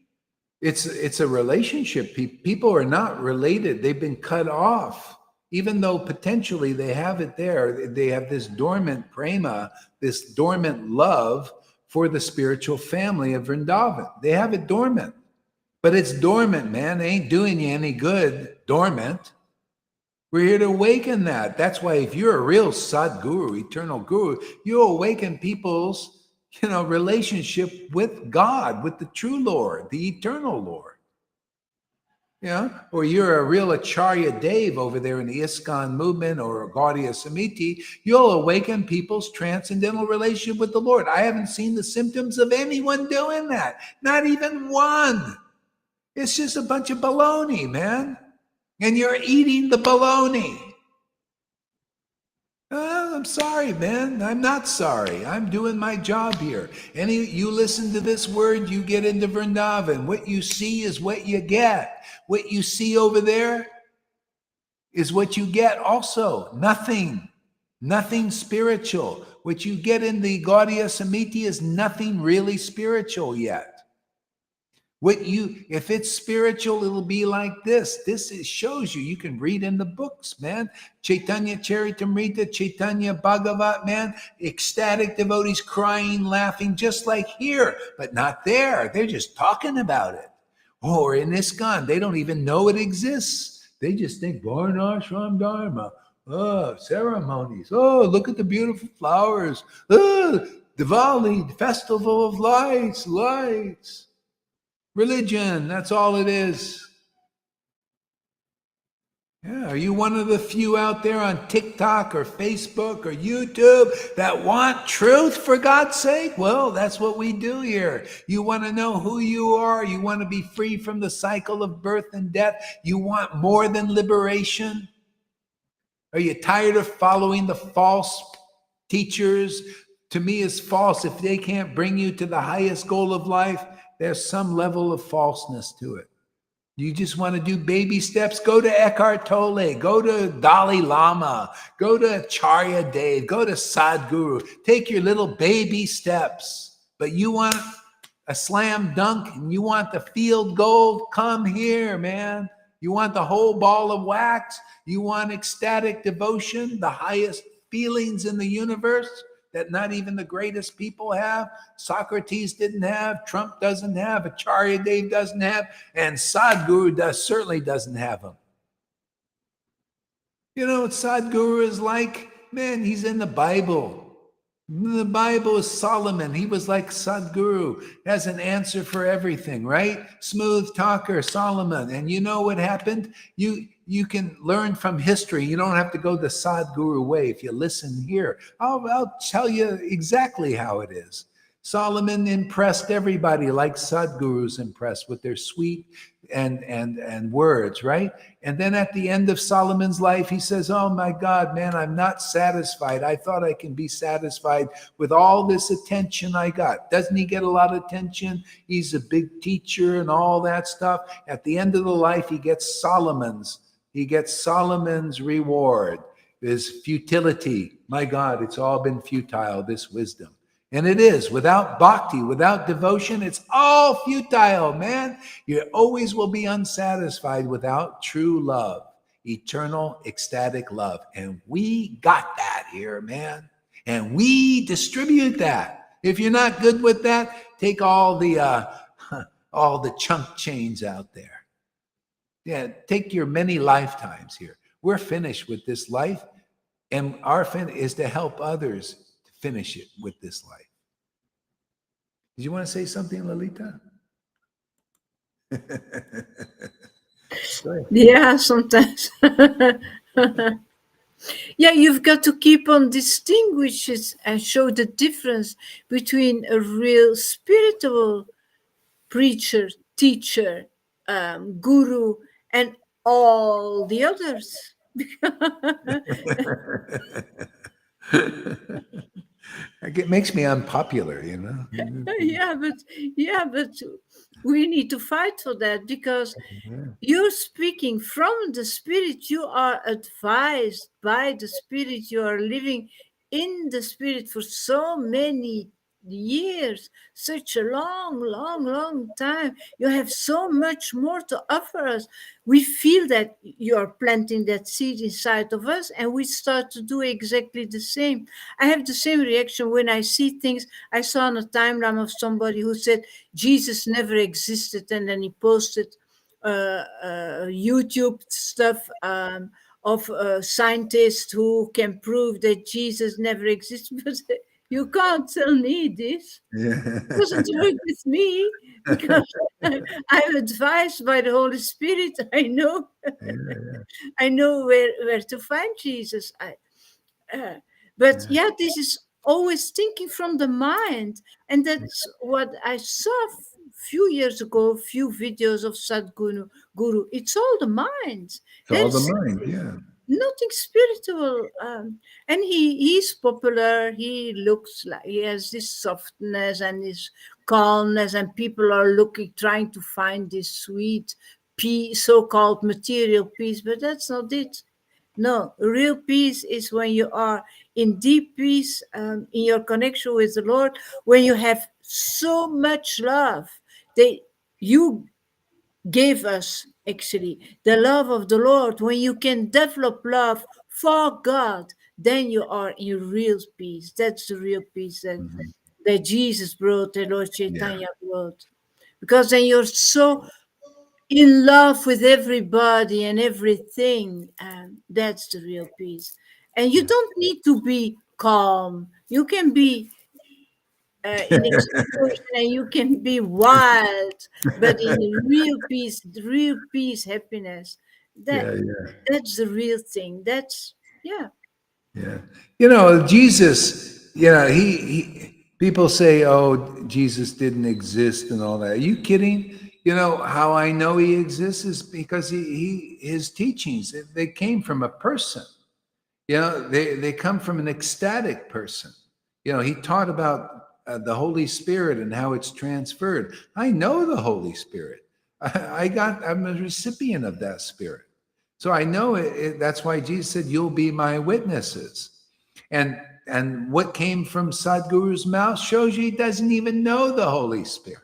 It's a relationship. People are not related. They've been cut off. Even though potentially they have it there, they have this dormant prema, this dormant love for the spiritual family of Vrindavan. They have it dormant. But it's dormant, man. It ain't doing you any good, dormant. We're here to awaken that. That's why if you're a real Sadguru, eternal guru, you awaken people's, relationship with God, with the true Lord, the eternal Lord. Or you're a real Acharya Dev over there in the ISKCON movement or Gaudiya Samiti, you'll awaken people's transcendental relationship with the Lord. I haven't seen the symptoms of anyone doing that. Not even one. It's just a bunch of baloney, man. And you're eating the baloney. I'm sorry, man. I'm not sorry. I'm doing my job here. You listen to this word, you get into Vrindavan. What you see is what you get. What you see over there is what you get also. Nothing spiritual. What you get in the Gaudiya Samiti is nothing really spiritual yet. If it's spiritual, it'll be like this. Shows you can read in the books, man. Chaitanya Charitamrita, Chaitanya Bhagavat, man. Ecstatic devotees crying, laughing, just like here, but not there. They're just talking about it. Or in ISKCON, they don't even know it exists. They just think Varnashram Dharma. Oh, ceremonies. Oh, look at the beautiful flowers. Oh, Diwali, festival of lights. Religion, that's all it is. Yeah, are you one of the few out there on TikTok or Facebook or YouTube that want truth, for God's sake? Well, that's what we do here. You want to know who you are. You want to be free from the cycle of birth and death. You want more than liberation. Are you tired of following the false teachers? To me, it's false. If they can't bring you to the highest goal of life, there's some level of falseness to it. You just want to do baby steps? Go to Eckhart Tolle, go to Dalai Lama, go to Acharya Dev, go to Sadhguru. Take your little baby steps. But you want a slam dunk and you want the field goal? Come here, man. You want the whole ball of wax? You want ecstatic devotion, the highest feelings in the universe that not even the greatest people have? Socrates didn't have, Trump doesn't have, Acharya Dev doesn't have, and Sadhguru certainly doesn't have them. You know what Sadhguru is like? Man, he's in the Bible. The Bible is Solomon. He was like Sadhguru, has an answer for everything, right? Smooth talker, Solomon. And you know what happened? You can learn from history. You don't have to go the Sadhguru way. If you listen here, I'll tell you exactly how it is. Solomon impressed everybody like Sadhguru's impressed with their sweet and words, right? And then at the end of Solomon's life, he says, oh my God, man, I'm not satisfied. I thought I can be satisfied with all this attention I got. Doesn't he get a lot of attention? He's a big teacher and all that stuff. At the end of the life, he gets Solomon's reward, his futility. My God, it's all been futile, this wisdom. And it is. Without bhakti, without devotion, it's all futile, man. You always will be unsatisfied without true love, eternal, ecstatic love. And we got that here, man. And we distribute that. If you're not good with that, take all the chunk chains out there. Yeah, take your many lifetimes here. We're finished with this life, and our fin is to help others to finish it with this life. Did you want to say something, Lalita? Yeah, sometimes. Yeah, you've got to keep on distinguishing and show the difference between a real spiritual preacher, teacher, guru, and all the others. It makes me unpopular, you know. yeah, but we need to fight for that, because you're speaking from the spirit. You are advised by the spirit. You are living in the spirit for so many years, such a long time. You have so much more to offer us. We feel that you're planting that seed inside of us, and we start to do exactly the same. I have the same reaction when I see things. I saw on a timeline of somebody who said Jesus never existed, and then he posted YouTube stuff of scientists who can prove that Jesus never existed. But you can't tell me this. It doesn't work with me, because I'm advised by the Holy Spirit. I know, I know where to find Jesus. But yeah, this is always thinking from the mind, and that's what I saw few years ago. Few videos of Sadhguru. It's all the mind. It's all There's the mind, yeah. nothing spiritual, and he's popular. He looks like he has this softness and this calmness, and people are trying to find this sweet peace, so-called material peace, but that's not it. No, real peace is when you are in deep peace, in your connection with the Lord, when you have so much love that you gave us, actually, the love of the Lord. When you can develop love for God, then you are in real peace. That's the real peace that Jesus brought, that Lord Caitanya brought. Because then you're so in love with everybody and everything, and that's the real peace. And you don't need to be calm. You can be in explosion, and you can be wild, but in real peace, happiness. That's the real thing. That's Yeah. You know, Jesus, you know, he people say, oh, Jesus didn't exist and all that. Are you kidding? You know, how I know he exists is because his teachings, they came from a person. You know, they come from an ecstatic person. You know, he taught about the Holy Spirit and how it's transferred. I know the Holy Spirit. I'm a recipient of that Spirit. So I know it. That's why Jesus said, "You'll be my witnesses." And what came from Sadhguru's mouth shows you he doesn't even know the Holy Spirit.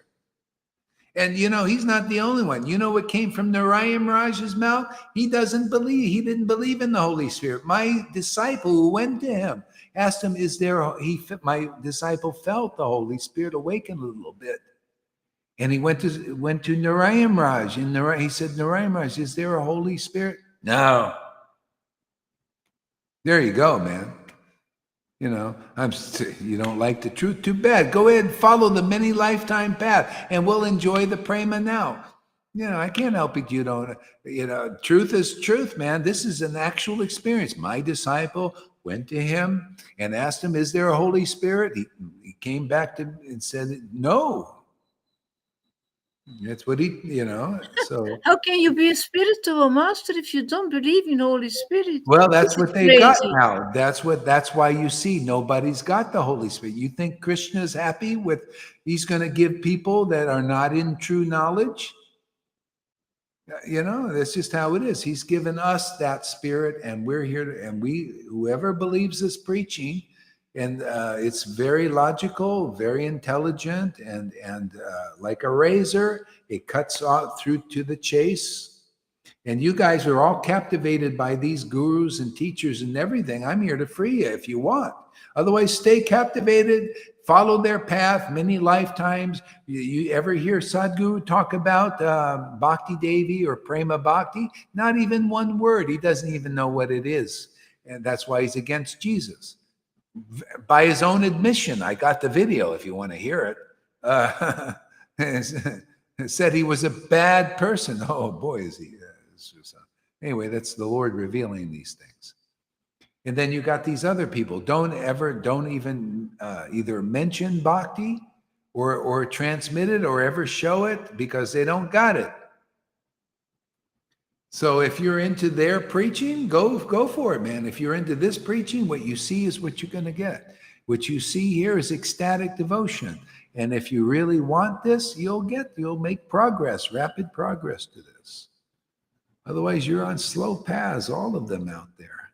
And you know, he's not the only one. You know what came from Narayan Raj's mouth? He didn't believe in the Holy Spirit. My disciple who went to him asked him, my disciple felt the Holy Spirit awaken a little bit. And he went to Narayan Raj, and he said, Narayan Raj, is there a Holy Spirit? No. There you go, man. You know, you don't like the truth? Too bad. Go ahead and follow the many lifetime path, and we'll enjoy the prema now. You know, I can't help it. You don't, you know, truth is truth, man. This is an actual experience. My disciple went to him and asked him, is there a Holy Spirit? He came back to and said, no. That's what you know, so. How can you be a spiritual master if you don't believe in Holy Spirit? Well, that's what they've got now. That's why you see nobody's got the Holy Spirit. You think Krishna's happy with, he's going to give people that are not in true knowledge? You know, that's just how it is. He's given us that spirit, and we're here and whoever believes this preaching, and it's very logical, very intelligent, and like a razor, it cuts off through to the chase. And you guys are all captivated by these gurus and teachers and everything. I'm here to free you if you want. Otherwise, stay captivated, follow their path many lifetimes. You ever hear Sadhguru talk about Bhakti Devi or Prema Bhakti? Not even one word. He doesn't even know what it is. And that's why he's against Jesus. By his own admission, I got the video if you want to hear it. Said he was a bad person. Oh boy, is he. Anyway, that's the Lord revealing these things. And then you got these other people. Don't even either mention bhakti or transmit it or ever show it because they don't got it. So if you're into their preaching, go for it, man. If you're into this preaching, what you see is what you're going to get. What you see here is ecstatic devotion. And if you really want this, you'll make progress, rapid progress to this. Otherwise, you're on slow paths, all of them out there.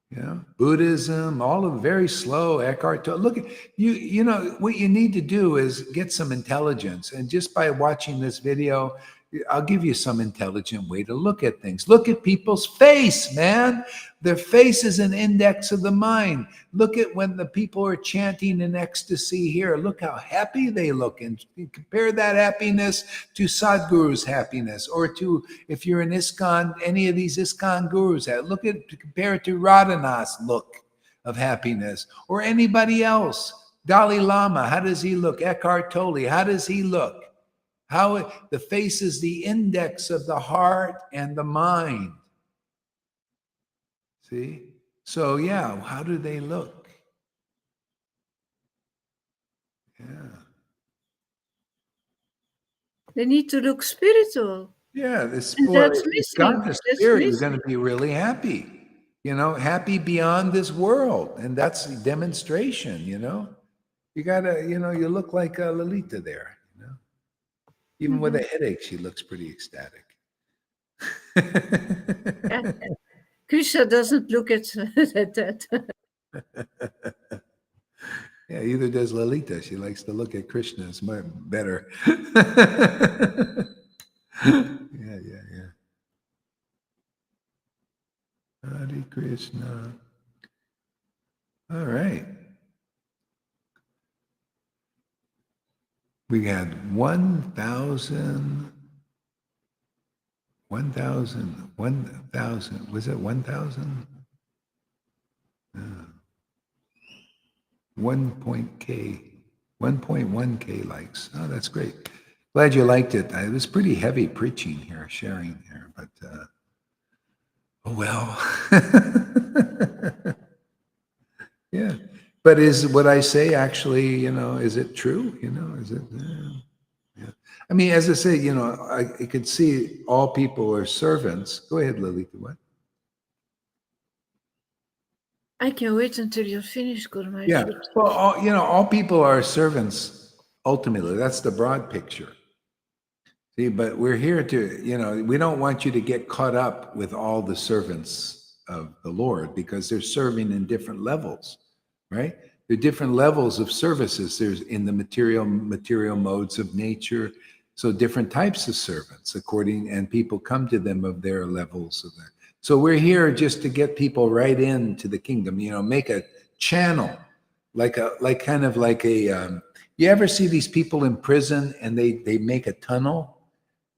You know, Buddhism, all of them very slow. Eckhart Tolle. Look, you know, what you need to do is get some intelligence. And just by watching this video, I'll give you some intelligent way to look at things. Look at people's face, man. Their face is an index of the mind. Look at when the people are chanting in ecstasy here. Look how happy they look. And compare that happiness to Sadhguru's happiness, or to, if you're in ISKCON, any of these ISKCON gurus. Compare it to Radhanath's look of happiness, or anybody else. Dalai Lama, how does he look? Eckhart Tolle, how does he look? How the face is the index of the heart and the mind. See? So yeah, how do they look? Yeah. They need to look spiritual. Yeah, And that's missing. the spirit, you're going to be really happy. Happy beyond this world. And that's a demonstration, You gotta, you look like Lalita there, Even with a headache, she looks pretty ecstatic. Yeah. Krishna doesn't look at that. Yeah, either does Lalita. She likes to look at Krishna. It's much better. Yeah. Hare Krishna. All right. We had 1,000. Was it 1,000? 1.1K likes. Oh, that's great. Glad you liked it. It was pretty heavy preaching here, sharing here, but oh well. Yeah. But is what I say actually, is it true? Is it? Yeah. I mean, as I say, I could see all people are servants. Go ahead, Lilita. What? I can wait until you're finished, Guru. Yeah. Well, all people are servants. Ultimately, that's the broad picture. See, but we're here to, we don't want you to get caught up with all the servants of the Lord, because they're serving in different levels, right? There are different levels of services. There's in the material modes of nature. So different types of servants and people come to them of their levels of that. So we're here just to get people right into the kingdom, make a channel, kind of like a, you ever see these people in prison and they make a tunnel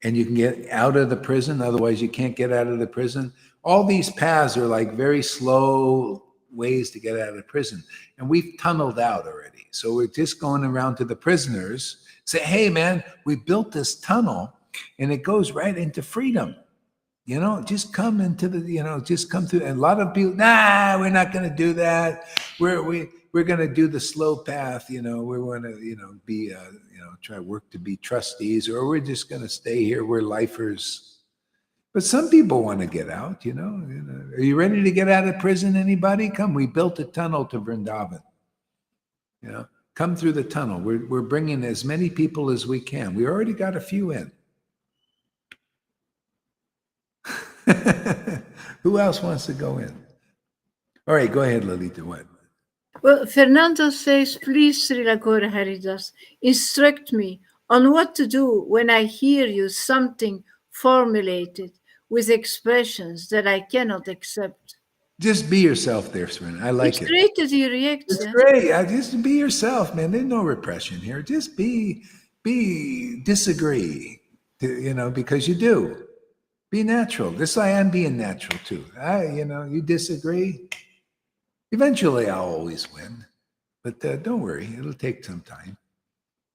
and you can get out of the prison, otherwise you can't get out of the prison. All these paths are like very slow ways to get out of prison. And we've tunneled out already. So we're just going around to the prisoners, say, hey man, we built this tunnel and it goes right into freedom. Just come into just come through. And a lot of people, we're not going to do that. We're going to do the slow path. We want to, be, try work to be trustees, or we're just going to stay here. We're lifers. But some people want to get out, Are you ready to get out of prison, anybody? Come, we built a tunnel to Vrindavan. Come through the tunnel. We're bringing as many people as we can. We already got a few in. Who else wants to go in? All right, go ahead, Lalita. What? Well, Fernando says, please, Srila Gaura Haridas, instruct me on what to do when I hear you something formulated with expressions that I cannot accept. Just be yourself there, Serena. I like it. It's great that you react. It's great. Just be yourself, man. There's no repression here. Just disagree, because you do. Be natural. This I am being natural too. You disagree. Eventually, I'll always win. But don't worry. It'll take some time.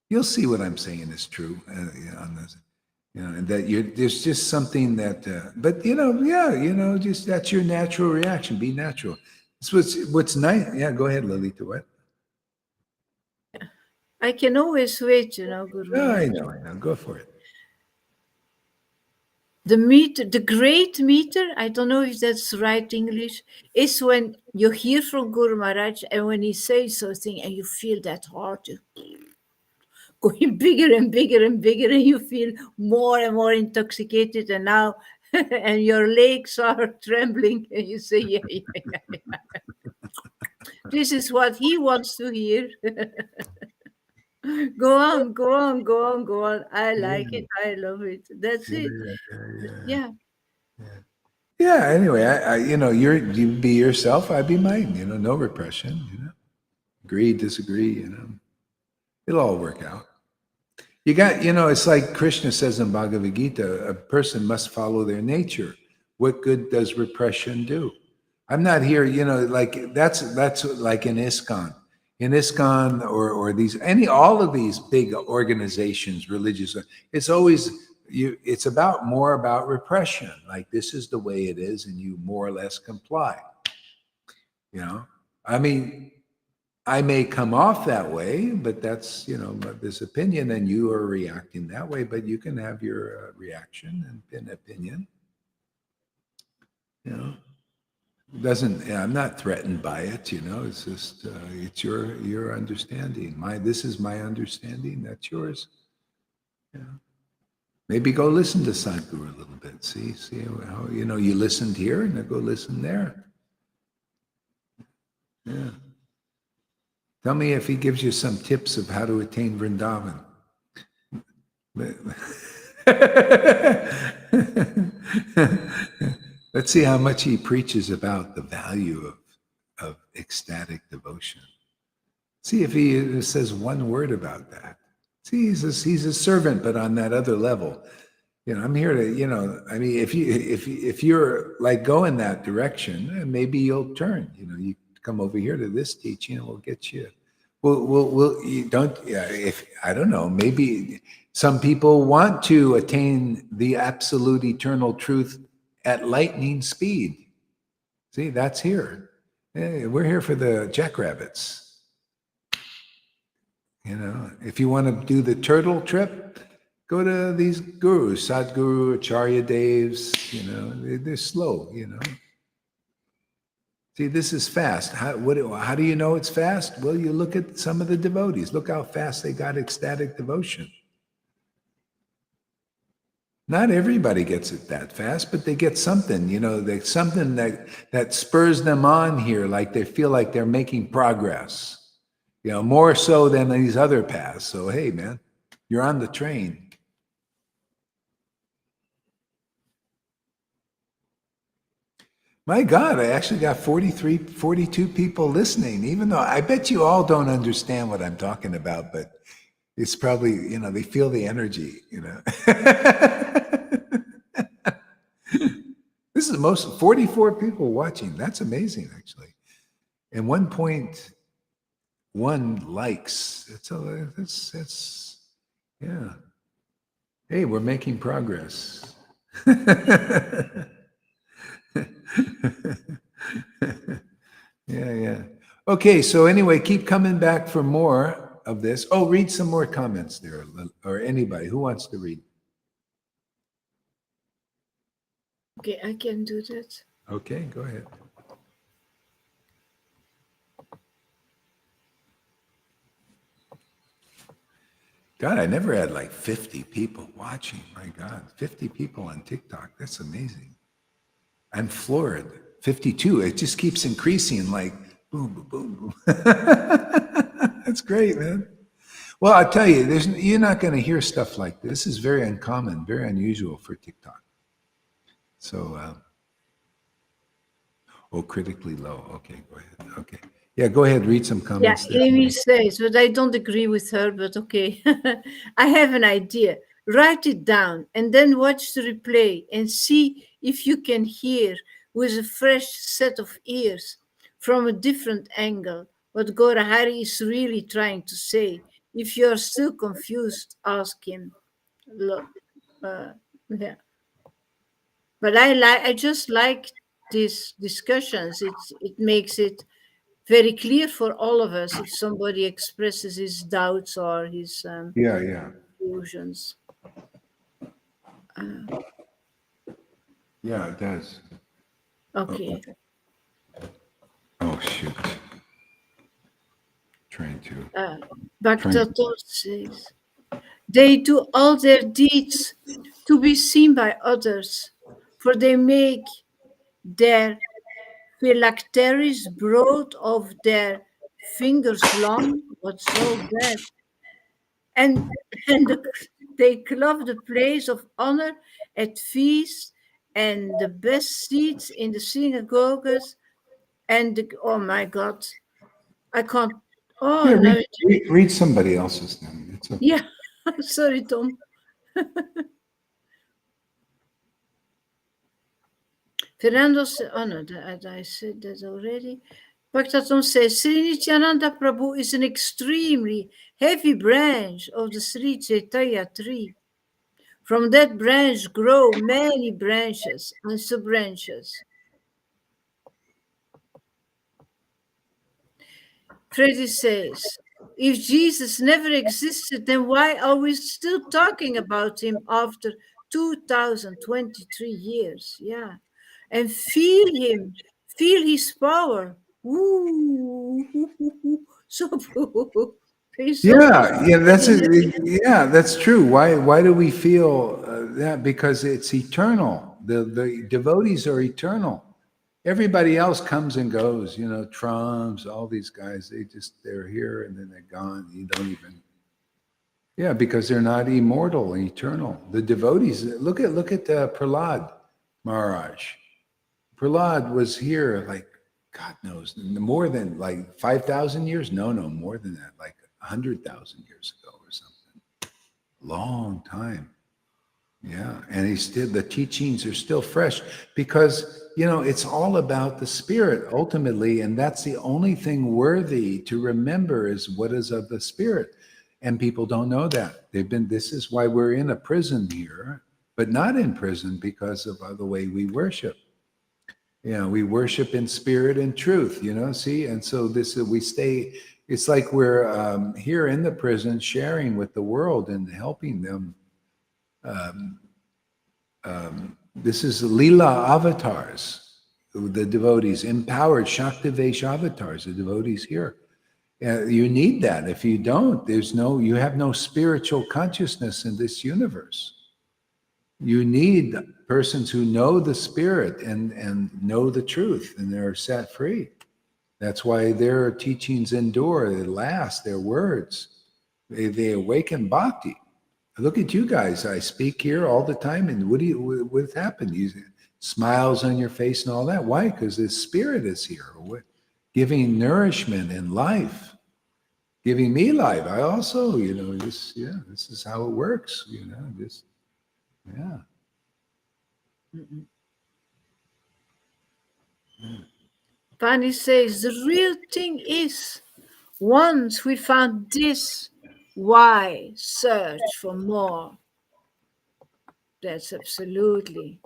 You'll see what I'm saying is true on this. And that there's just something that, just that's your natural reaction. Be natural. It's what's nice. Yeah, go ahead, Lalita. What? I can always wait, Guru. Oh, I know. Go for it. The great meter, I don't know if that's right English, is when you hear from Guru Maharaj and when he says something and you feel that heart going bigger and bigger and bigger, and you feel more and more intoxicated, and now and your legs are trembling, and you say, yeah. This is what he wants to hear. Go on, go on, go on, go on. I like it. I love it. That's it. Yeah. Yeah. Anyway, you be yourself. I be mine. No repression. Agree, disagree. It'll all work out. You got, it's like Krishna says in Bhagavad Gita, a person must follow their nature. What good does repression do? I'm not here, like that's like in ISKCON. In ISKCON or all of these big organizations, religious, it's always it's more about repression. Like this is the way it is, and you more or less comply. I mean, I may come off that way, but that's, this opinion, and you are reacting that way, but you can have your reaction and opinion. I'm not threatened by it, it's just, it's your understanding. This is my understanding, that's yours. Maybe go listen to Sadhguru a little bit. See how, you listened here and then go listen there. Yeah. Tell me if he gives you some tips of how to attain Vrindavan. Let's see how much he preaches about the value of ecstatic devotion. See if he says one word about that. See, he's a servant, but on that other level. I'm here to, I mean, if you're like going that direction, maybe you'll turn. You come over here to this teaching, and we'll get you. You don't. If I don't know, maybe some people want to attain the absolute eternal truth at lightning speed. See, that's here. Hey, we're here for the jackrabbits. If you want to do the turtle trip, go to these gurus, Sadhguru, Acharya Devs. They're slow. See, this is fast. How do you know it's fast? Well, you look at some of the devotees. Look how fast they got ecstatic devotion. Not everybody gets it that fast, but they get something, something that spurs them on here, like they feel like they're making progress, more so than these other paths. So, hey, man, you're on the train. My God, I actually got 42 people listening, even though I bet you all don't understand what I'm talking about, but it's probably, they feel the energy, This is the most 44 people watching. That's amazing, actually. And 1.1 likes. That's yeah. Hey, we're making progress. Yeah. Okay, so anyway, keep coming back for more of this. Oh, read some more comments there, or anybody who wants to read. Okay, I can do that. Okay, go ahead. God, I never had like 50 people watching. My God, 50 people on TikTok. That's amazing. I'm floored. 52. It just keeps increasing, like boom, boom, boom, boom. That's great, man. Well, I'll tell you, you're not going to hear stuff like this. This is very uncommon, very unusual for TikTok. So, critically low. Okay, go ahead. Okay. Yeah, go ahead, read some comments. Yeah, Amy says, but I don't agree with her, but okay. I have an idea. Write it down and then watch the replay and see if you can hear with a fresh set of ears from a different angle what Gaurahari is really trying to say. If you're still confused, ask him. Yeah. But I just like these discussions. It makes it very clear for all of us if somebody expresses his doubts or his confusions. Yeah, it does. Okay. Oh, shoot. Trying to. Bhakta says, they do all their deeds to be seen by others, for they make their phylacteries broad of their fingers long. What's all that? and they love the place of honor at feasts and the best seats in the synagogues and oh my God, I can't. Oh Yeah, no, read somebody else's then. It's okay. yeah. Sorry, Tom. Fernando said, oh no, I said that already. Bhaktatam says, Sri Nityananda Prabhu is an extremely heavy branch of the Sri Chaitanya tree. From that branch grow many branches and sub-branches. Freddy says, if Jesus never existed, then why are we still talking about him after 2023 years? Yeah. And feel him, feel his power. Ooh, so Yeah, that's true. Why do we feel that? Because it's eternal. The devotees are eternal. Everybody else comes and goes. You know, Trumps, all these guys. They're here and then they're gone. You don't even. Yeah, because they're not immortal, eternal. The devotees. Look at Prahlad Maharaj. Prahlad was here like God knows more than like 5,000 years. No, more than that. Like 100,000 years ago or something. Long time. Yeah. And the teachings are still fresh because, it's all about the spirit ultimately. And that's the only thing worthy to remember is what is of the spirit. And people don't know that. This is why we're in a prison here, but not in prison because of the way we worship. We worship in spirit and truth, see? And so we stay, it's like we're here in the prison sharing with the world and helping them. This is Leela avatars, the devotees, empowered Shaktivesh avatars, the devotees here. You need that. If you don't, you have no spiritual consciousness in this universe. You need persons who know the spirit and know the truth, and they're set free. That's why their teachings endure, they last, their words. They awaken bhakti. Look at you guys. I speak here all the time, and what's happened? You smiles on your face and all that. Why? Because the spirit is here, giving nourishment and life, giving me life. I also, this is how it works, yeah. Pani says, the real thing is, once we found this, why search for more? That's absolutely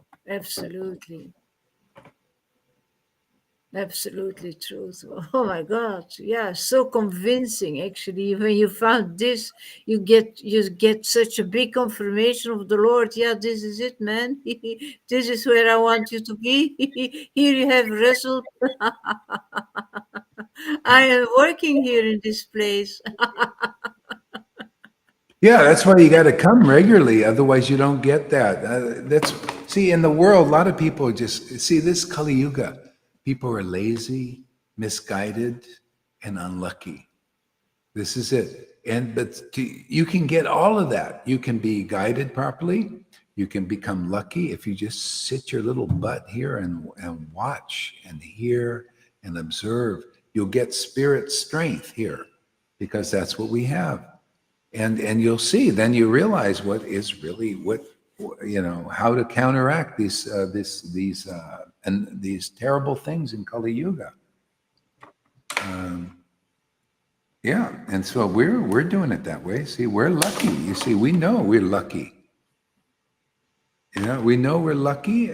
truth. Oh my God. Yeah, so convincing actually. When you found this, you get such a big confirmation of the Lord. Yeah, this is it, man. This is where I want you to be. Here you have result. I am working here in this place. Yeah, that's why you got to come regularly. Otherwise, you don't get that. See, in the world, a lot of people see this Kali Yuga. People are lazy, misguided, and unlucky. This is it. You can get all of that. You can be guided properly. You can become lucky if you just sit your little butt here and watch and hear and observe. You'll get spirit strength here because that's what we have. And you'll see, then you realize what is really how to counteract these terrible things in Kali Yuga. Yeah, and so we're doing it that way. See, we're lucky. You see, we know we're lucky. We know we're lucky.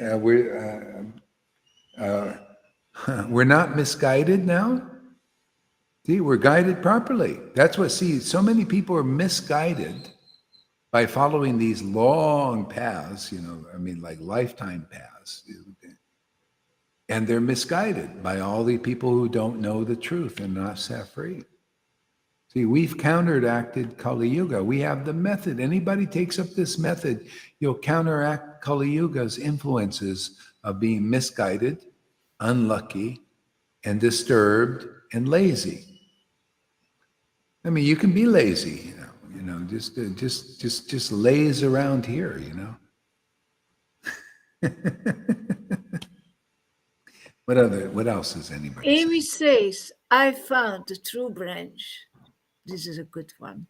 We're not misguided now. See, we're guided properly. That's what, so many people are misguided by following these long paths, like lifetime paths. And they're misguided by all the people who don't know the truth and not set free. See, we've counteracted Kali Yuga. We have the method. Anybody takes up this method, you'll counteract Kali Yuga's influences of being misguided, unlucky, and disturbed and lazy. I mean, you can be lazy, just lays around here, What else is anybody Amy saying? says, I found the true branch. This is a good one.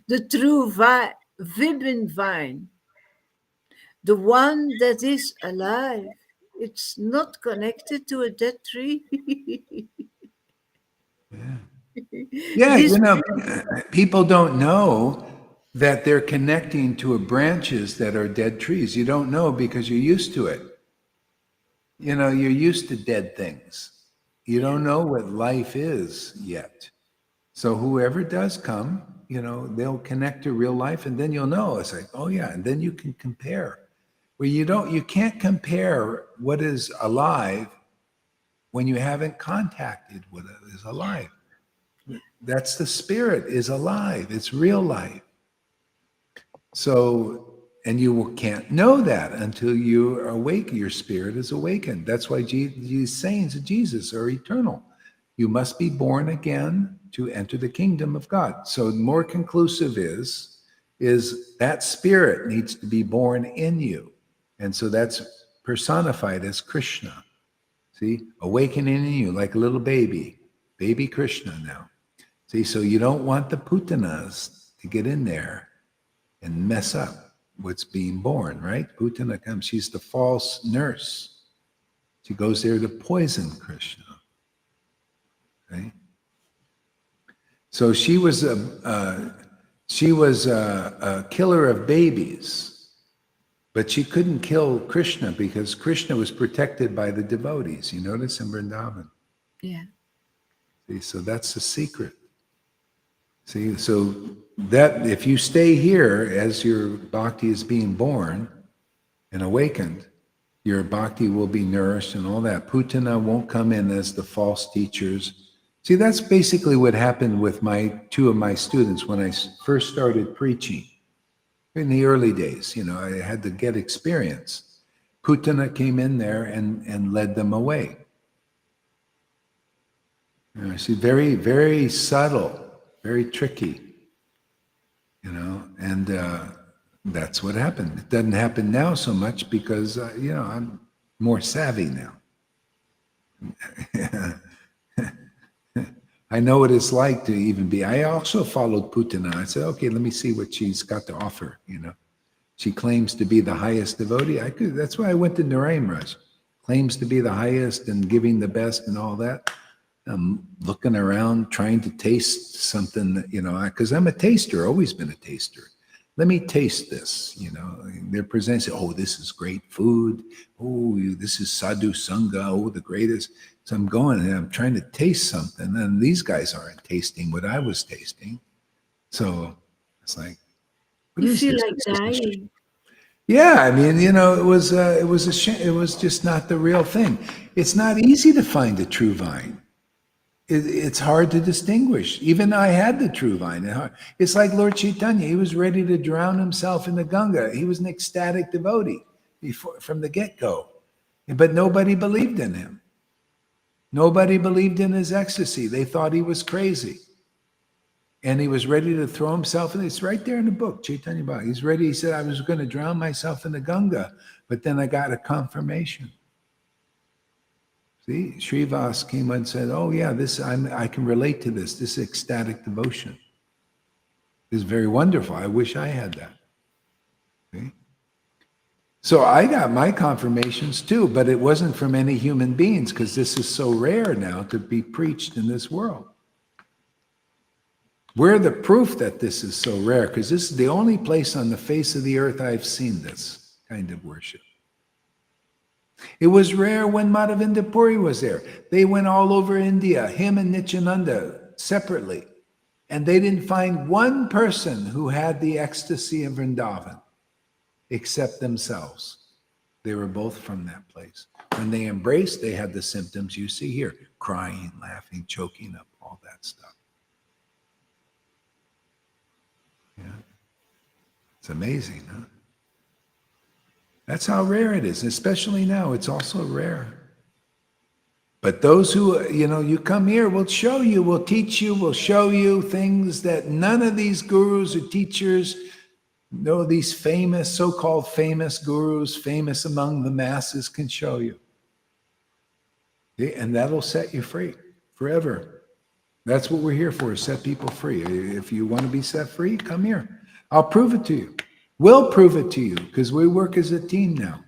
The true vibrant vine, the one that is alive. It's not connected to a dead tree. Yeah, This people don't know that they're connecting to branches that are dead trees. You don't know because you're used to it. You're used to dead things. You don't know what life is yet. So whoever does come, they'll connect to real life, and then you'll know. It's like, oh yeah, and then you can compare. Where you can't compare what is alive when you haven't contacted what is alive. That's the spirit is alive. It's real life. So, and you can't know that until you are awake. Your spirit is awakened. That's why these sayings of Jesus are eternal. You must be born again to enter the kingdom of God. So more conclusive is that spirit needs to be born in you. And so that's personified as Krishna. See, awakening in you like a little baby Krishna now. See, so you don't want the putanas to get in there and mess up what's being born, right? Putana comes, she's the false nurse. She goes there to poison Krishna. Okay? So she was a killer of babies, but she couldn't kill Krishna because Krishna was protected by the devotees. You notice in Vrindavan. Yeah. See, so that's the secret. See, so that if you stay here as your bhakti is being born and awakened, your bhakti will be nourished and all that. Putana won't come in as the false teachers. See, that's basically what happened with two of my students when I first started preaching. In the early days, I had to get experience. Putana came in there and led them away. She's very, very subtle, very tricky, and that's what happened. It doesn't happen now so much because, I'm more savvy now. I know what it's like to even be. I also followed Putana. I said, okay, let me see what she's got to offer. She claims to be the highest devotee. That's why I went to Narayan Raj. Claims to be the highest and giving the best and all that. I'm looking around, trying to taste something, because I'm a taster, always been a taster. Let me taste this, They're presenting, oh, this is great food. Oh, this is Sadhu Sangha. Oh, the greatest. So I'm going and I'm trying to taste something, and these guys aren't tasting what I was tasting. So it's like, what you is feel this? like dying. Yeah, I mean, it was a shame. It was just not the real thing. It's not easy to find a true vine. It's hard to distinguish. Even I had the true vine. It's like Lord Caitanya. He was ready to drown himself in the Ganga. He was an ecstatic devotee from the get-go. But nobody believed in him. Nobody believed in his ecstasy. They thought he was crazy. And he was ready to throw himself in. It's right there in the book, Chaitanya Bhagavat. He's ready. He said, I was going to drown myself in the Ganga, but then I got a confirmation. See, Srivas came and said, oh yeah, I can relate to this ecstatic devotion. It's very wonderful. I wish I had that. See? So I got my confirmations too, but it wasn't from any human beings because this is so rare now to be preached in this world. We're the proof that this is so rare because this is the only place on the face of the earth I've seen this kind of worship. It was rare when Madhavinda Puri was there. They went all over India, him and Nityananda separately. And they didn't find one person who had the ecstasy of Vrindavan except themselves. They were both from that place. When they embraced, they had the symptoms you see here, crying, laughing, choking up, all that stuff. Yeah. It's amazing, huh? That's how rare it is, especially now. It's also rare. But those who, you come here, we'll show you, we'll teach you, we'll show you things that none of these gurus or teachers, these famous, so-called famous gurus, famous among the masses, can show you. Okay? And that'll set you free forever. That's what we're here for, set people free. If you want to be set free, come here. I'll prove it to you. We'll prove it to you, because we work as a team now.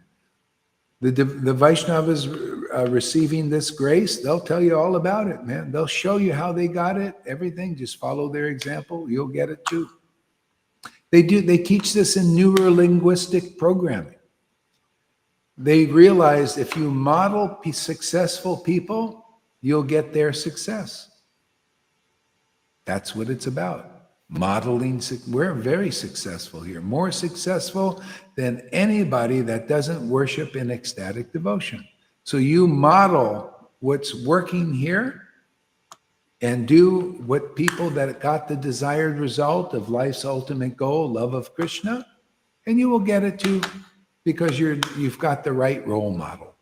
The Vaishnavas receiving this grace, they'll tell you all about it, man. They'll show you how they got it, everything. Just follow their example. You'll get it too. They teach this in neurolinguistic programming. They realize if you model successful people, you'll get their success. That's what it's about. Modeling. We're very successful here, more successful than anybody that doesn't worship in ecstatic devotion. So you model what's working here and do what people that got the desired result of life's ultimate goal, love of Krishna, and you will get it too, because you've got the right role model.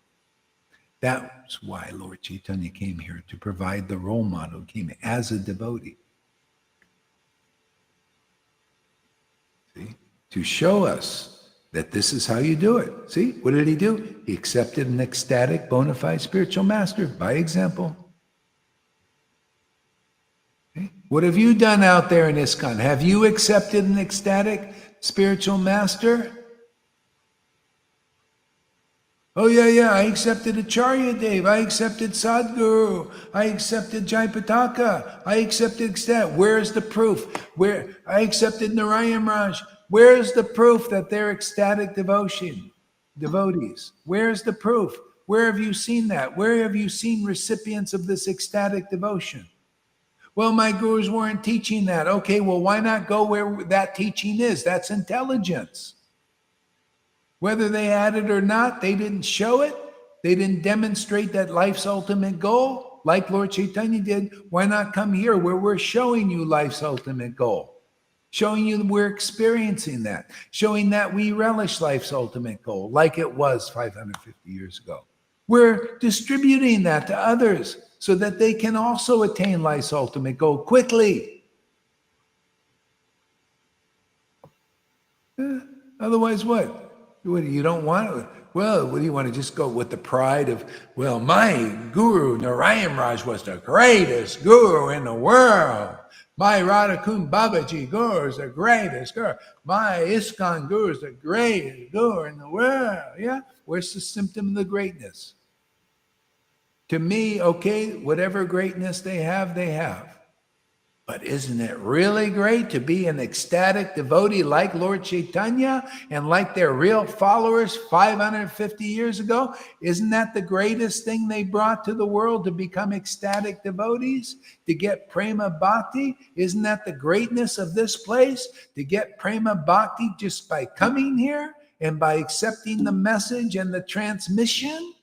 That's why Lord Caitanya came here, to provide the role model. He came as a devotee. See? To show us that this is how you do it. See, what did he do? He accepted an ecstatic, bona fide spiritual master by example. Okay? What have you done out there in ISKCON? Have you accepted an ecstatic spiritual master? Oh, yeah, I accepted Acharya Dev. I accepted Sadhguru. I accepted Jaipataka. I accepted ecstatic. Where's the proof? Where I accepted Narayan Raj. Where's the proof that they're ecstatic devotees? Where's the proof? Where have you seen that? Where have you seen recipients of this ecstatic devotion? Well, my gurus weren't teaching that. Okay, well, why not go where that teaching is? That's intelligence. Whether they had it or not, they didn't show it. They didn't demonstrate that life's ultimate goal like Lord Caitanya did. Why not come here where we're showing you life's ultimate goal? Showing you we're experiencing that. Showing that we relish life's ultimate goal like it was 550 years ago. We're distributing that to others so that they can also attain life's ultimate goal quickly. Otherwise, what? You don't want it? Well, what do you want to just go with the pride of, well, my guru, Narayan Raj, was the greatest guru in the world. My Radhakund Babaji guru is the greatest guru. My ISKCON guru is the greatest guru in the world. Yeah? Where's the symptom of the greatness? To me, okay, whatever greatness they have, they have. But isn't it really great to be an ecstatic devotee like Lord Caitanya and like their real followers 550 years ago? Isn't that the greatest thing they brought to the world, to become ecstatic devotees, to get prema bhakti? Isn't that the greatness of this place, to get prema bhakti just by coming here and by accepting the message and the transmission?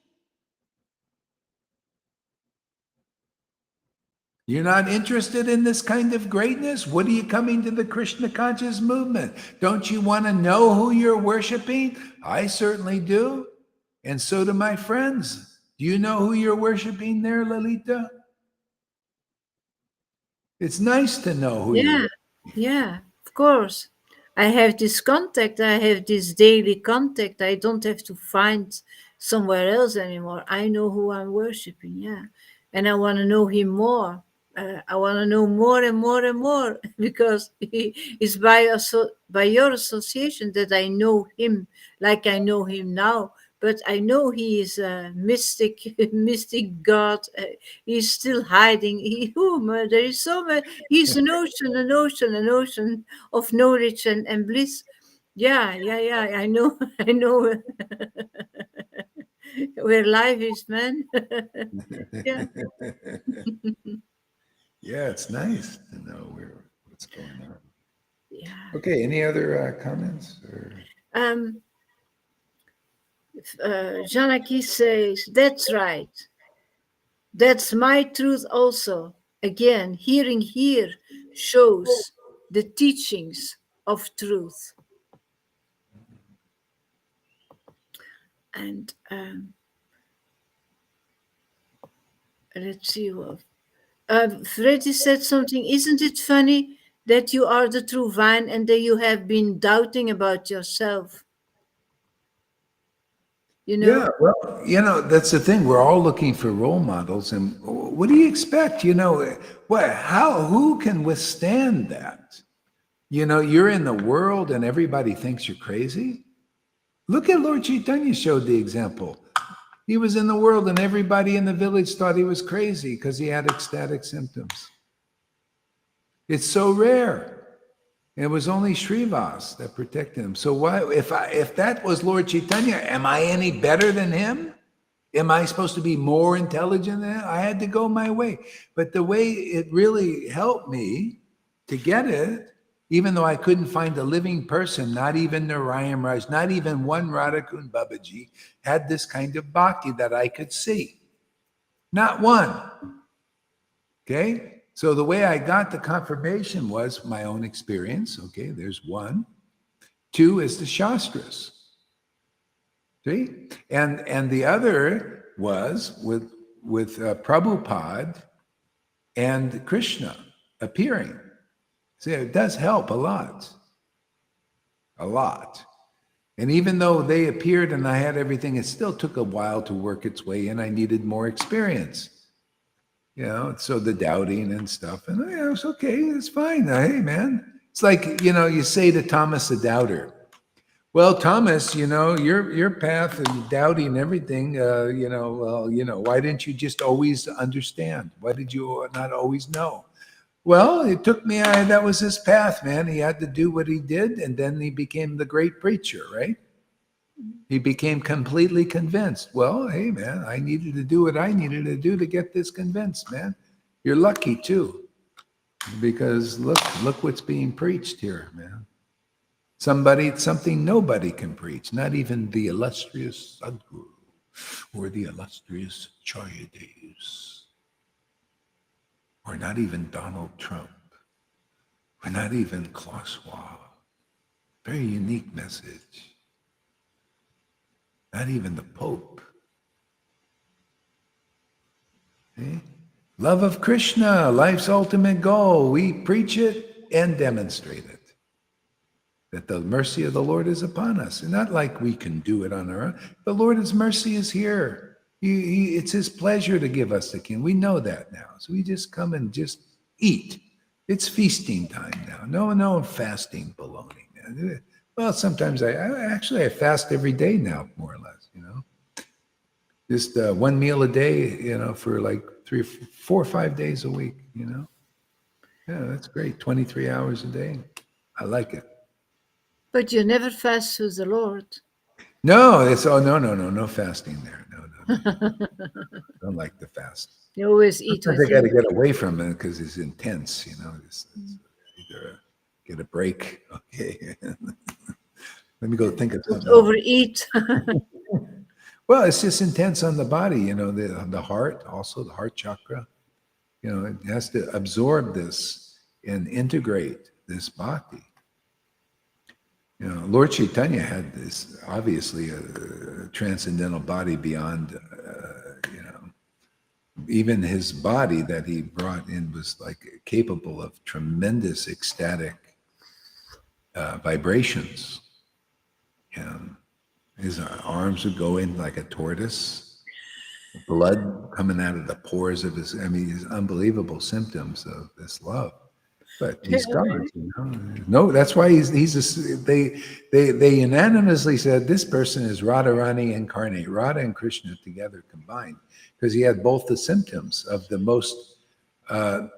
You're not interested in this kind of greatness? What are you coming to the Krishna conscious movement? Don't you want to know who you're worshiping? I certainly do. And so do my friends. Do you know who you're worshiping there, Lalita? It's nice to know who you're worshiping. Yeah, of course. I have this contact. I have this daily contact. I don't have to find somewhere else anymore. I know who I'm worshiping, yeah. And I want to know him more. I want to know more and more and more, because it's by your association that I know him like I know him now. But I know he is a mystic, mystic God. He's still hiding. There is so much. He's an ocean of knowledge and bliss. Yeah. I know, I know where life is, man. Yeah. Yeah, it's nice to know what's going on. Yeah. Okay, any other comments? Janaki says, that's right. That's my truth also. Again, hearing here shows the teachings of truth. And let's see. Freddy said something. Isn't it funny that you are the true vine and that you have been doubting about yourself? You know? Yeah, well, that's the thing. We're all looking for role models, and what do you expect? Who can withstand that? You're in the world and everybody thinks you're crazy. Look at Lord Caitanya showed the example. He was in the world and everybody in the village thought he was crazy because he had ecstatic symptoms. It's so rare. And it was only Srivas that protected him. So why, if that was Lord Caitanya, am I any better than him? Am I supposed to be more intelligent than him? I had to go my way. But the way it really helped me to get it, even though I couldn't find a living person, not even Narayan Raj, not even one Radhakund Babaji, had this kind of bhakti that I could see. Not one. Okay? So the way I got the confirmation was my own experience. Okay, there's one. Two is the Shastras. See? And the other was with Prabhupada and Krishna appearing. See, it does help a lot. A lot. And even though they appeared and I had everything, it still took a while to work its way in. I needed more experience. So the doubting and stuff. And it was okay, it's fine. Hey, man. It's like, you say to Thomas the doubter, well, Thomas, your path and doubting everything, why didn't you just always understand? Why did you not always know? Well, it took me, that was his path, man. He had to do what he did, and then he became the great preacher, right? He became completely convinced. Well, hey, man, I needed to do what I needed to do to get this convinced, man. You're lucky, too, because look what's being preached here, man. Something nobody can preach, not even the illustrious Sadhu or the illustrious Charyadeus, or not even Donald Trump, or not even Klaus Schwab. Very unique message. Not even the Pope. Okay? Love of Krishna, life's ultimate goal. We preach it and demonstrate it. That the mercy of the Lord is upon us. And not like we can do it on our own. The Lord's mercy is here. It's his pleasure to give us the kingdom. We know that now. So we just come and just eat. It's feasting time now. No fasting baloney, man. Well, sometimes I fast every day now, more or less, Just one meal a day, for like 3, 4, 5 days a week, Yeah, that's great. 23 hours a day. I like it. But you never fast to the Lord. No, no fasting there. No. Don't like the fast. You always eat. I got to get away from it because it's intense, It's either get a break, okay. Let me go think of something. Overeat. Well, it's just intense on the body, the heart, also the heart chakra. It has to absorb this and integrate this bhakti. Lord Caitanya had this, obviously, a transcendental body beyond, even his body that he brought in was like capable of tremendous ecstatic vibrations. His arms would go in like a tortoise, blood coming out of the pores of his unbelievable symptoms of this love. But he's gone, No, that's why they unanimously said this person is Radharani incarnate, Radha and Krishna together combined, because he had both the symptoms of the most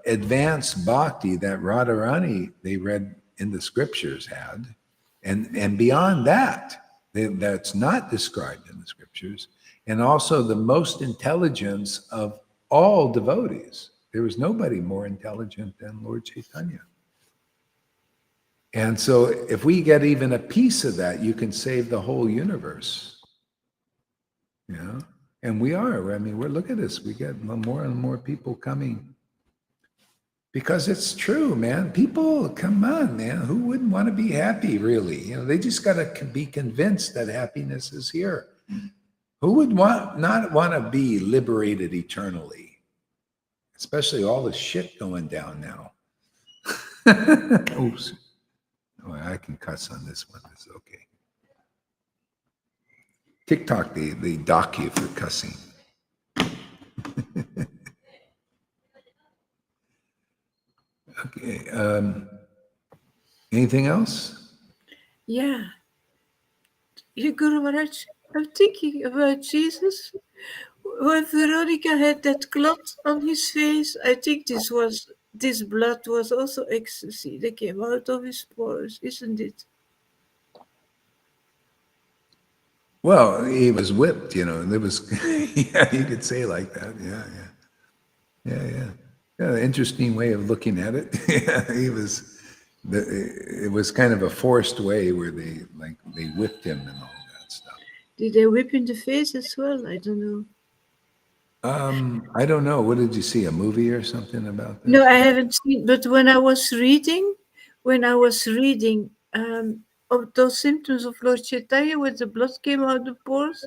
advanced bhakti that Radharani, they read in the scriptures, had, and beyond that, that's not described in the scriptures, and also the most intelligence of all devotees. There was nobody more intelligent than Lord Caitanya. And so if we get even a piece of that, you can save the whole universe. And we are. Look at us. We get more and more people coming. Because it's true, man. People, come on, man. Who wouldn't want to be happy, really? They just got to be convinced that happiness is here. Who would not want to be liberated eternally? especially all the shit going down now. Oops. Oh, I can cuss on this one. It's okay. TikTok, they dock you for cussing. Okay. Anything else? Yeah. Guru Maharaj, I'm thinking about Jesus. When Veronica had that clot on his face, I think this blood was also ecstasy that came out of his pores, isn't it? Well, he was whipped, there was, yeah, you could say like that. Yeah, interesting way of looking at it. Yeah, it was kind of a forced way where they whipped him and all that stuff. Did they whip in the face as well? I don't know. I don't know. What did you see? A movie or something about that? No, I haven't seen. But when I was reading of those symptoms of Lord Caitanya, when the blood came out the pores,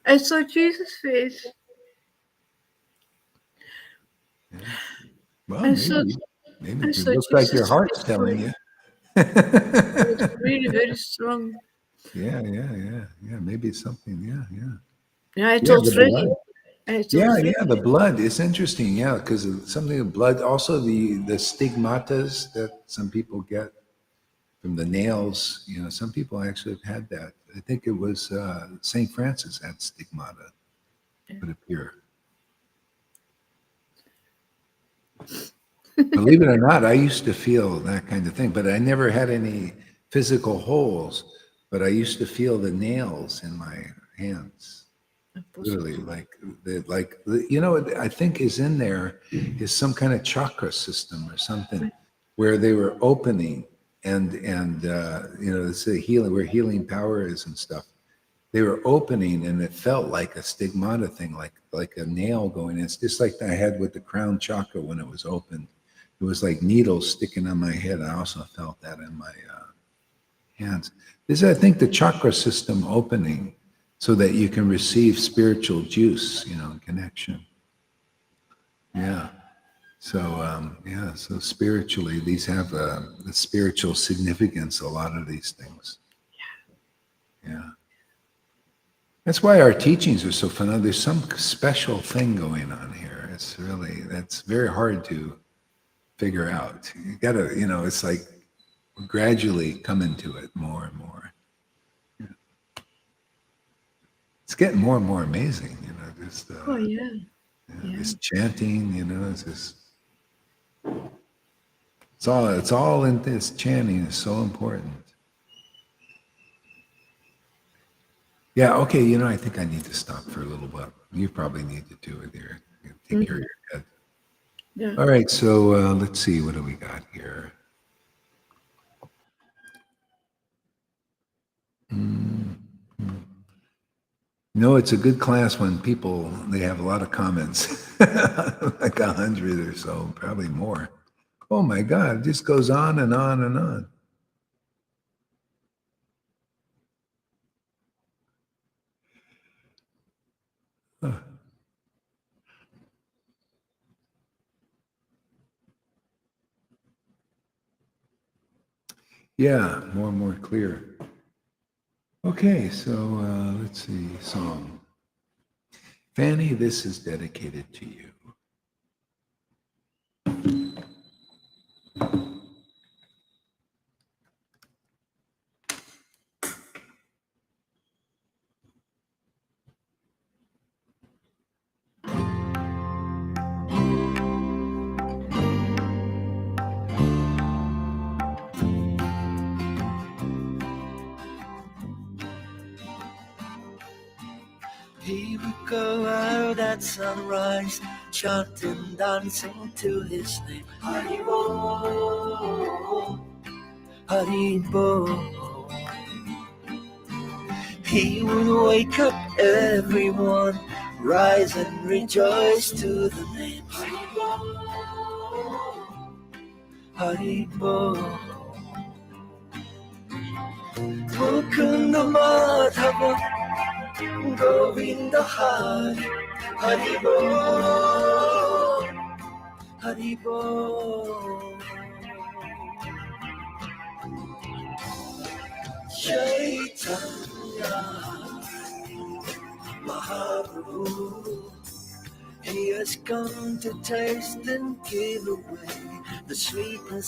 I saw Jesus' face. Yeah. Well, maybe it looks like your heart's telling you. It was really very strong. Yeah. Maybe it's something. Yeah. Yeah, I told Freddie. The blood. It's interesting. Yeah, because something of blood. Also, the stigmatas that some people get from the nails. Some people actually have had that. I think it was Saint Francis had stigmata. Would appear. Believe it or not, I used to feel that kind of thing, but I never had any physical holes. But I used to feel the nails in my hands, literally, I think is in there is some kind of chakra system or something, where they were opening, and it's a healing, where healing power is and stuff. They were opening, and it felt like a stigmata thing, like a nail going in. It's just like I had with the crown chakra when it was opened. It was like needles sticking on my head. I also felt that in my hands. This is, I think, the chakra system opening so that you can receive spiritual juice, connection. Yeah. So spiritually, these have a spiritual significance, a lot of these things. Yeah. That's why our teachings are so fun. There's some special thing going on here. That's very hard to figure out. You gotta, it's like we're gradually coming to it more and more. Yeah. It's getting more and more amazing, just this chanting, it's just it's all in this chanting is so important. Yeah, okay, I think I need to stop for a little while. You probably need to do it here. Take care of your head. Yeah. All right, so let's see, what do we got here? It's a good class when they have a lot of comments, like 100 or so, probably more. Oh my God, it just goes on and on and on. Huh. Yeah, more and more clear. Okay, so let's see, song. Fanny, this is dedicated to you. He would go out at sunrise, chanting, dancing to his name. Haribo, Haribo. He would wake up everyone, rise and rejoice to the name. Haribo, Mukunda Madhava, Govinda Hari, Haribo, Haribo. Chaitanya Mahaprabhu, he has come to taste and give away the sweetness